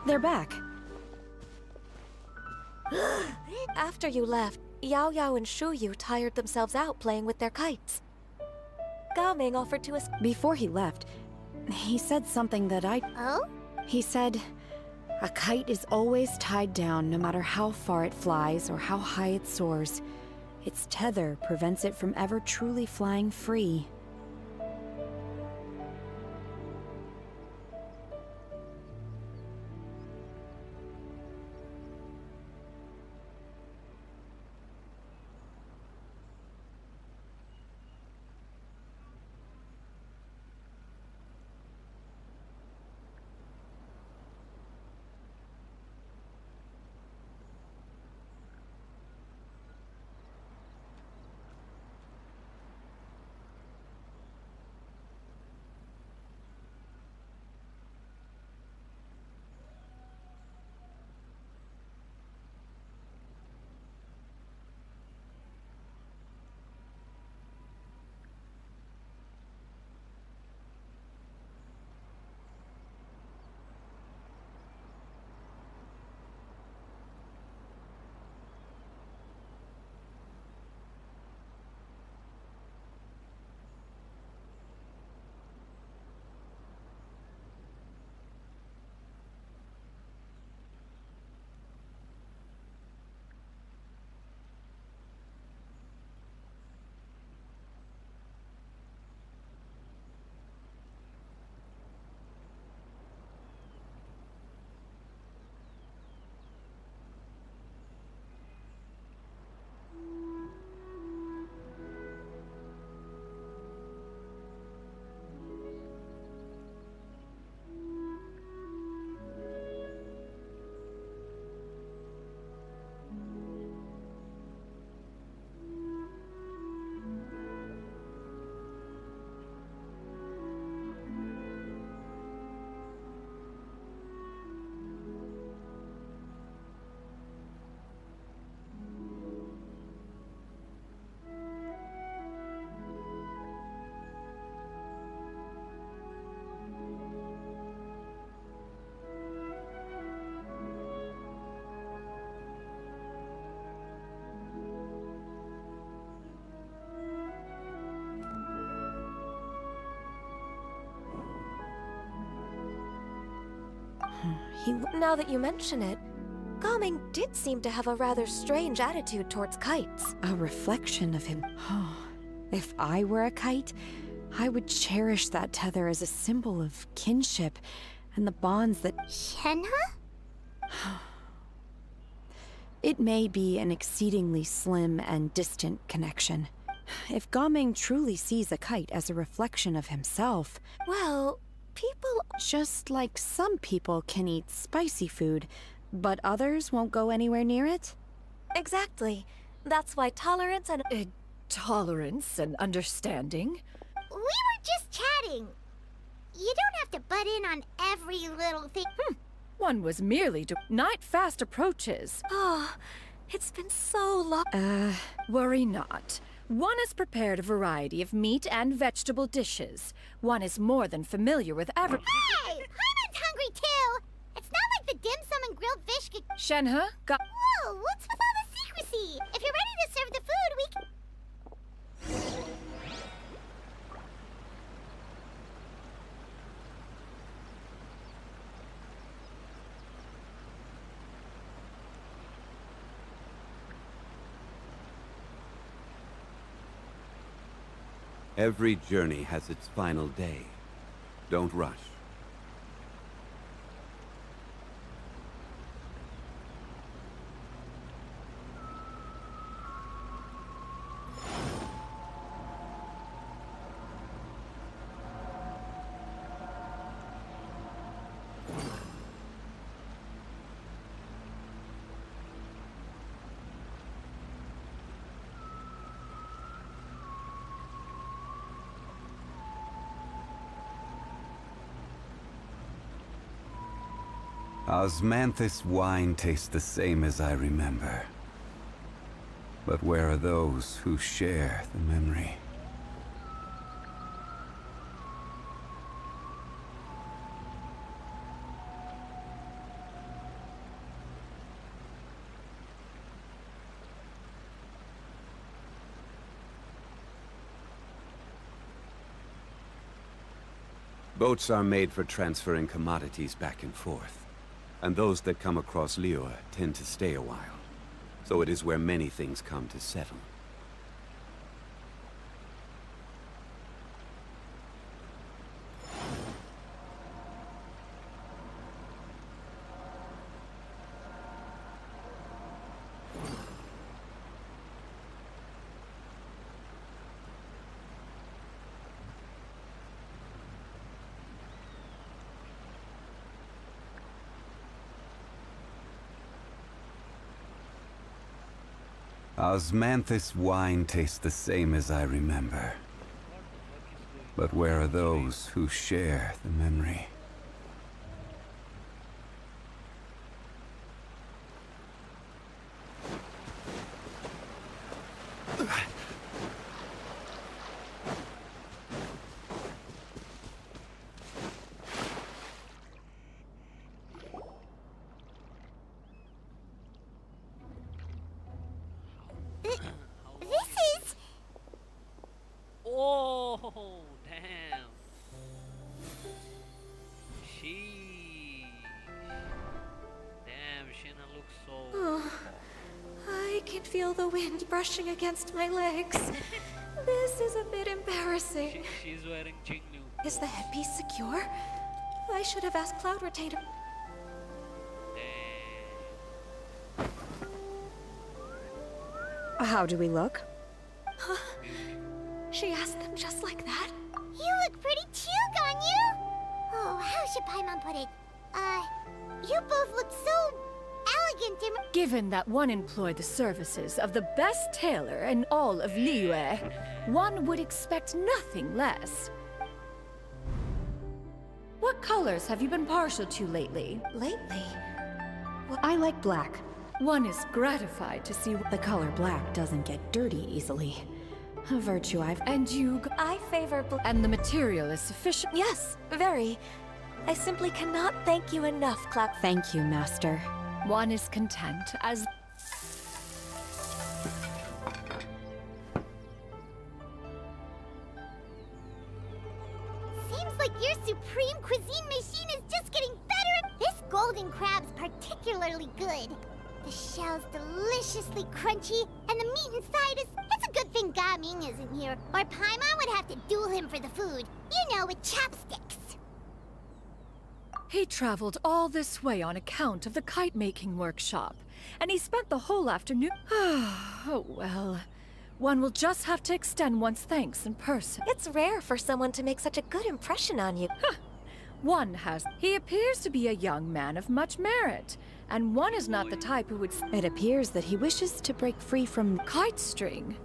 [SPEAKER 6] They're back.
[SPEAKER 15] After you left, Yao Yao and Shu Yu tired themselves out playing with their kites. Gaming offered to us.
[SPEAKER 16] Before he left, he said something that I...
[SPEAKER 3] Oh?
[SPEAKER 16] He said, a kite is always tied down no matter how far it flies or how high it soars. Its tether prevents it from ever truly flying free.
[SPEAKER 15] Now that you mention it, Gaming did seem to have a rather strange attitude towards kites.
[SPEAKER 16] A reflection of him. If I were a kite, I would cherish that tether as a symbol of kinship and the bonds that...
[SPEAKER 3] Tenha?
[SPEAKER 16] It may be an exceedingly slim and distant connection. If Gaming truly sees a kite as a reflection of himself...
[SPEAKER 15] Well, people...
[SPEAKER 16] Just like some people can eat spicy food, but others won't go anywhere near it?
[SPEAKER 15] Exactly. That's why tolerance and...
[SPEAKER 6] Tolerance and understanding?
[SPEAKER 3] We were just chatting. You don't have to butt in on every little thing.
[SPEAKER 6] One was merely night fast approaches.
[SPEAKER 15] Oh, it's been so long.
[SPEAKER 6] Worry not. One has prepared a variety of meat and vegetable dishes. One is more than familiar with every...
[SPEAKER 3] Hey! Paimon's hungry too! It's not like the dim sum and grilled fish could...
[SPEAKER 6] Shenhe,
[SPEAKER 3] Whoa, what's with all the secrecy? If you're ready to serve the food, we can...
[SPEAKER 13] Every journey has its final day. Don't rush. Osmanthus wine tastes the same as I remember. But where are those who share the memory? Boats are made for transferring commodities back and forth. And those that come across Liyue tend to stay a while. So it is where many things come to settle. Osmanthus wine tastes the same as I remember. But where are those who share the memory?
[SPEAKER 1] Oh, damn. Sheesh. Damn, Shina looks so...
[SPEAKER 15] Oh, I can feel the wind brushing against my legs. This is a bit embarrassing.
[SPEAKER 1] She's wearing Jingnu.
[SPEAKER 15] Is the headpiece secure? I should have asked Cloud Retainer.
[SPEAKER 16] How do we look?
[SPEAKER 15] She asked them just like that?
[SPEAKER 3] You look pretty too, Ganyu! Oh, how should Paimon put it? You both look so elegant and...
[SPEAKER 6] Given that one employed the services of the best tailor in all of Liyue, one would expect nothing less. What colors have you been partial to lately?
[SPEAKER 15] Lately?
[SPEAKER 16] Well, I like black.
[SPEAKER 6] One is gratified to see
[SPEAKER 16] the color black doesn't get dirty easily. A virtue I've...
[SPEAKER 6] And you...
[SPEAKER 15] I favor
[SPEAKER 6] and the material is sufficient...
[SPEAKER 15] Yes, very. I simply cannot thank you enough, Cloud.
[SPEAKER 16] Thank you, Master.
[SPEAKER 6] One is content as...
[SPEAKER 3] Seems like your supreme cuisine machine is just getting better. This gold golden crab's particularly good. The shell's deliciously crunchy, and the meat inside is... It's a good thing Gaming isn't here, or Paimon would have to duel him for the food. You know, with chopsticks.
[SPEAKER 6] He traveled all this way on account of the kite-making workshop, and he spent the whole afternoon... Oh, well... One will just have to extend one's thanks in person.
[SPEAKER 15] It's rare for someone to make such a good impression on you.
[SPEAKER 6] One has... He appears to be a young man of much merit, and one is not the type who would...
[SPEAKER 16] It appears that he wishes to break free from...
[SPEAKER 6] Kite string?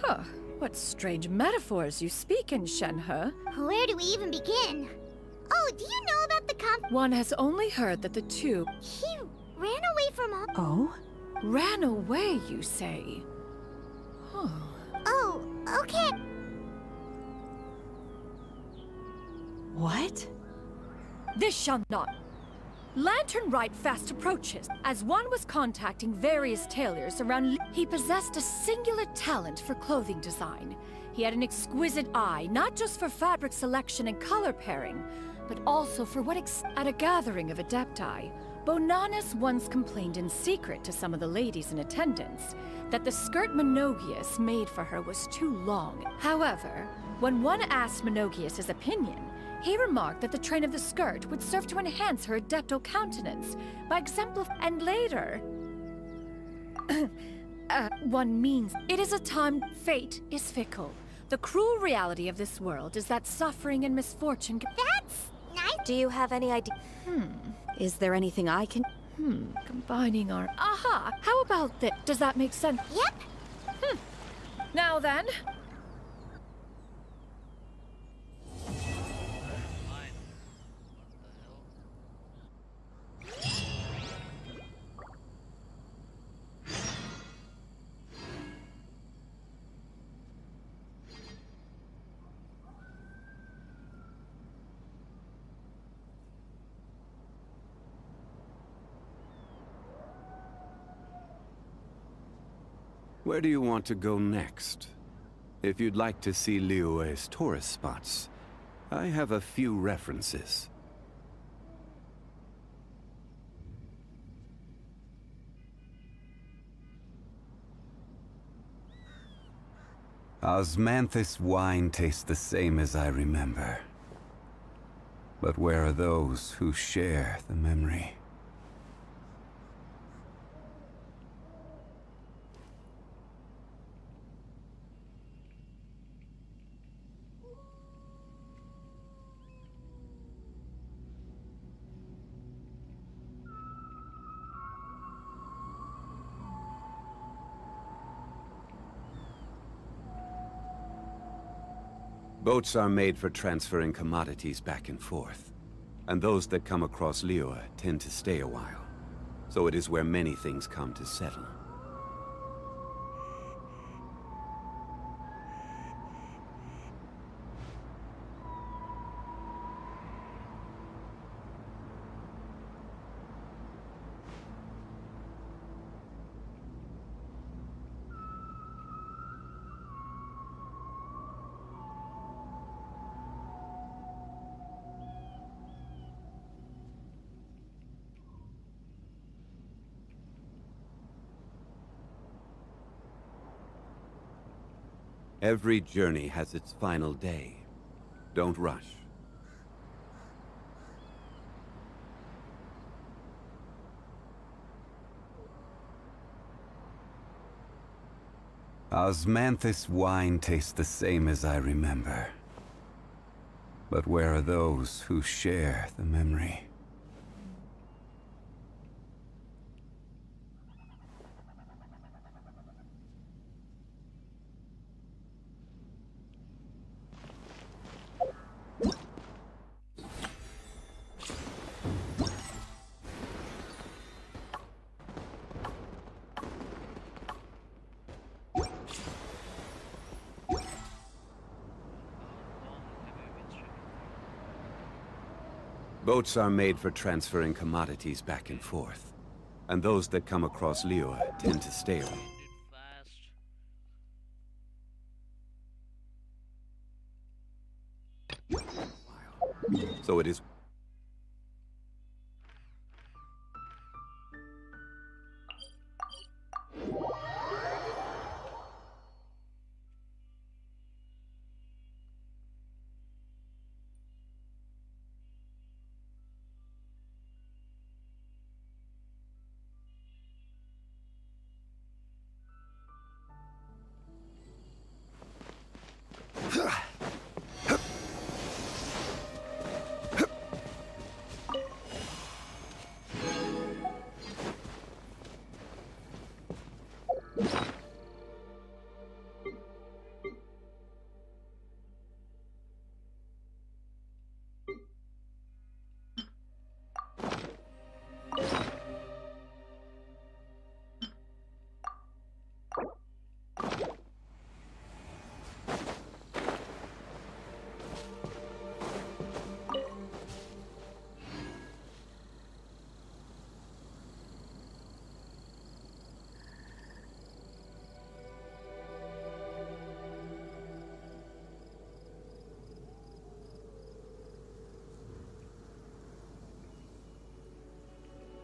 [SPEAKER 6] Huh. What strange metaphors you speak in, Shenhe.
[SPEAKER 3] Where do we even begin? Oh, do you know about the
[SPEAKER 6] One has only heard that the two...
[SPEAKER 3] He ran away from home.
[SPEAKER 6] Oh? Ran away, you say? Huh.
[SPEAKER 3] Oh, okay.
[SPEAKER 16] What?
[SPEAKER 6] This shall not. Lantern Right fast approaches. As one was contacting various tailors around, he possessed a singular talent for clothing design. He had an exquisite eye, not just for fabric selection and color pairing, but also for at a gathering of adepti. Bonanis once complained in secret to some of the ladies in attendance that the skirt Menogius made for her was too long. However, when one asked Menogius' opinion, he remarked that the train of the skirt would serve to enhance her adeptal countenance by exemplifying. And later... one means it is a time fate is fickle. The cruel reality of this world is that suffering and misfortune...
[SPEAKER 3] That's nice.
[SPEAKER 15] Do you have any idea?
[SPEAKER 16] Is there anything I can...
[SPEAKER 6] Combining our... Aha! How about this? Does that make sense?
[SPEAKER 3] Yep.
[SPEAKER 6] Now then...
[SPEAKER 13] Where do you want to go next? If you'd like to see Liyue's tourist spots, I have a few references. Osmanthus wine tastes the same as I remember. But where are those who share the memory? Boats are made for transferring commodities back and forth. And those that come across Liyue tend to stay a while. So it is where many things come to settle. Every journey has its final day. Don't rush. Osmanthus wine tastes the same as I remember. But where are those who share the memory? Boats are made for transferring commodities back and forth. And those that come across Liyue tend to stay away. So it is...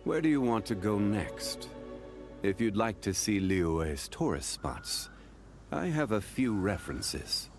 [SPEAKER 13] Where do you want to go next? If you'd like to see Liyue's tourist spots, I have a few references.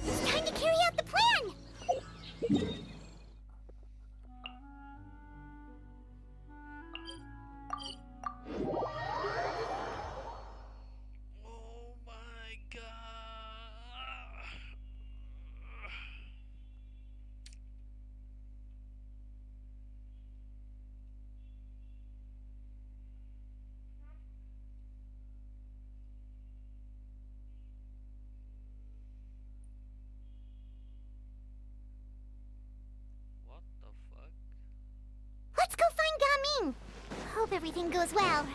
[SPEAKER 3] It's time to carry out the plan!
[SPEAKER 1] Oh my god. What the fuck?
[SPEAKER 3] Let's go find Gaming! Hope everything goes well.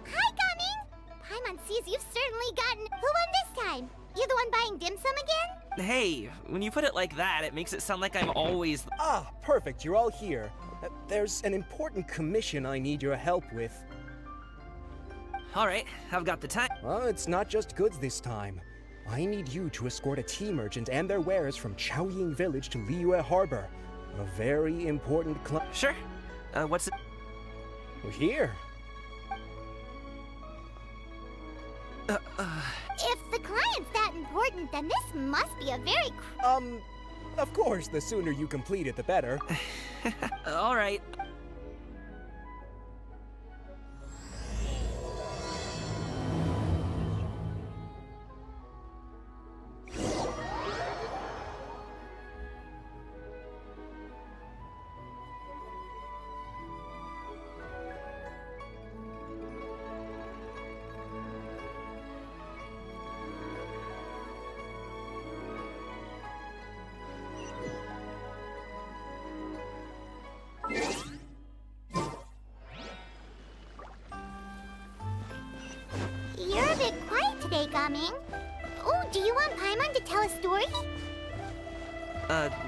[SPEAKER 3] Hi, Gaming! Paimon sees you've certainly gotten... Who won this time? You the one buying dim sum again?
[SPEAKER 2] Hey, when you put it like that, it makes it sound like I'm always...
[SPEAKER 18] Ah, perfect, you're all here. There's an important commission I need your help with.
[SPEAKER 2] Alright, I've got the time.
[SPEAKER 18] Well, it's not just goods this time. I need you to escort a tea merchant and their wares from Chaoying Village to Liyue Harbor. A very important
[SPEAKER 2] Sure. What's it?
[SPEAKER 18] Here.
[SPEAKER 3] If the client's that important, then this must be a very...
[SPEAKER 18] Of course, the sooner you complete it, the better.
[SPEAKER 2] Alright.
[SPEAKER 3] You're a bit quiet today, Gaming. Oh, do you want Paimon to tell a story?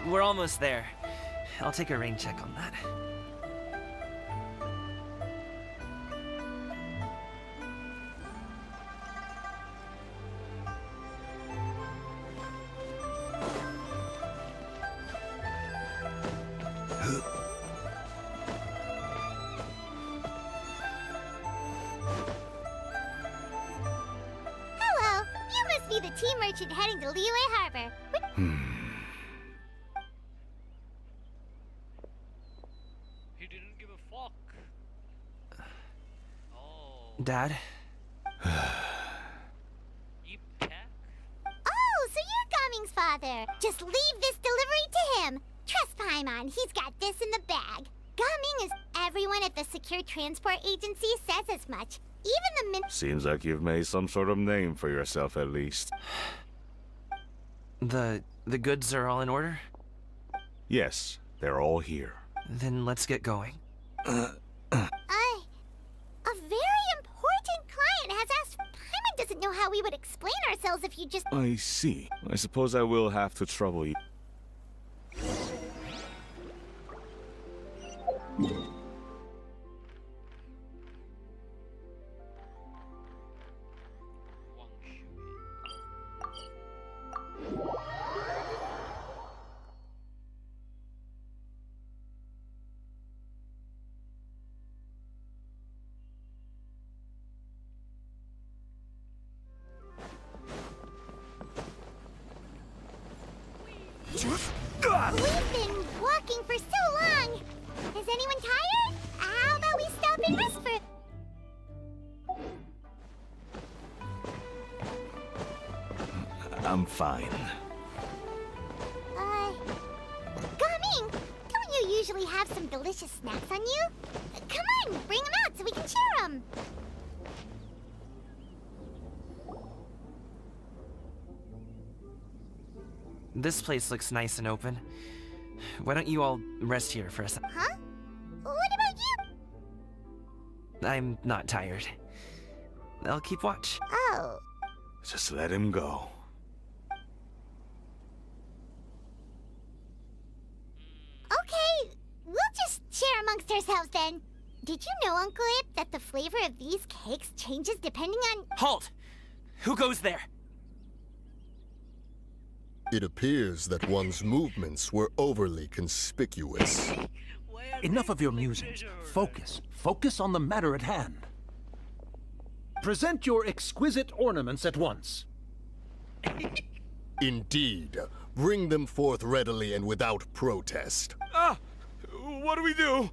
[SPEAKER 2] We're almost there. I'll take a rain check on that.
[SPEAKER 3] tea merchant heading to Liyue Harbor.
[SPEAKER 1] He didn't give a fuck. Oh.
[SPEAKER 2] Dad?
[SPEAKER 3] Oh, so you're Gaming's father. Just leave this delivery to him. Trust Paimon, he's got this in the bag. Gaming is everyone at the Secure Transport Agency says as much. Even the
[SPEAKER 19] Seems like you've made some sort of name for yourself at least.
[SPEAKER 2] The goods are all in order?
[SPEAKER 19] Yes, they're all here.
[SPEAKER 2] Then let's get going.
[SPEAKER 3] A very important client has asked. Paimon doesn't know how we would explain ourselves if you just.
[SPEAKER 19] I see. I suppose I will have to trouble you.
[SPEAKER 3] We've been walking for so long. Is anyone tired? How about we stop and rest for.
[SPEAKER 19] I'm fine.
[SPEAKER 3] Gaming, don't you usually have some delicious snacks on you? Come on, bring them out so we can share them.
[SPEAKER 2] This place looks nice and open. Why don't you all rest here for a second?
[SPEAKER 3] Huh? What about you?
[SPEAKER 2] I'm not tired. I'll keep watch.
[SPEAKER 3] Oh.
[SPEAKER 19] Just let him go.
[SPEAKER 3] Okay, we'll just share amongst ourselves then. Did you know, Uncle Ip, that the flavor of these cakes changes depending on...
[SPEAKER 2] Halt! Who goes there?
[SPEAKER 17] It appears that one's movements were overly conspicuous.
[SPEAKER 12] Enough of your musings. Focus. Focus on the matter at hand. Present your exquisite ornaments at once.
[SPEAKER 17] Indeed. Bring them forth readily and without protest.
[SPEAKER 19] Ah! What do we do?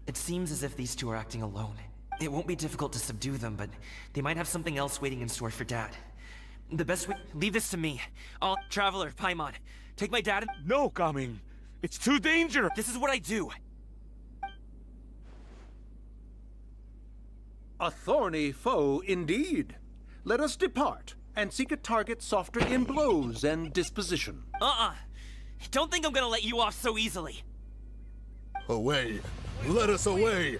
[SPEAKER 2] It seems as if these two are acting alone. It won't be difficult to subdue them, but they might have something else waiting in store for Dad. The best way... Leave this to me. I'll... Traveler, Paimon. Take my dad and...
[SPEAKER 19] No, Gaming. It's too dangerous.
[SPEAKER 2] This is what I do.
[SPEAKER 12] A thorny foe indeed. Let us depart and seek a target softer in blows and disposition.
[SPEAKER 2] Don't think I'm gonna let you off so easily.
[SPEAKER 17] Away. Let us away.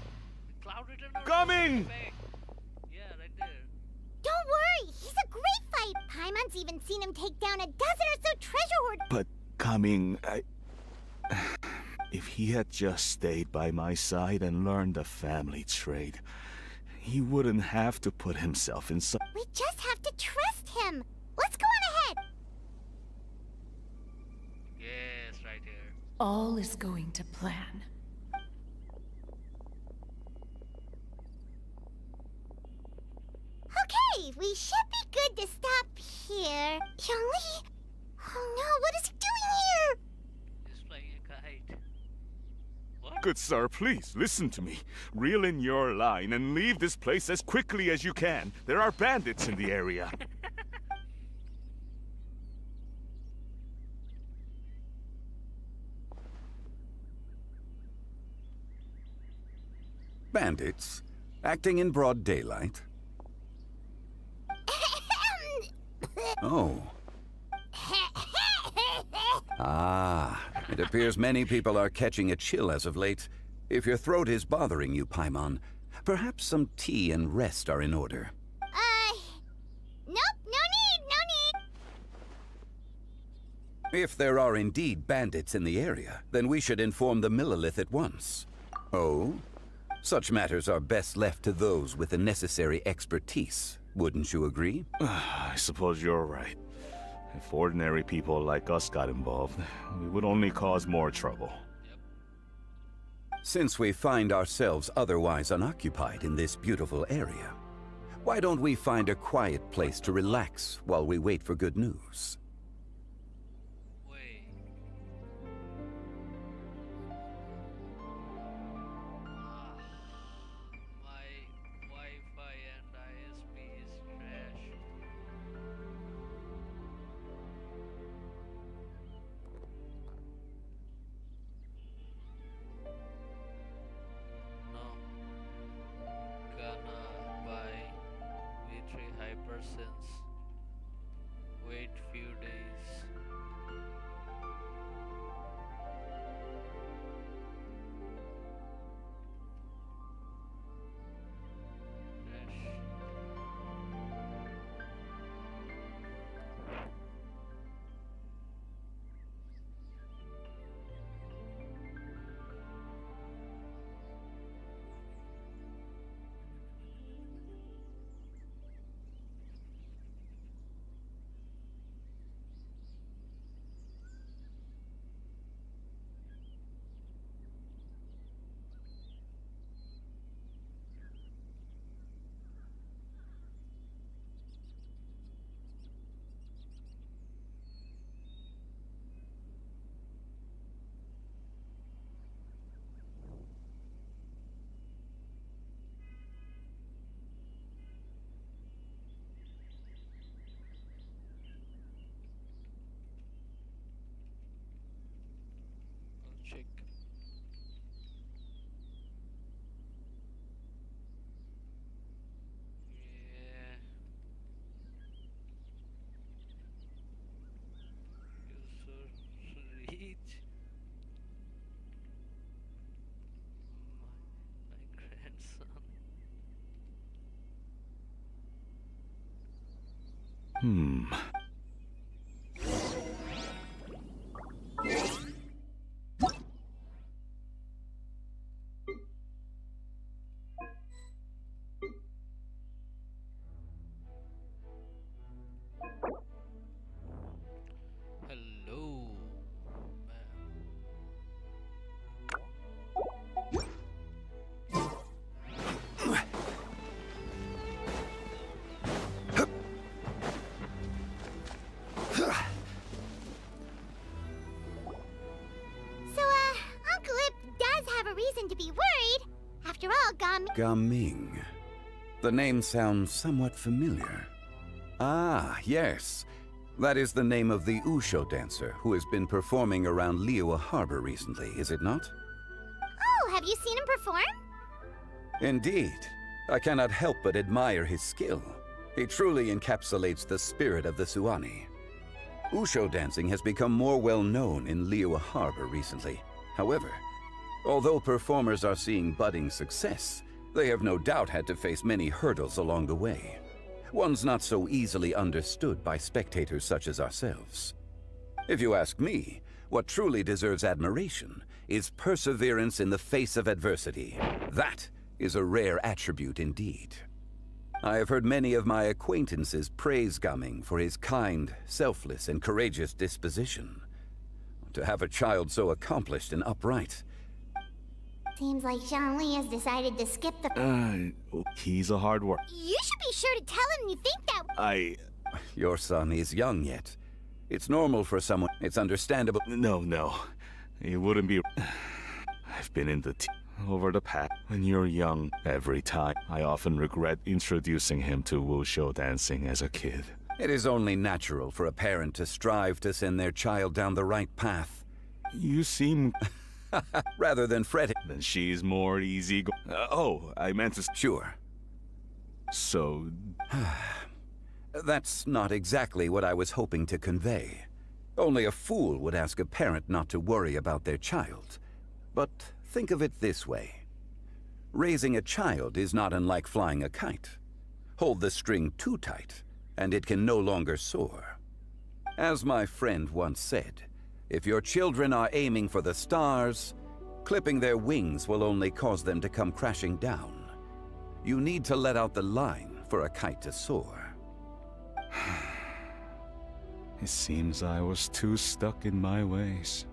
[SPEAKER 19] Coming!
[SPEAKER 3] Don't worry, he's a great fight. Paimon's even seen him take down a dozen or so treasure hoard.
[SPEAKER 19] But Gaming, if he had just stayed by my side and learned the family trade, he wouldn't have to put himself in such...
[SPEAKER 3] We just have to trust him. Let's go on ahead.
[SPEAKER 1] Yes, right here.
[SPEAKER 6] All is going to plan.
[SPEAKER 3] Okay, we should be good to stop here. Youngli? Oh no, what is he doing here?
[SPEAKER 1] He's playing a kite.
[SPEAKER 19] Good sir, please, listen to me. Reel in your line and leave this place as quickly as you can. There are bandits in the area.
[SPEAKER 13] Bandits? Acting in broad daylight? Oh. Ah, it appears many people are catching a chill as of late. If your throat is bothering you, Paimon, perhaps some tea and rest are in order.
[SPEAKER 3] Nope, no need.
[SPEAKER 13] If there are indeed bandits in the area, then we should inform the Millilith at once. Oh? Such matters are best left to those with the necessary expertise. Wouldn't you agree?
[SPEAKER 19] I suppose you're right. If ordinary people like us got involved, we would only cause more trouble.
[SPEAKER 13] Since we find ourselves otherwise unoccupied in this beautiful area, Why don't we find a quiet place to relax while we wait for good news?
[SPEAKER 1] My Wi-Fi and ISP is trash. No. Gonna buy V3 Hypersense. Wait few days. Check. Yeah. User reach. My grandson. Hello,
[SPEAKER 3] So, Uncle Ip does have a reason to be worried. After all,
[SPEAKER 13] Gaming. The name sounds somewhat familiar. Ah, yes. That is the name of the Usho dancer who has been performing around Liyue Harbor recently, is it not?
[SPEAKER 3] Oh, have you seen him perform?
[SPEAKER 13] Indeed. I cannot help but admire his skill. He truly encapsulates the spirit of the Suani. Usho dancing has become more well known in Liyue Harbor recently. However, although performers are seeing budding success, they have no doubt had to face many hurdles along the way. One's not so easily understood by spectators such as ourselves. If you ask me, what truly deserves admiration is perseverance in the face of adversity. That is a rare attribute indeed. I have heard many of my acquaintances praise Gaming for his kind, selfless, and courageous disposition. To have a child so accomplished and upright.
[SPEAKER 3] Seems like Xianyun has decided to skip the...
[SPEAKER 19] He's a hard worker.
[SPEAKER 3] You should be sure to tell him you think that...
[SPEAKER 13] Your son is young yet. It's normal for someone... It's understandable...
[SPEAKER 19] No. It wouldn't be... I've been in the over the past. When you're young, every time, I often regret introducing him to Wushu dancing as a kid.
[SPEAKER 13] It is only natural for a parent to strive to send their child down the right path.
[SPEAKER 19] You seem...
[SPEAKER 13] Rather than fretting.
[SPEAKER 19] Then she's more easy I meant to...
[SPEAKER 13] Sure.
[SPEAKER 19] So...
[SPEAKER 13] That's not exactly what I was hoping to convey. Only a fool would ask a parent not to worry about their child. But think of it this way. Raising a child is not unlike flying a kite. Hold the string too tight, and it can no longer soar. As my friend once said, if your children are aiming for the stars, clipping their wings will only cause them to come crashing down. You need to let out the line for a kite to soar.
[SPEAKER 19] It seems I was too stuck in my ways.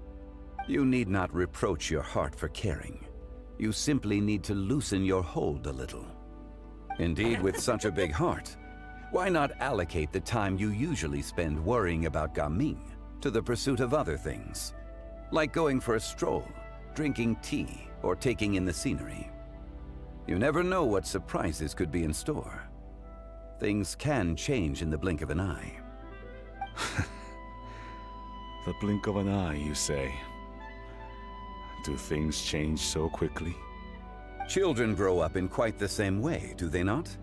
[SPEAKER 13] You need not reproach your heart for caring. You simply need to loosen your hold a little. Indeed, with such a big heart, why not allocate the time you usually spend worrying about Gaming to the pursuit of other things? Like going for a stroll, drinking tea, or taking in the scenery. You never know what surprises could be in store. Things can change in the blink of an eye.
[SPEAKER 19] The blink of an eye, you say? Do things change so quickly?
[SPEAKER 13] Children grow up in quite the same way, do they not?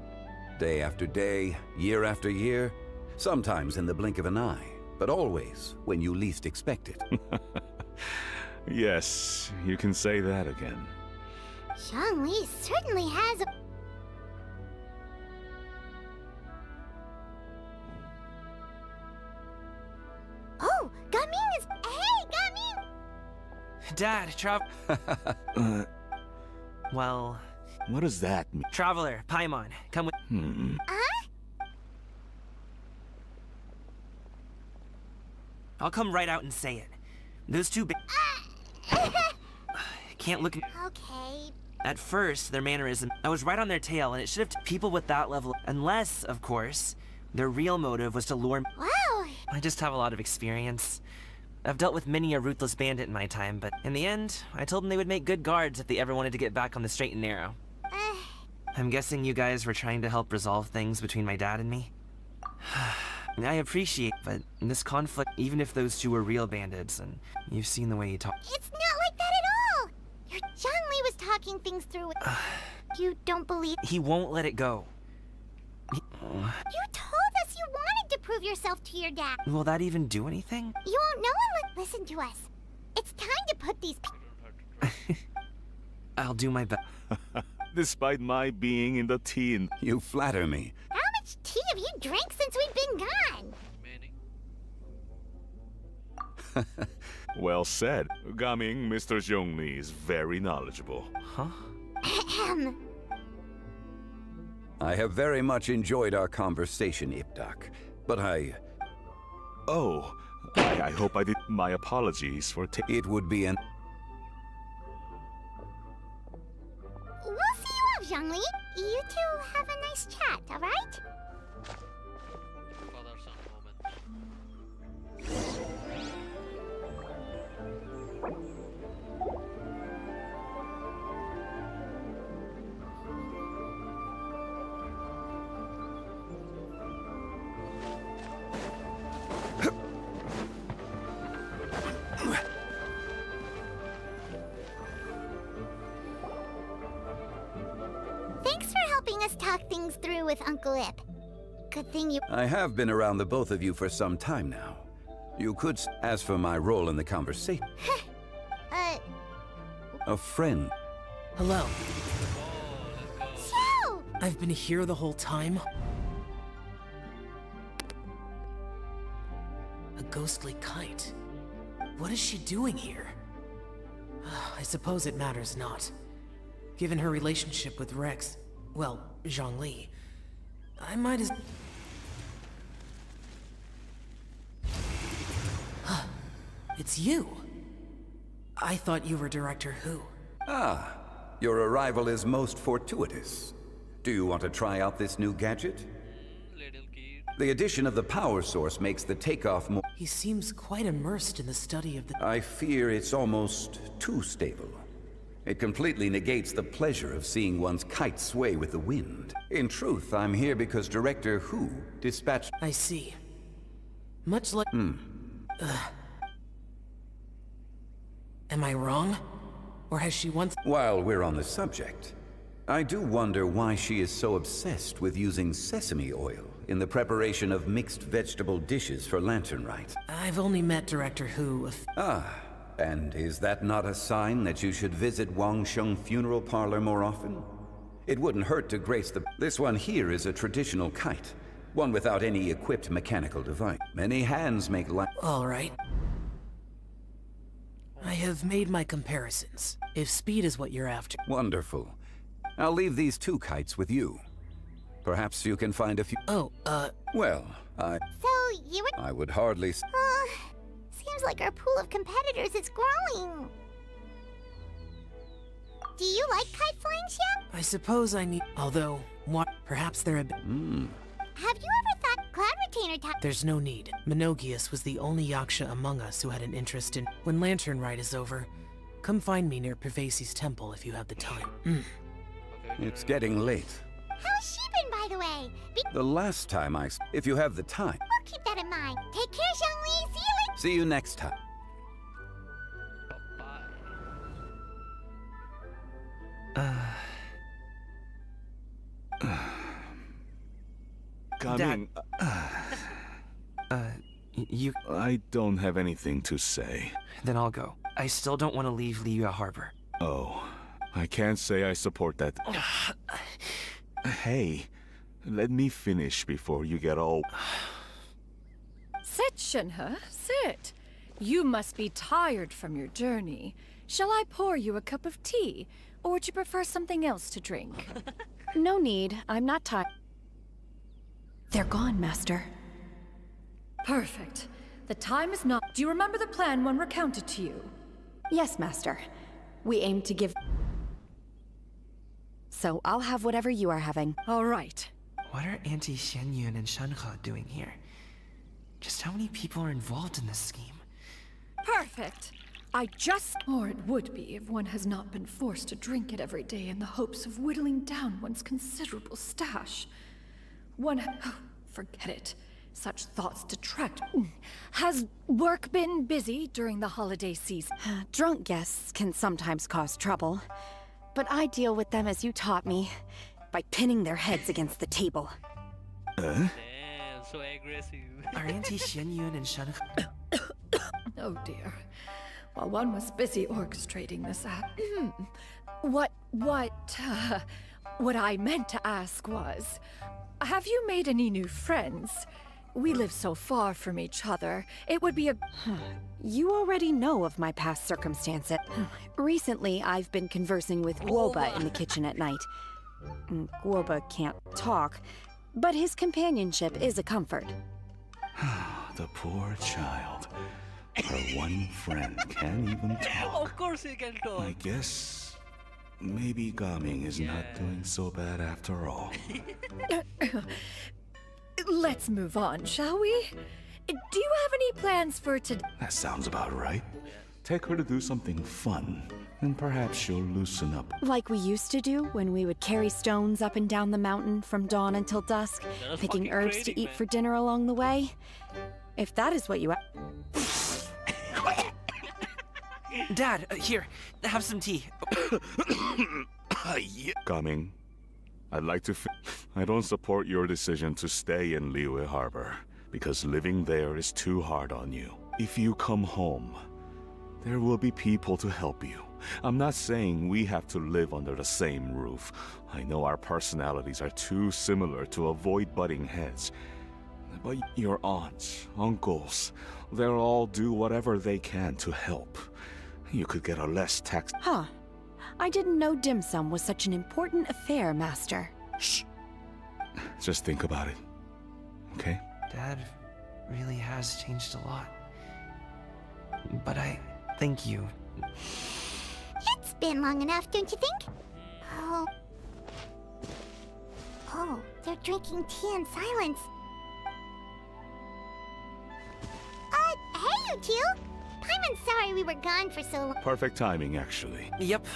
[SPEAKER 13] Day after day, year after year, sometimes in the blink of an eye, but always when you least expect it.
[SPEAKER 19] Yes, you can say that again.
[SPEAKER 3] Zhongli certainly has a... Oh, Gaming is... Hey, Gaming!
[SPEAKER 2] Dad, well...
[SPEAKER 19] What does that mean?
[SPEAKER 2] Traveler, Paimon, come with... I'll come right out and say it. Those two can't look...
[SPEAKER 3] Okay.
[SPEAKER 2] At first, their mannerism... I was right on their tail, and it should have... People with that level... Unless, of course, their real motive was to lure...
[SPEAKER 3] Wow!
[SPEAKER 2] I just have a lot of experience. I've dealt with many a ruthless bandit in my time, but in the end, I told them they would make good guards if they ever wanted to get back on the straight and narrow. I'm guessing you guys were trying to help resolve things between my dad and me? I appreciate, but this conflict, even if those two were real bandits, and you've seen the way he talk...
[SPEAKER 3] It's not like that at all! Your Zhongli was talking things through with... You don't believe...
[SPEAKER 2] He won't let it go.
[SPEAKER 3] You told us you wanted to prove yourself to your dad.
[SPEAKER 2] Will that even do anything?
[SPEAKER 3] You won't know unless... Listen to us. It's time to put these...
[SPEAKER 2] I'll do my best.
[SPEAKER 19] Despite my being in the teen.
[SPEAKER 13] You flatter me.
[SPEAKER 3] How much tea have you drank since we've been gone?
[SPEAKER 19] Well said. Gaming, Mr. Zhongli is very knowledgeable.
[SPEAKER 2] Huh?
[SPEAKER 13] I have very much enjoyed our conversation, Ipdak, but
[SPEAKER 19] Oh, I hope I did... My apologies for
[SPEAKER 13] It would be an...
[SPEAKER 3] We'll see you off, Zhongli. You two have a nice chat, alright?
[SPEAKER 1] Father-son moment.
[SPEAKER 3] Thanks for helping us talk things through with Uncle Ip. Good thing you...
[SPEAKER 13] I have been around the both of you for some time now. You could... As for my role in the conversation... A friend.
[SPEAKER 10] Hello.
[SPEAKER 3] Xiao!
[SPEAKER 10] I've been here the whole time? A ghostly kite. What is she doing here? I suppose it matters not. Given her relationship with Rex, well, Zhongli, I might as... It's you! I thought you were Director Who.
[SPEAKER 13] Ah, your arrival is most fortuitous. Do you want to try out this new gadget? The addition of the power source makes the takeoff more...
[SPEAKER 10] He seems quite immersed in the study of the...
[SPEAKER 13] I fear it's almost too stable. It completely negates the pleasure of seeing one's kite sway with the wind. In truth, I'm here because Director Who dispatched...
[SPEAKER 10] I see. Much like... Am I wrong? Or has she once...
[SPEAKER 13] While we're on the subject, I do wonder why she is so obsessed with using sesame oil in the preparation of mixed vegetable dishes for Lantern Rite.
[SPEAKER 10] I've only met Director Who
[SPEAKER 13] And is that not a sign that you should visit Wangsheng Funeral Parlor more often? It wouldn't hurt to grace the... This one here is a traditional kite, one without any equipped mechanical device. Many hands make light...
[SPEAKER 10] All right. I have made my comparisons, if speed is what you're after.
[SPEAKER 13] Wonderful. I'll leave these two kites with you. Perhaps you can find a few... Well,
[SPEAKER 3] So, you were...
[SPEAKER 13] I would hardly...
[SPEAKER 3] Seems like our pool of competitors is growing. Do you like kite flying, Xian?
[SPEAKER 10] I suppose I need. Although, what? Perhaps they're a bit.
[SPEAKER 3] Have you ever thought Cloud Retainer
[SPEAKER 10] There's no need. Menogius was the only Yaksha among us who had an interest in. When Lantern Rite is over, come find me near Pervasi's temple if you have the time.
[SPEAKER 13] It's getting late.
[SPEAKER 3] How's she been, by the way?
[SPEAKER 13] The last time if you have the time.
[SPEAKER 3] We'll keep that in mind. Take care, Zhongli. See you later.
[SPEAKER 13] See you next time.
[SPEAKER 19] Coming.
[SPEAKER 2] You...
[SPEAKER 19] I don't have anything to say.
[SPEAKER 2] Then I'll go. I still don't want to leave Liyue Harbor.
[SPEAKER 19] Oh, I can't say I support that. Hey, let me finish before you get all...
[SPEAKER 6] Sit, Shenhe, sit. You must be tired from your journey. Shall I pour you a cup of tea, or would you prefer something else to drink?
[SPEAKER 16] No need. I'm not tired. They're gone, Master.
[SPEAKER 6] Perfect. The time is not... Do you remember the plan when recounted to you?
[SPEAKER 16] Yes, Master. We aim to give... So I'll have whatever you are having.
[SPEAKER 6] All right.
[SPEAKER 2] What are Auntie Xianyun and Shenhe doing here? Just how many people are involved in this scheme?
[SPEAKER 6] Perfect. Or it would be if one has not been forced to drink it every day in the hopes of whittling down one's considerable stash. Forget it. Such thoughts detract. Has work been busy during the holiday season?
[SPEAKER 16] Drunk guests can sometimes cause trouble, but I deal with them as you taught me, by pinning their heads against the table.
[SPEAKER 1] Damn, so aggressive.
[SPEAKER 2] Are Auntie Xianyun and Shenhe...
[SPEAKER 6] Oh dear. While one was busy orchestrating this what I meant to ask was, have you made any new friends? We live so far from each other. It would be a...
[SPEAKER 16] You already know of my past circumstances. Recently, I've been conversing with Guoba in the kitchen at night. Guoba can't talk, but his companionship is a comfort.
[SPEAKER 19] The poor child. Her one friend can't even talk.
[SPEAKER 1] Of course he can talk.
[SPEAKER 19] I guess maybe Gaming is not doing so bad after all.
[SPEAKER 6] Let's move on, shall we? Do you have any plans for today?
[SPEAKER 19] That sounds about right. Take her to do something fun, and perhaps she'll loosen up.
[SPEAKER 16] Like we used to do when we would carry stones up and down the mountain from dawn until dusk, picking herbs to eat for dinner along the way. If that is what you...
[SPEAKER 2] Dad, here, have some tea.
[SPEAKER 19] Gaming, I'd like to... I don't support your decision to stay in Liyue Harbor, because living there is too hard on you. If you come home, there will be people to help you. I'm not saying we have to live under the same roof. I know our personalities are too similar to avoid butting heads. But your aunts, uncles, they'll all do whatever they can to help. You could get a less tax...
[SPEAKER 16] Huh. I didn't know dim sum was such an important affair, Master.
[SPEAKER 19] Shh. Just think about it. Okay?
[SPEAKER 2] Dad really has changed a lot. But I thank you.
[SPEAKER 3] It's been long enough, don't you think? Oh, they're drinking tea in silence. Hey, you two! Paimon's sorry we were gone for so long.
[SPEAKER 19] Perfect timing, actually.
[SPEAKER 2] Yep,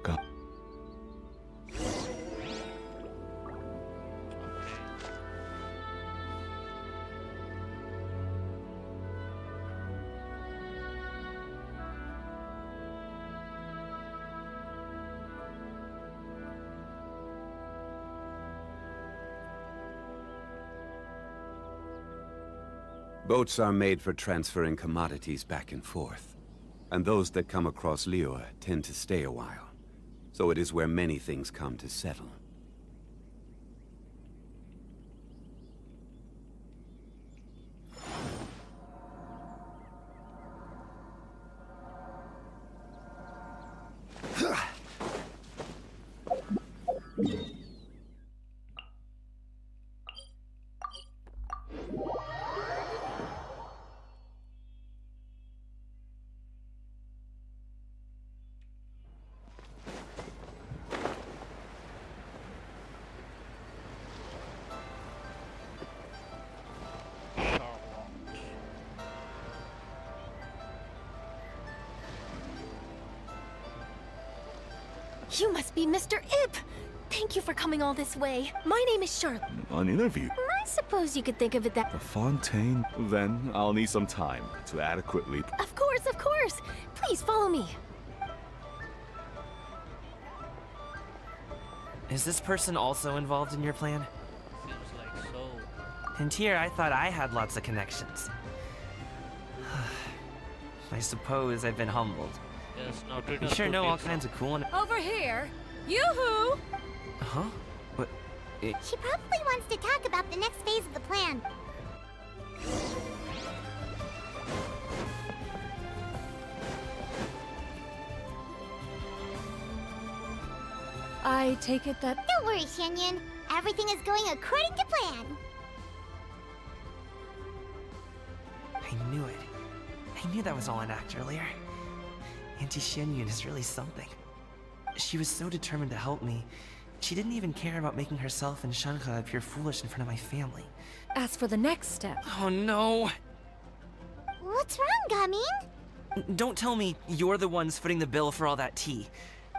[SPEAKER 19] Go.
[SPEAKER 13] Boats are made for transferring commodities back and forth. And those that come across Liyue tend to stay a while. So it is where many things come to settle.
[SPEAKER 15] You must be Mr. Ip! Thank you for coming all this way. My name is Charlotte.
[SPEAKER 19] An interview?
[SPEAKER 15] I suppose you could think of it that...
[SPEAKER 19] The Fontaine? Then I'll need some time to adequately...
[SPEAKER 15] Of course, of course! Please follow me.
[SPEAKER 2] Is this person also involved in your plan?
[SPEAKER 1] Seems like so.
[SPEAKER 2] And here I thought I had lots of connections. I suppose I've been humbled.
[SPEAKER 1] Yes, now treat
[SPEAKER 2] You
[SPEAKER 1] us
[SPEAKER 2] sure
[SPEAKER 1] to
[SPEAKER 2] know all
[SPEAKER 1] pizza.
[SPEAKER 2] kinds of cool...
[SPEAKER 6] Over here! Yoo-hoo!
[SPEAKER 2] Huh? What?
[SPEAKER 3] She probably wants to talk about the next phase of the plan.
[SPEAKER 6] I take it that...
[SPEAKER 3] Don't worry, Xianyun. Everything is going according to plan.
[SPEAKER 2] I knew it. I knew that was all an act earlier. Auntie Xianyun is really something. She was so determined to help me. She didn't even care about making herself and Shanka appear foolish in front of my family.
[SPEAKER 6] As for the next step...
[SPEAKER 2] Oh no!
[SPEAKER 3] What's wrong, Gamin?
[SPEAKER 2] Don't tell me you're the ones footing the bill for all that tea.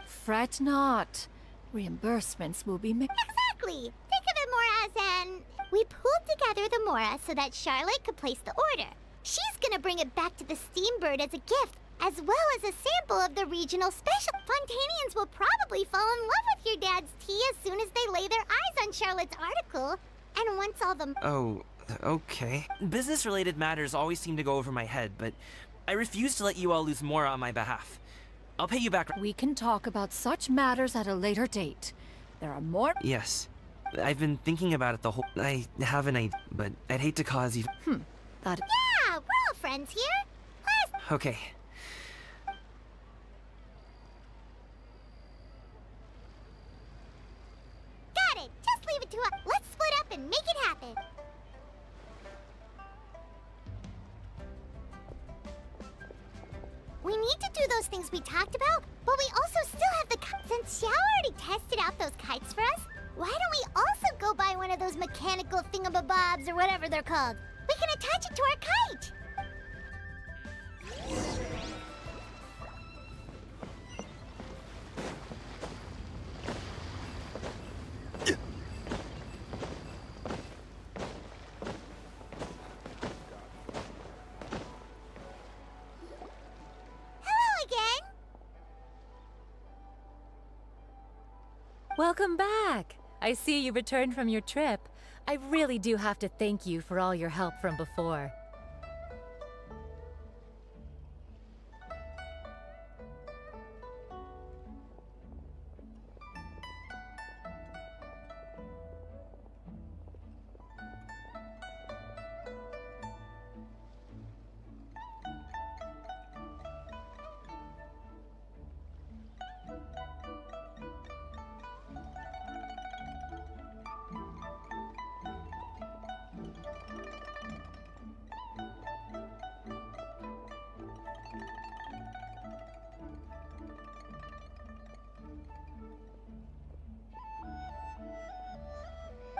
[SPEAKER 6] Fret not. Reimbursements will be made.
[SPEAKER 3] Exactly! Think of it more as an... We pulled together the Mora so that Charlotte could place the order. She's gonna bring it back to the Steambird as a gift, as well as a sample of the regional special. Fontanians will probably fall in love with your dad's tea as soon as they lay their eyes on Charlotte's article. And once all the...
[SPEAKER 2] Oh, okay. Business-related matters always seem to go over my head, but I refuse to let you all lose more on my behalf. I'll pay you back.
[SPEAKER 6] We can talk about such matters at a later date. There are more...
[SPEAKER 2] Yes. I've been thinking about it the whole... I have an idea, but I'd hate to cause you...
[SPEAKER 6] That...
[SPEAKER 3] Yeah, we're all friends here. Plus...
[SPEAKER 2] Okay.
[SPEAKER 3] Got it. Just leave it to us. Let's split up and make it happen. We need to do those things we talked about, but we also still have the... Since Xiao already tested out those kites for us, why don't we also go buy one of those mechanical thingamabobs or whatever they're called? We can attach it to our kite! Hello again!
[SPEAKER 20] Welcome back! I see you returned from your trip. I really do have to thank you for all your help from before.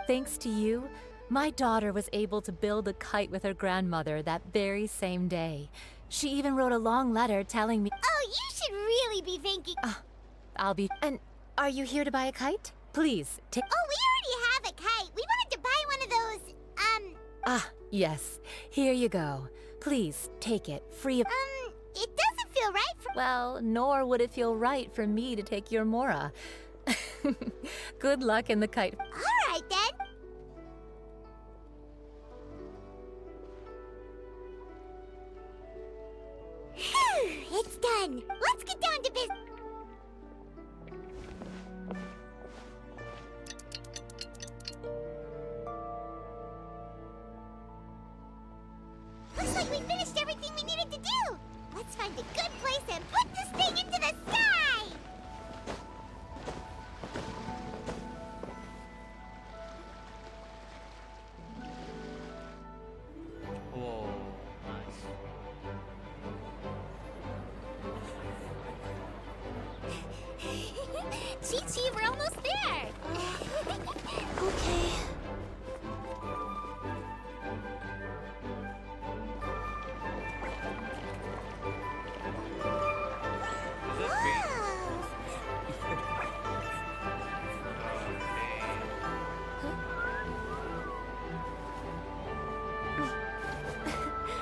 [SPEAKER 20] Thanks to you, my daughter was able to build a kite with her grandmother that very same day. She even wrote a long letter telling me...
[SPEAKER 3] Oh, you should really be thanking...
[SPEAKER 20] I'll be... And are you here to buy a kite? Please, take...
[SPEAKER 3] Oh, we already have a kite. We wanted to buy one of those,
[SPEAKER 20] Ah, yes. Here you go. Please, take it, free of...
[SPEAKER 3] It doesn't feel right for...
[SPEAKER 20] Well, nor would it feel right for me to take your Mora. Good luck in the kite.
[SPEAKER 3] All right, then. Phew, it's done. Let's get down to business. Looks like we finished everything we needed to do. Let's find a good place and put this thing into the sky.
[SPEAKER 1] Whoa, nice.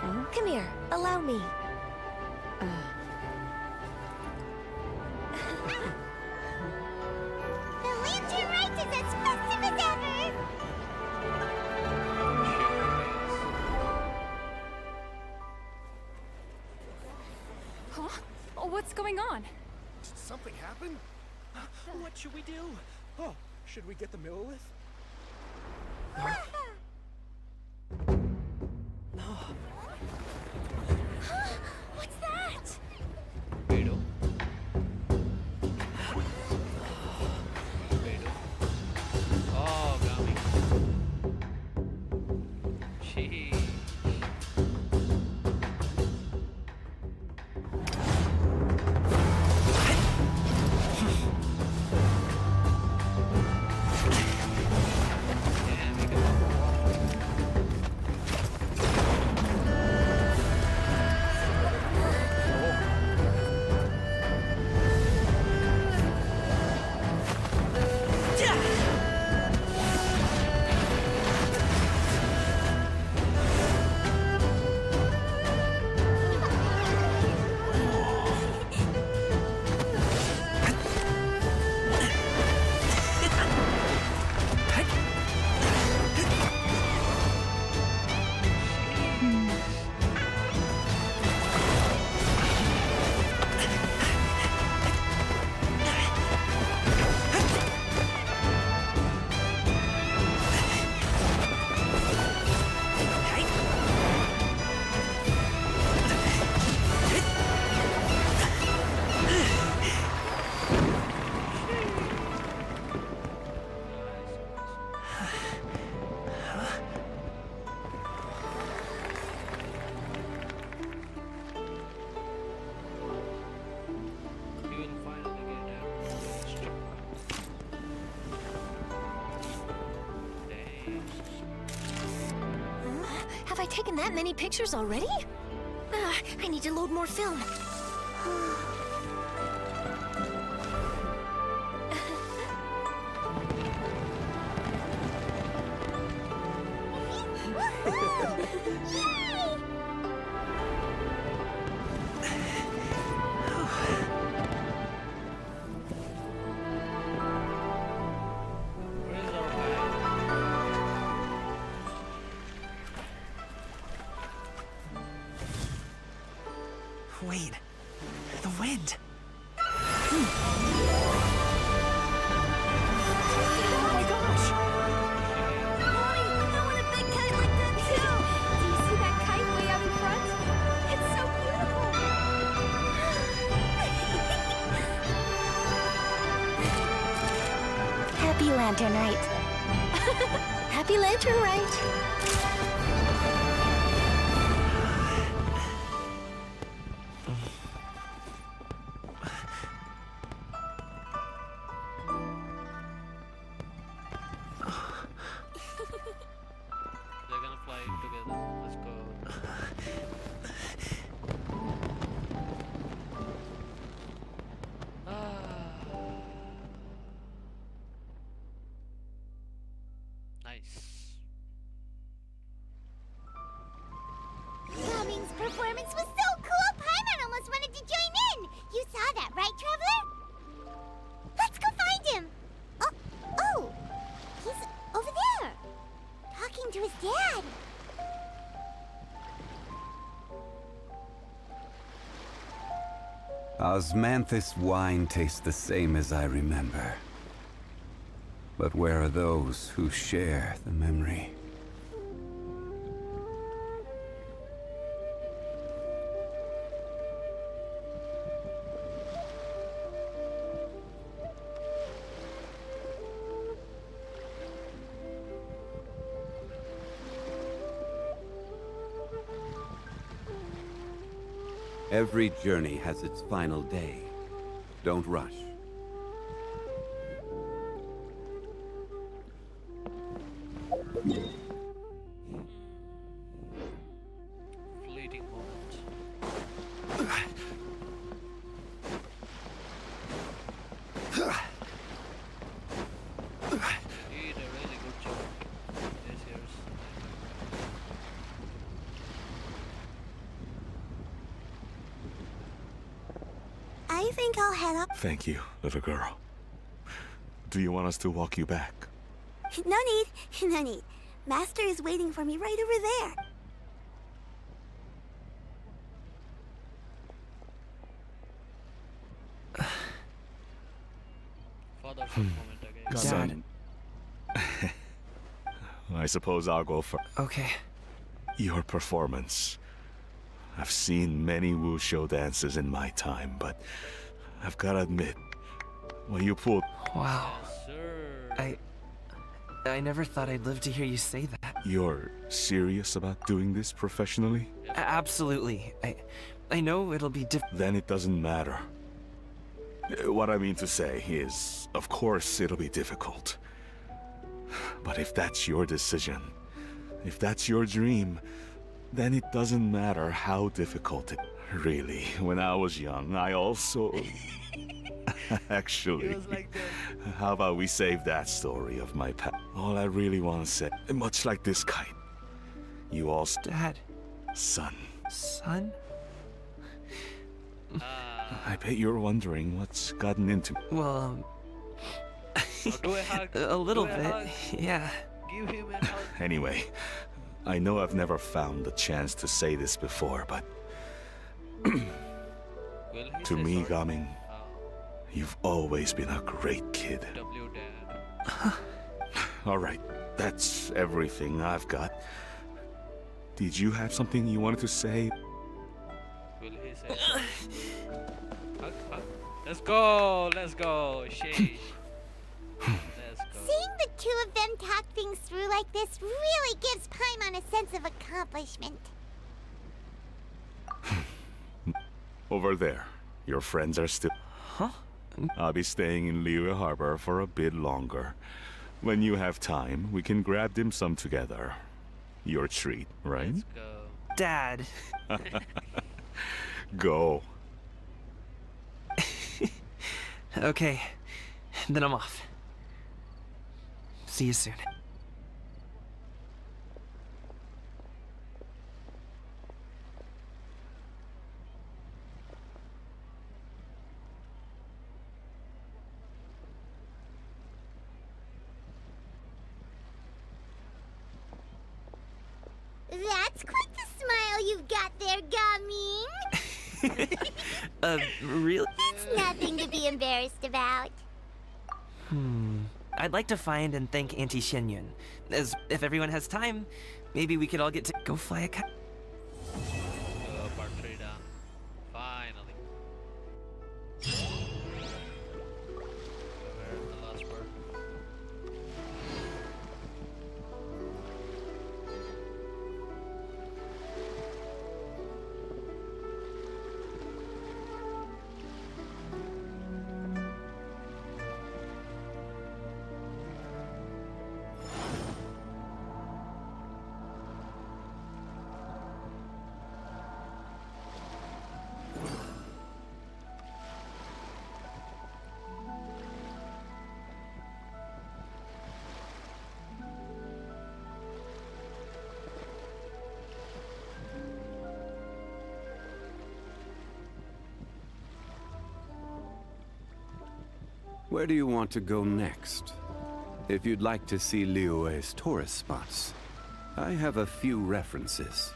[SPEAKER 15] Come here, allow me.
[SPEAKER 3] The lantern rite is as festive as ever!
[SPEAKER 6] Huh? Oh, what's going on?
[SPEAKER 12] Did something happen?
[SPEAKER 18] What should we do? Oh, should we get the Millilith?
[SPEAKER 3] What's that?
[SPEAKER 1] Beetle. Beetle. Oh, Gami. Sheesh.
[SPEAKER 15] Have I taken that many pictures already? I need to load more film.
[SPEAKER 2] Wait, the wind.
[SPEAKER 6] Oh my gosh!
[SPEAKER 3] Mommy, I want a big kite like that too! Do you see that kite way out in front? It's so beautiful!
[SPEAKER 15] Happy Lantern Rite. Happy Lantern Rite.
[SPEAKER 1] They're gonna fly together. Let's go. Nice.
[SPEAKER 3] Gaming's performance was so cool, Paimon almost wanted to join in! You saw that, right, Traveler? Let's go find him! Oh! He's over there! Talking to his dad!
[SPEAKER 13] Osmanthus wine tastes the same as I remember. But where are those who share the memory? Every journey has its final day. Don't rush.
[SPEAKER 1] Fleeting moment. He did a really good job this year's.
[SPEAKER 3] I think I'll head up.
[SPEAKER 19] Thank you, little girl. Do you want us to walk you back?
[SPEAKER 3] No need, no need. Master is waiting for me right over there.
[SPEAKER 1] Father for a moment again.
[SPEAKER 19] Son. I suppose I'll go first.
[SPEAKER 2] Okay.
[SPEAKER 19] Your performance. I've seen many wuxia dances in my time, but I've got to admit, what you pulled...
[SPEAKER 2] Wow.
[SPEAKER 1] Yes, sir.
[SPEAKER 2] I never thought I'd live to hear you say that.
[SPEAKER 19] You're serious about doing this professionally?
[SPEAKER 2] Absolutely. I know it'll be
[SPEAKER 19] Then it doesn't matter. What I mean to say is, of course it'll be difficult. But if that's your decision, if that's your dream, then it doesn't matter how difficult it... Really, when I was young, I also... Actually, how about we save that story of my past? All I really want to say, much like this kite, you all...
[SPEAKER 2] Dad.
[SPEAKER 19] Son.
[SPEAKER 2] Son?
[SPEAKER 19] I bet you're wondering what's gotten into...
[SPEAKER 2] Well,
[SPEAKER 1] do a hug.
[SPEAKER 2] a little
[SPEAKER 1] Do a
[SPEAKER 2] bit,
[SPEAKER 1] hug.
[SPEAKER 2] yeah.
[SPEAKER 1] Give him a hug.
[SPEAKER 19] Anyway, I know I've never found the chance to say this before, but... to me, Gaming, you've always been a great kid.
[SPEAKER 1] W Dad.
[SPEAKER 19] Alright, that's everything I've got. Did you have something you wanted to say?
[SPEAKER 1] Will he say hug, hug. Let's go, let's go, sheesh. Let's go.
[SPEAKER 3] Seeing the two of them talk things through like this really gives Paimon a sense of accomplishment.
[SPEAKER 19] Over there, your friends are still...
[SPEAKER 2] Huh?
[SPEAKER 19] I'll be staying in Liyue Harbor for a bit longer. When you have time, we can grab dim sum together. Your treat, right?
[SPEAKER 1] Let's go.
[SPEAKER 2] Dad.
[SPEAKER 19] Go.
[SPEAKER 2] Okay, then I'm off. See you soon.
[SPEAKER 3] That's quite the smile you've got there, Gaming.
[SPEAKER 2] Really?
[SPEAKER 3] It's nothing to be embarrassed about.
[SPEAKER 2] I'd like to find and thank Auntie Xianyun. As if everyone has time, maybe we could all get to go fly a kite.
[SPEAKER 1] Part 3 done. Finally. Where's the last part?
[SPEAKER 13] Where do you want to go next? If you'd like to see Liyue's tourist spots, I have a few references.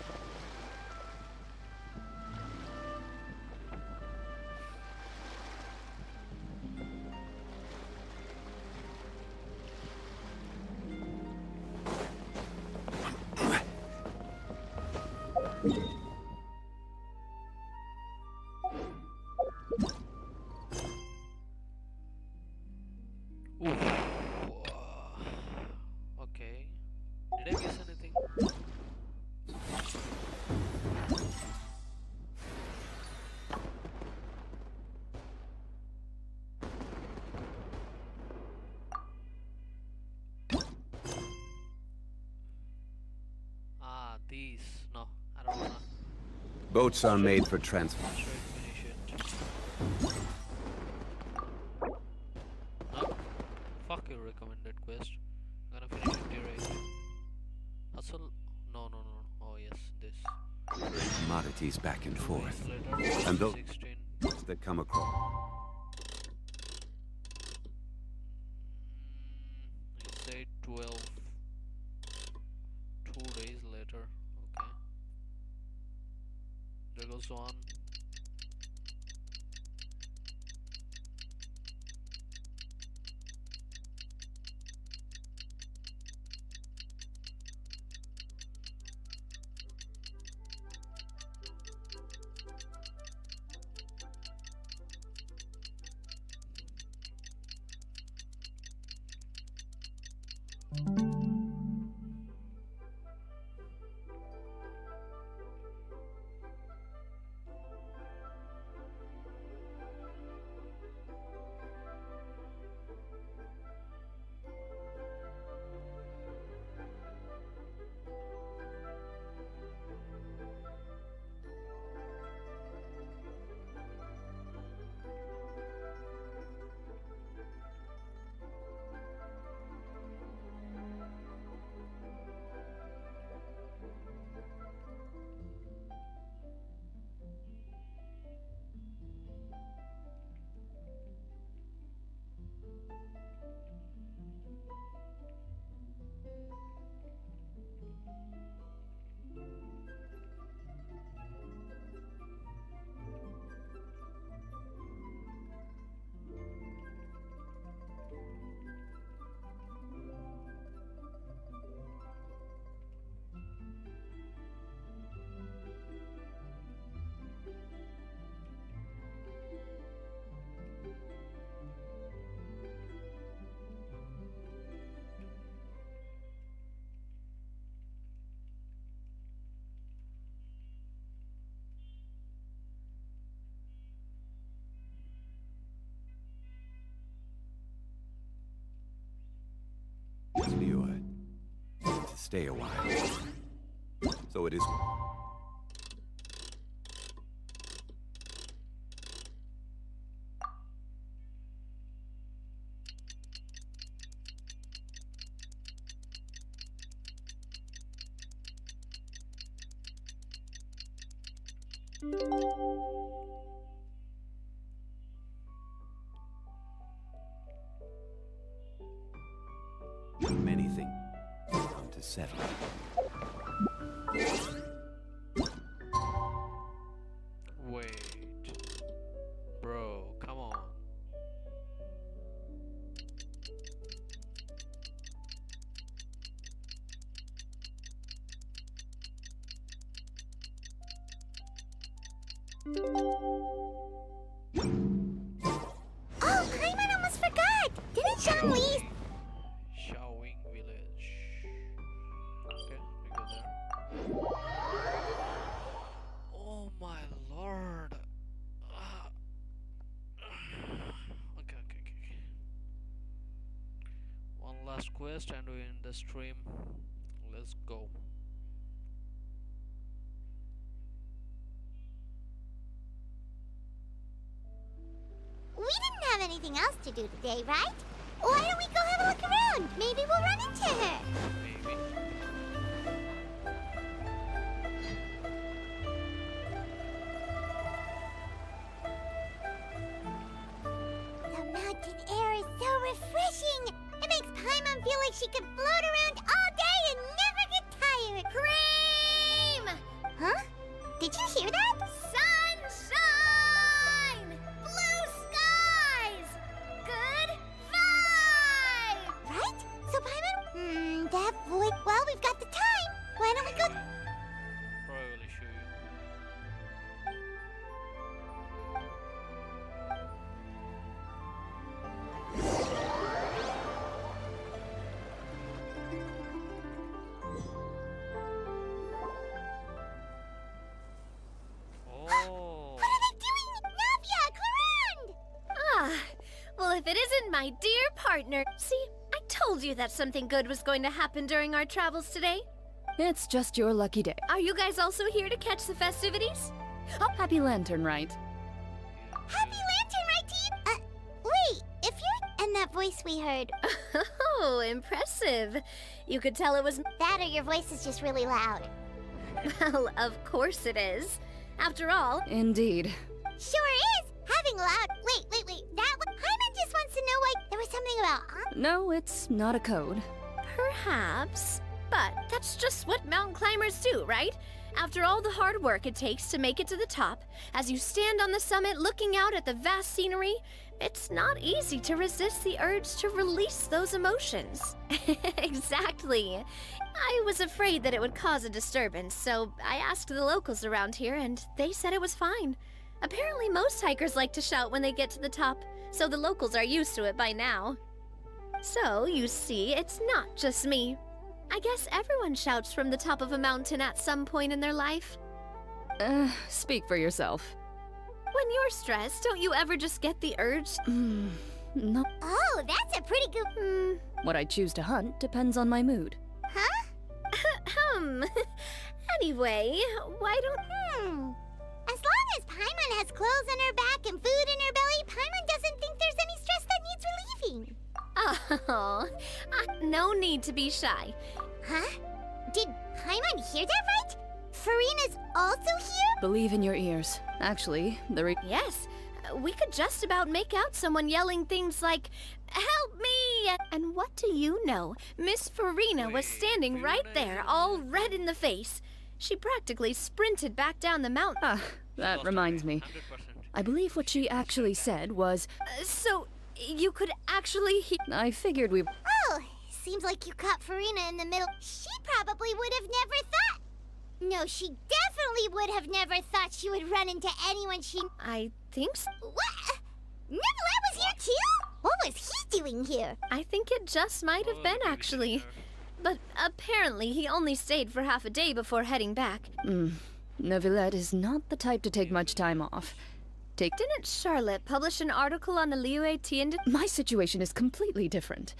[SPEAKER 1] Okay. Did I miss anything? Ah, these. No, I don't wanna.
[SPEAKER 13] Boats are made for transport.
[SPEAKER 1] No. Fuck your recommended quest. I'm gonna finish it direct. Also, no. Oh yes, this.
[SPEAKER 13] Commodities back and forth.
[SPEAKER 1] Later,
[SPEAKER 13] And those
[SPEAKER 1] 16.
[SPEAKER 13] that come across.
[SPEAKER 1] You say 12. 2 days later. Okay. There goes one.
[SPEAKER 13] Liyue. To stay a while. So it is. Many things come to settle.
[SPEAKER 1] Wait. Bro, come on.
[SPEAKER 3] Oh, Paimon almost forgot! Didn't Xianyun...
[SPEAKER 1] Xiaowing village. Okay, we go there. Oh my lord. Okay. One last quest and we end the stream. Let's go.
[SPEAKER 3] We didn't have anything else to do today, right? Why don't we go have a look around? Maybe we'll run into her.
[SPEAKER 1] Maybe.
[SPEAKER 3] The mountain air is so refreshing. It makes Paimon feel like she could float around all day and never get tired. Cream! Huh? Did you hear that? Sunshine! Blue skies! Good vibe! Right? So Paimon? That voice... Well, we've got the time. Why don't we go...
[SPEAKER 1] Probably show you. Oh.
[SPEAKER 3] What are they doing? Navia, Clarande!
[SPEAKER 21] Ah, well, if it isn't my dear partner. See, I told you that something good was going to happen during our travels today.
[SPEAKER 16] It's just your lucky day.
[SPEAKER 21] Are you guys also here to catch the festivities?
[SPEAKER 16] Oh, Happy Lantern, right?
[SPEAKER 3] Happy Lantern, right, team? Wait, if you're... And that voice we heard...
[SPEAKER 21] Oh, impressive. You could tell it was...
[SPEAKER 3] That or your voice is just really loud.
[SPEAKER 21] Well, of course it is. After all...
[SPEAKER 16] Indeed.
[SPEAKER 3] Sure is! Have driving loud. Wait. That one. Hyman just wants to know why there was something about.
[SPEAKER 16] No, it's not a code.
[SPEAKER 21] Perhaps. But that's just what mountain climbers do, right? After all the hard work it takes to make it to the top, as you stand on the summit looking out at the vast scenery, it's not easy to resist the urge to release those emotions. Exactly. I was afraid that it would cause a disturbance, so I asked the locals around here and they said it was fine. Apparently most hikers like to shout when they get to the top, so the locals are used to it by now. So, you see, it's not just me. I guess everyone shouts from the top of a mountain at some point in their life.
[SPEAKER 16] Speak for yourself.
[SPEAKER 21] When you're stressed, don't you ever just get the urge?
[SPEAKER 16] No.
[SPEAKER 3] Oh, that's a pretty good.
[SPEAKER 16] What I choose to hunt depends on my mood.
[SPEAKER 3] Huh?
[SPEAKER 21] Anyway, why don't...
[SPEAKER 3] As long as Paimon has clothes on her back and food in her belly, Paimon doesn't think there's any stress that needs relieving.
[SPEAKER 21] Oh, no need to be shy.
[SPEAKER 3] Huh? Did Paimon hear that right? Farina's also here?
[SPEAKER 16] Believe in your ears. Actually,
[SPEAKER 21] Yes, we could just about make out someone yelling things like, "Help me!" And what do you know? Miss Farina was standing right there, all red in the face. She practically sprinted back down the mountain.
[SPEAKER 16] That reminds me. I believe what she actually said was...
[SPEAKER 21] So, you could actually
[SPEAKER 16] I figured we...
[SPEAKER 3] Oh, seems like you caught Farina in the middle. She probably would have never thought... No, she definitely would have never thought she would run into anyone she...
[SPEAKER 21] I think so.
[SPEAKER 3] What? Neverland was here too? What was he doing here?
[SPEAKER 21] I think it just might have been, actually. But apparently he only stayed for half a day before heading back.
[SPEAKER 16] Neuvillette is not the type to take much time off.
[SPEAKER 21] Didn't Charlotte publish an article on the Liyue Tian?
[SPEAKER 16] My situation is completely different.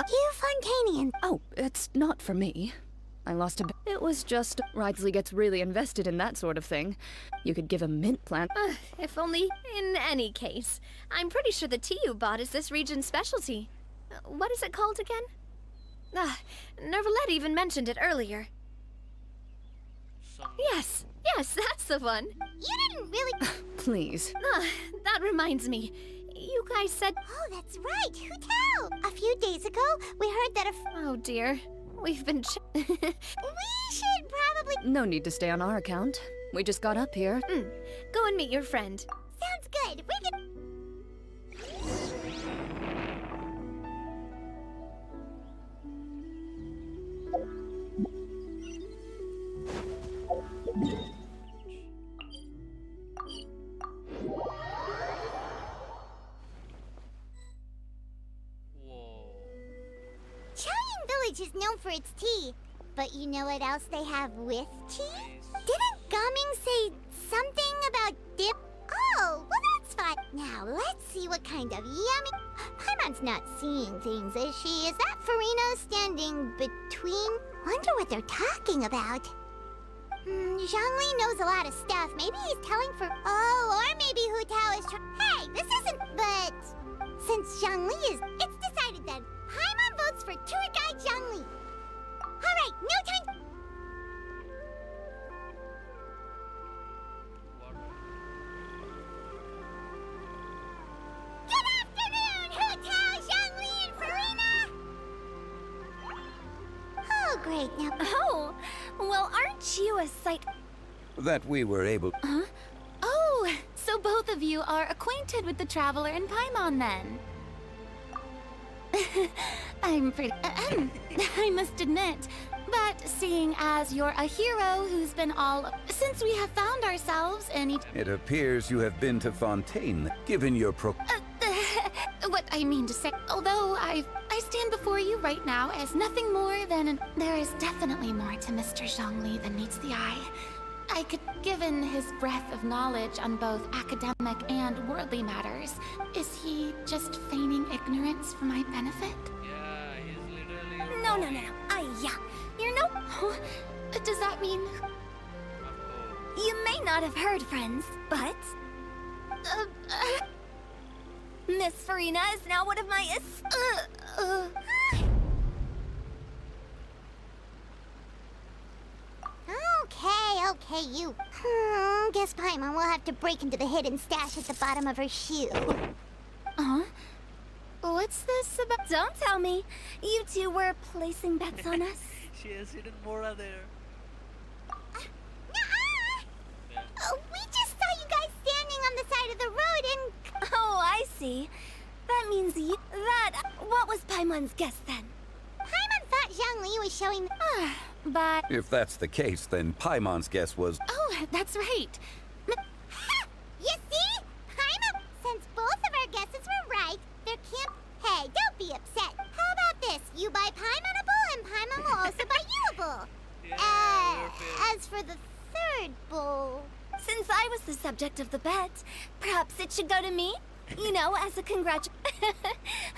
[SPEAKER 3] You Fontanian.
[SPEAKER 16] Oh, it's not for me. I lost a bit. It was just Ridsley gets really invested in that sort of thing. You could give a mint plant.
[SPEAKER 21] If only. In any case, I'm pretty sure the tea you bought is this region's specialty. What is it called again? Neuvillette even mentioned it earlier. Yes, that's the one.
[SPEAKER 3] You didn't really...
[SPEAKER 16] Please.
[SPEAKER 21] That reminds me. You guys said...
[SPEAKER 3] Oh, that's right. Who tell? A few days ago, we heard that
[SPEAKER 21] Oh, dear. We've been...
[SPEAKER 3] We should probably...
[SPEAKER 16] No need to stay on our account. We just got up here.
[SPEAKER 21] Go and meet your friend.
[SPEAKER 3] Sounds good. We can... Xianyun Village is known for its tea, but you know what else they have with tea? Didn't Gaming say something about dip? Oh, well that's fine. Now let's see what kind of yummy... Paimon's not seeing things, is she? Is that Farina standing between? Wonder what they're talking about. Zhongli knows a lot of stuff. Maybe he's telling for... Oh, or maybe Hu Tao is Hey, this isn't... But... Since Zhongli is... It's decided then. Paimon votes for tour guide Zhongli. Alright, no time... Good afternoon, Hu Tao, Zhongli, and Farina! Oh, great, now...
[SPEAKER 21] Oh, well, aren't you a sight...
[SPEAKER 13] That we were able...
[SPEAKER 5] Huh? Oh, so both of you are acquainted with the Traveler in Paimon, then? I'm pretty... I must admit. But seeing as you're a hero who's been all... Since we have found ourselves in each...
[SPEAKER 13] It appears you have been to Fontaine, given your
[SPEAKER 5] what I mean to say, although I stand before you right now as nothing more than there is definitely more to Mr. Zhongli than meets the eye. I could, given his breadth of knowledge on both academic and worldly matters, is he just feigning ignorance for my benefit?
[SPEAKER 1] Yeah, he's literally...
[SPEAKER 5] No. Yeah, you're no... Does that mean... You may not have heard, friends, but... Miss Farina is now one of my...
[SPEAKER 3] Okay, Okay, you. Guess Paimon will have to break into the hidden stash at the bottom of her shoe.
[SPEAKER 5] What's this about?
[SPEAKER 21] Don't tell me. You two were placing bets on us.
[SPEAKER 1] She has hidden Mora there.
[SPEAKER 3] We just saw you guys standing on the side of the road and...
[SPEAKER 21] Oh, I see. That means what was Paimon's guess then?
[SPEAKER 3] Paimon thought Zhongli was showing...
[SPEAKER 5] But...
[SPEAKER 13] If that's the case, then Paimon's guess was...
[SPEAKER 5] Oh, that's right.
[SPEAKER 3] You see? Paimon... Since both of our guesses were right, there can't... Hey, don't be upset. How about this? You buy Paimon a bowl and Paimon will also buy you a bowl. As for the third bowl...
[SPEAKER 21] Since I was the subject of the bet, perhaps it should go to me? You know, as a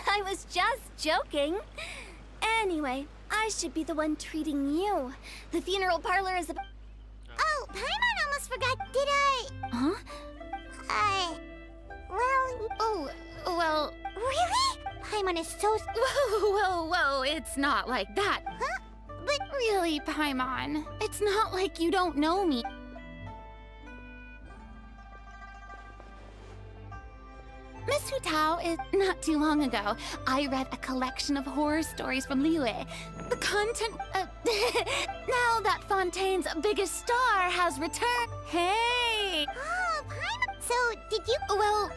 [SPEAKER 21] I was just joking. Anyway, I should be the one treating you. The funeral parlor is about...
[SPEAKER 3] Oh, Paimon almost forgot. Did I...
[SPEAKER 5] Huh? Well...
[SPEAKER 3] Really? Paimon is so...
[SPEAKER 5] Whoa, it's not like that.
[SPEAKER 3] Huh? But...
[SPEAKER 5] Really, Paimon, it's not like you don't know me. Miss Hu Tao is not too long ago. I read a collection of horror stories from Liyue. The content... now that Fontaine's biggest star has returned... Hey!
[SPEAKER 3] Oh, Paimon... So, did you...
[SPEAKER 5] Well,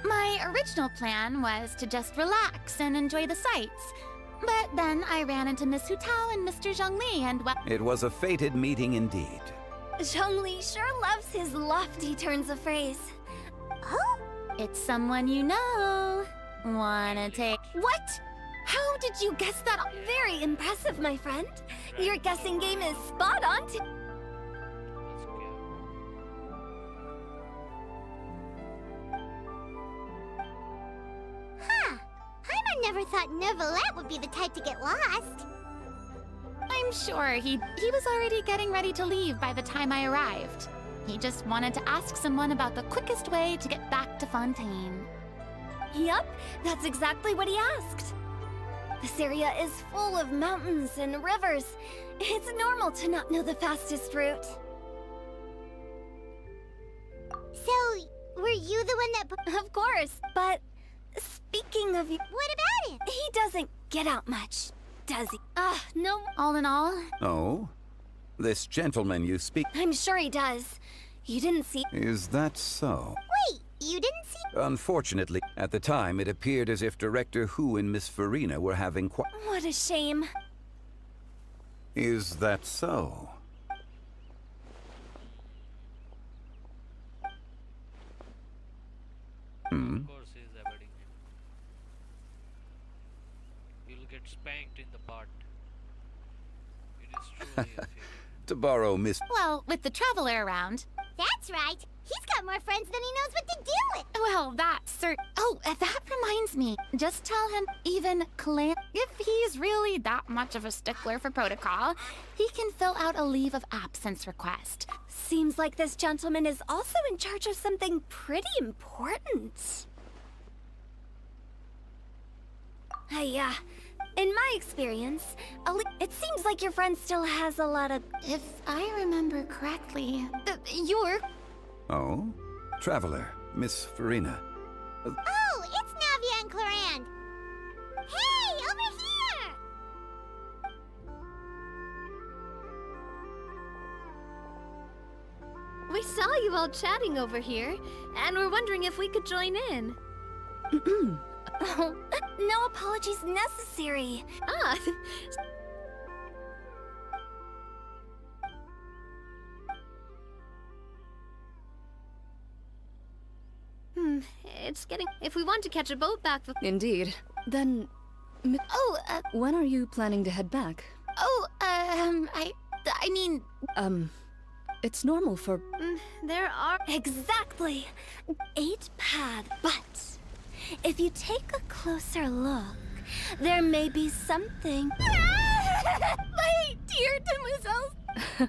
[SPEAKER 5] my original plan was to just relax and enjoy the sights. But then I ran into Miss Hu Tao and Mr. Zhongli and well...
[SPEAKER 13] It was a fated meeting indeed.
[SPEAKER 21] Zhongli sure loves his lofty turns of phrase.
[SPEAKER 3] Oh?
[SPEAKER 5] It's someone you know. Wanna take...
[SPEAKER 21] What? How did you guess that? Very impressive, my friend. Your guessing game is spot on to...
[SPEAKER 1] Let's go.
[SPEAKER 3] Huh. Paimon never thought Neuvillette would be the type to get lost.
[SPEAKER 5] I'm sure he was already getting ready to leave by the time I arrived. He just wanted to ask someone about the quickest way to get back to Fontaine.
[SPEAKER 21] Yup, that's exactly what he asked. This area is full of mountains and rivers. It's normal to not know the fastest route.
[SPEAKER 3] So, were you the one that...
[SPEAKER 21] Of course, but speaking of you...
[SPEAKER 3] What about him?
[SPEAKER 21] He doesn't get out much, does he? No.
[SPEAKER 5] All in all...
[SPEAKER 13] Oh? This gentleman you speak...
[SPEAKER 21] I'm sure he does. You didn't see...
[SPEAKER 13] Is that so?
[SPEAKER 3] Wait, you didn't see...
[SPEAKER 13] Unfortunately, at the time it appeared as if Director Hu and Miss Farina were having quite...
[SPEAKER 21] What a shame.
[SPEAKER 13] Is that so?
[SPEAKER 1] Of course he's avoiding him. You'll get spanked in the butt. It is truly a feat.
[SPEAKER 13] To borrow Miss...
[SPEAKER 5] Well, with the Traveler around...
[SPEAKER 3] That's right. He's got more friends than he knows what to do with.
[SPEAKER 5] Well, that's Oh, that reminds me. Just tell him even if he's really that much of a stickler for protocol, he can fill out a leave of absence request.
[SPEAKER 21] Seems like this gentleman is also in charge of something pretty important. In my experience, it seems like your friend still has a lot of...
[SPEAKER 5] If I remember correctly, you're...
[SPEAKER 13] Oh? Traveler, Miss Farina.
[SPEAKER 3] Oh, it's Navia and Clorand. Hey, over here!
[SPEAKER 21] We saw you all chatting over here, and we're wondering if we could join in. No apologies necessary. It's getting... If we want to catch a boat back...
[SPEAKER 4] Indeed. Then... when are you planning to head back?
[SPEAKER 5] I mean...
[SPEAKER 4] It's normal for...
[SPEAKER 21] There are... Exactly! 8 paths, but... If you take a closer look, there may be something... My dear demoiselles!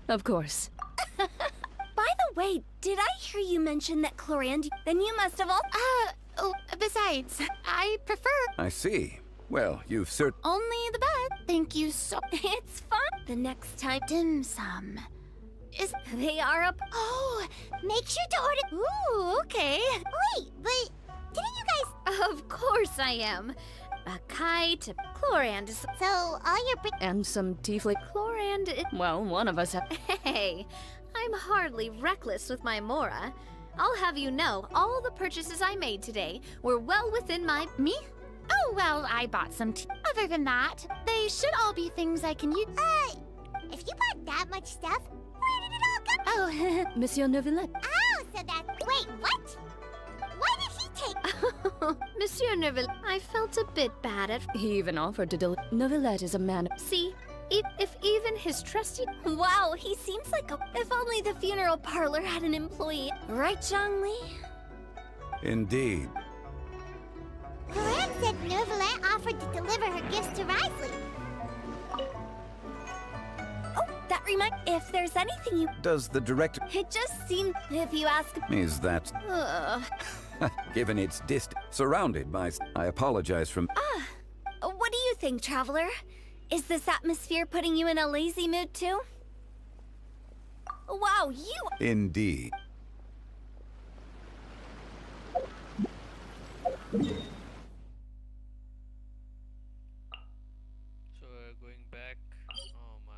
[SPEAKER 4] Of course.
[SPEAKER 21] By the way, did I hear you mention that Clorand... Then you must have all...
[SPEAKER 5] besides, I prefer...
[SPEAKER 13] I see. Well, you've
[SPEAKER 5] Only the bed. Thank you so...
[SPEAKER 21] It's fun. The next time...
[SPEAKER 5] Dim sum.
[SPEAKER 21] They are up.
[SPEAKER 3] Oh, make sure to order.
[SPEAKER 21] Ooh, okay.
[SPEAKER 3] Wait, but didn't you guys?
[SPEAKER 21] Of course I am. A kite, Chlorand.
[SPEAKER 3] So all your
[SPEAKER 4] And some tiefling.
[SPEAKER 21] Chlorand.
[SPEAKER 4] Well, one of us.
[SPEAKER 21] Hey, I'm hardly reckless with my Mora. I'll have you know, all the purchases I made today were well within my...
[SPEAKER 5] Me? Oh, well, I bought some tea. Other than that, they should all be things I can use.
[SPEAKER 3] If you bought that much stuff, where did it all go?
[SPEAKER 5] Oh,
[SPEAKER 4] Monsieur Neuvillette.
[SPEAKER 3] Oh, so that... Wait, what? Why did he take...
[SPEAKER 21] Monsieur Nerville, I felt a bit bad at...
[SPEAKER 4] He even offered to deliver. Neuvillette is a man.
[SPEAKER 21] See, if even his trusty...
[SPEAKER 5] Wow, he seems like a... If only the funeral parlor had an employee. Right, Zhongli?
[SPEAKER 13] Indeed.
[SPEAKER 3] Corinne said Neuvillette offered to deliver her gifts to Risley.
[SPEAKER 5] Oh, that reminds... If there's anything you...
[SPEAKER 13] Does the director...
[SPEAKER 5] It just seemed... If you ask...
[SPEAKER 13] Is that... Given its distance, surrounded by... I apologize from...
[SPEAKER 5] What do you think, Traveler? Is this atmosphere putting you in a lazy mood, too? Wow, you...
[SPEAKER 13] Indeed.
[SPEAKER 1] So we're going back. Oh my.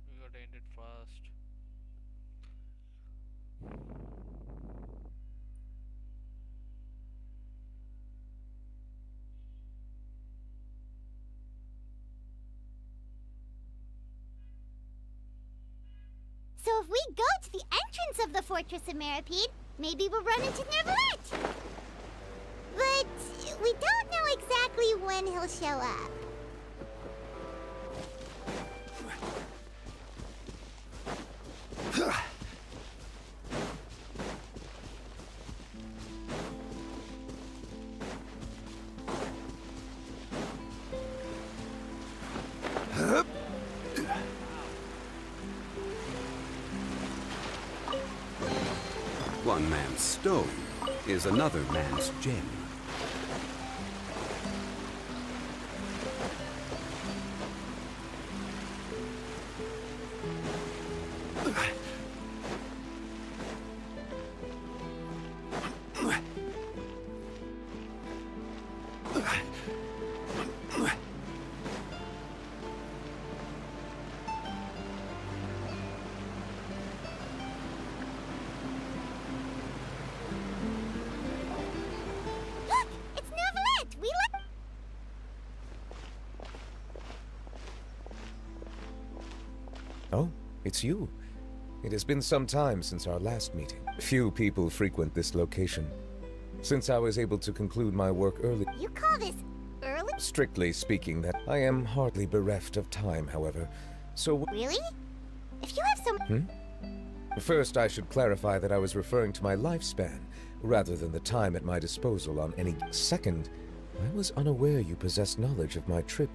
[SPEAKER 1] We got ended fast.
[SPEAKER 3] So if we go to the entrance of the Fortress of Meripede, maybe we'll run into Neuvillette. But we don't know exactly when he'll show up.
[SPEAKER 13] One man's stone is another man's gem.
[SPEAKER 18] Oh, it's you. It has been some time since our last meeting. Few people frequent this location. Since I was able to conclude my work early...
[SPEAKER 3] You call this early?
[SPEAKER 18] Strictly speaking, that I am hardly bereft of time, however. So...
[SPEAKER 3] Really? If you have some...
[SPEAKER 18] First, I should clarify that I was referring to my lifespan, rather than the time at my disposal on any... Second, I was unaware you possessed knowledge of my trip.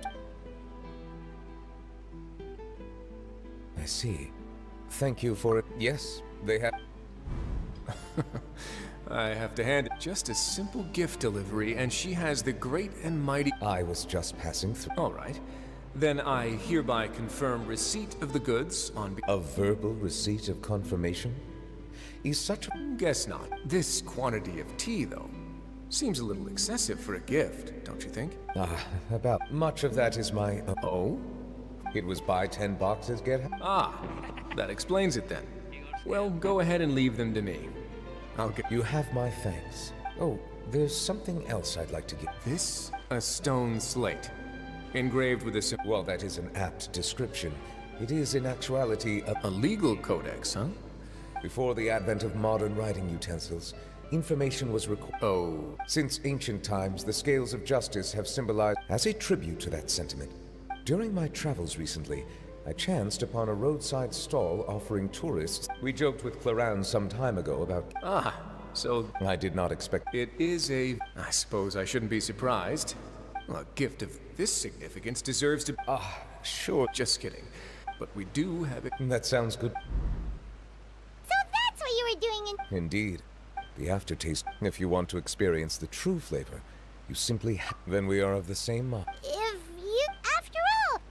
[SPEAKER 18] I see. Thank you for it. Yes, they have...
[SPEAKER 9] I have to hand it just a simple gift delivery, and she has the great and mighty...
[SPEAKER 18] I was just passing through.
[SPEAKER 9] All right. Then I hereby confirm receipt of the goods on...
[SPEAKER 18] A verbal receipt of confirmation? Is such a...
[SPEAKER 9] Guess not. This quantity of tea, though, seems a little excessive for a gift, don't you think?
[SPEAKER 18] About much of that is my... Oh? It was buy 10 boxes, get...
[SPEAKER 9] That explains it then. Well, go ahead and leave them to me. I'll get...
[SPEAKER 18] You have my thanks. Oh, there's something else I'd like to give.
[SPEAKER 9] This? A stone slate. Engraved with a...
[SPEAKER 18] Well, that is an apt description. It is, in actuality,
[SPEAKER 9] a legal codex, huh?
[SPEAKER 18] Before the advent of modern writing utensils, information was recorded.
[SPEAKER 9] Oh.
[SPEAKER 18] Since ancient times, the scales of justice have symbolized as a tribute to that sentiment. During my travels recently, I chanced upon a roadside stall offering tourists. We joked with Claran some time ago about...
[SPEAKER 9] So...
[SPEAKER 18] I did not expect...
[SPEAKER 9] It is a... I suppose I shouldn't be surprised.
[SPEAKER 8] A gift of this significance deserves to... Ah, sure, just kidding. But we do have it...
[SPEAKER 18] That sounds good.
[SPEAKER 3] So that's what you were doing in...
[SPEAKER 18] Indeed. The aftertaste, if you want to experience the true flavor, you simply then we are of the same mind.
[SPEAKER 3] If you... After all,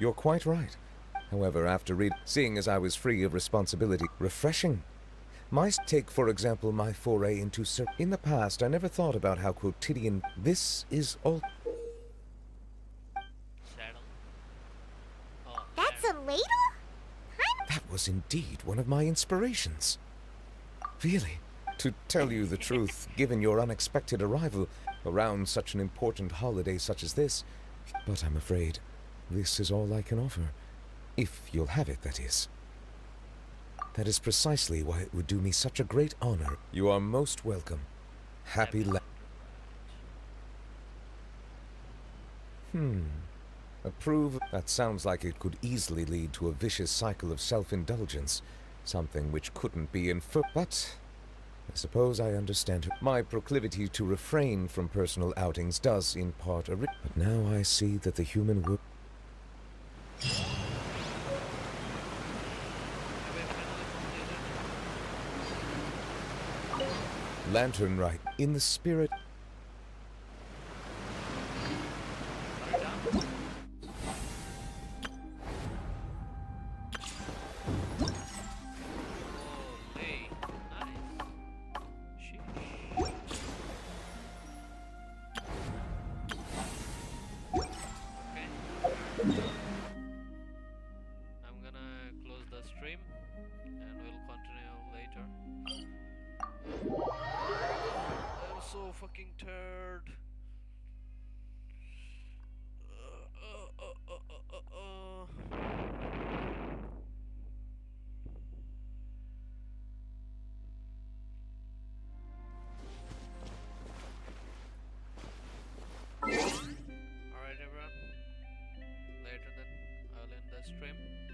[SPEAKER 18] You're quite right. However, after seeing as I was free of responsibility, refreshing. Take, for example, my foray into in the past, I never thought about how quotidian this is all.
[SPEAKER 3] That's a ladle?
[SPEAKER 18] That was indeed one of my inspirations. Really, to tell you the truth, given your unexpected arrival around such an important holiday such as this, but I'm afraid this is all I can offer. If you'll have it, that is. That is precisely why it would do me such a great honor. You are most welcome. Happy Approve? That sounds like it could easily lead to a vicious cycle of self-indulgence. Something which couldn't be inferred. But I suppose I understand her. My proclivity to refrain from personal outings does, in part, but now I see that the human will... Lantern right. In the spirit...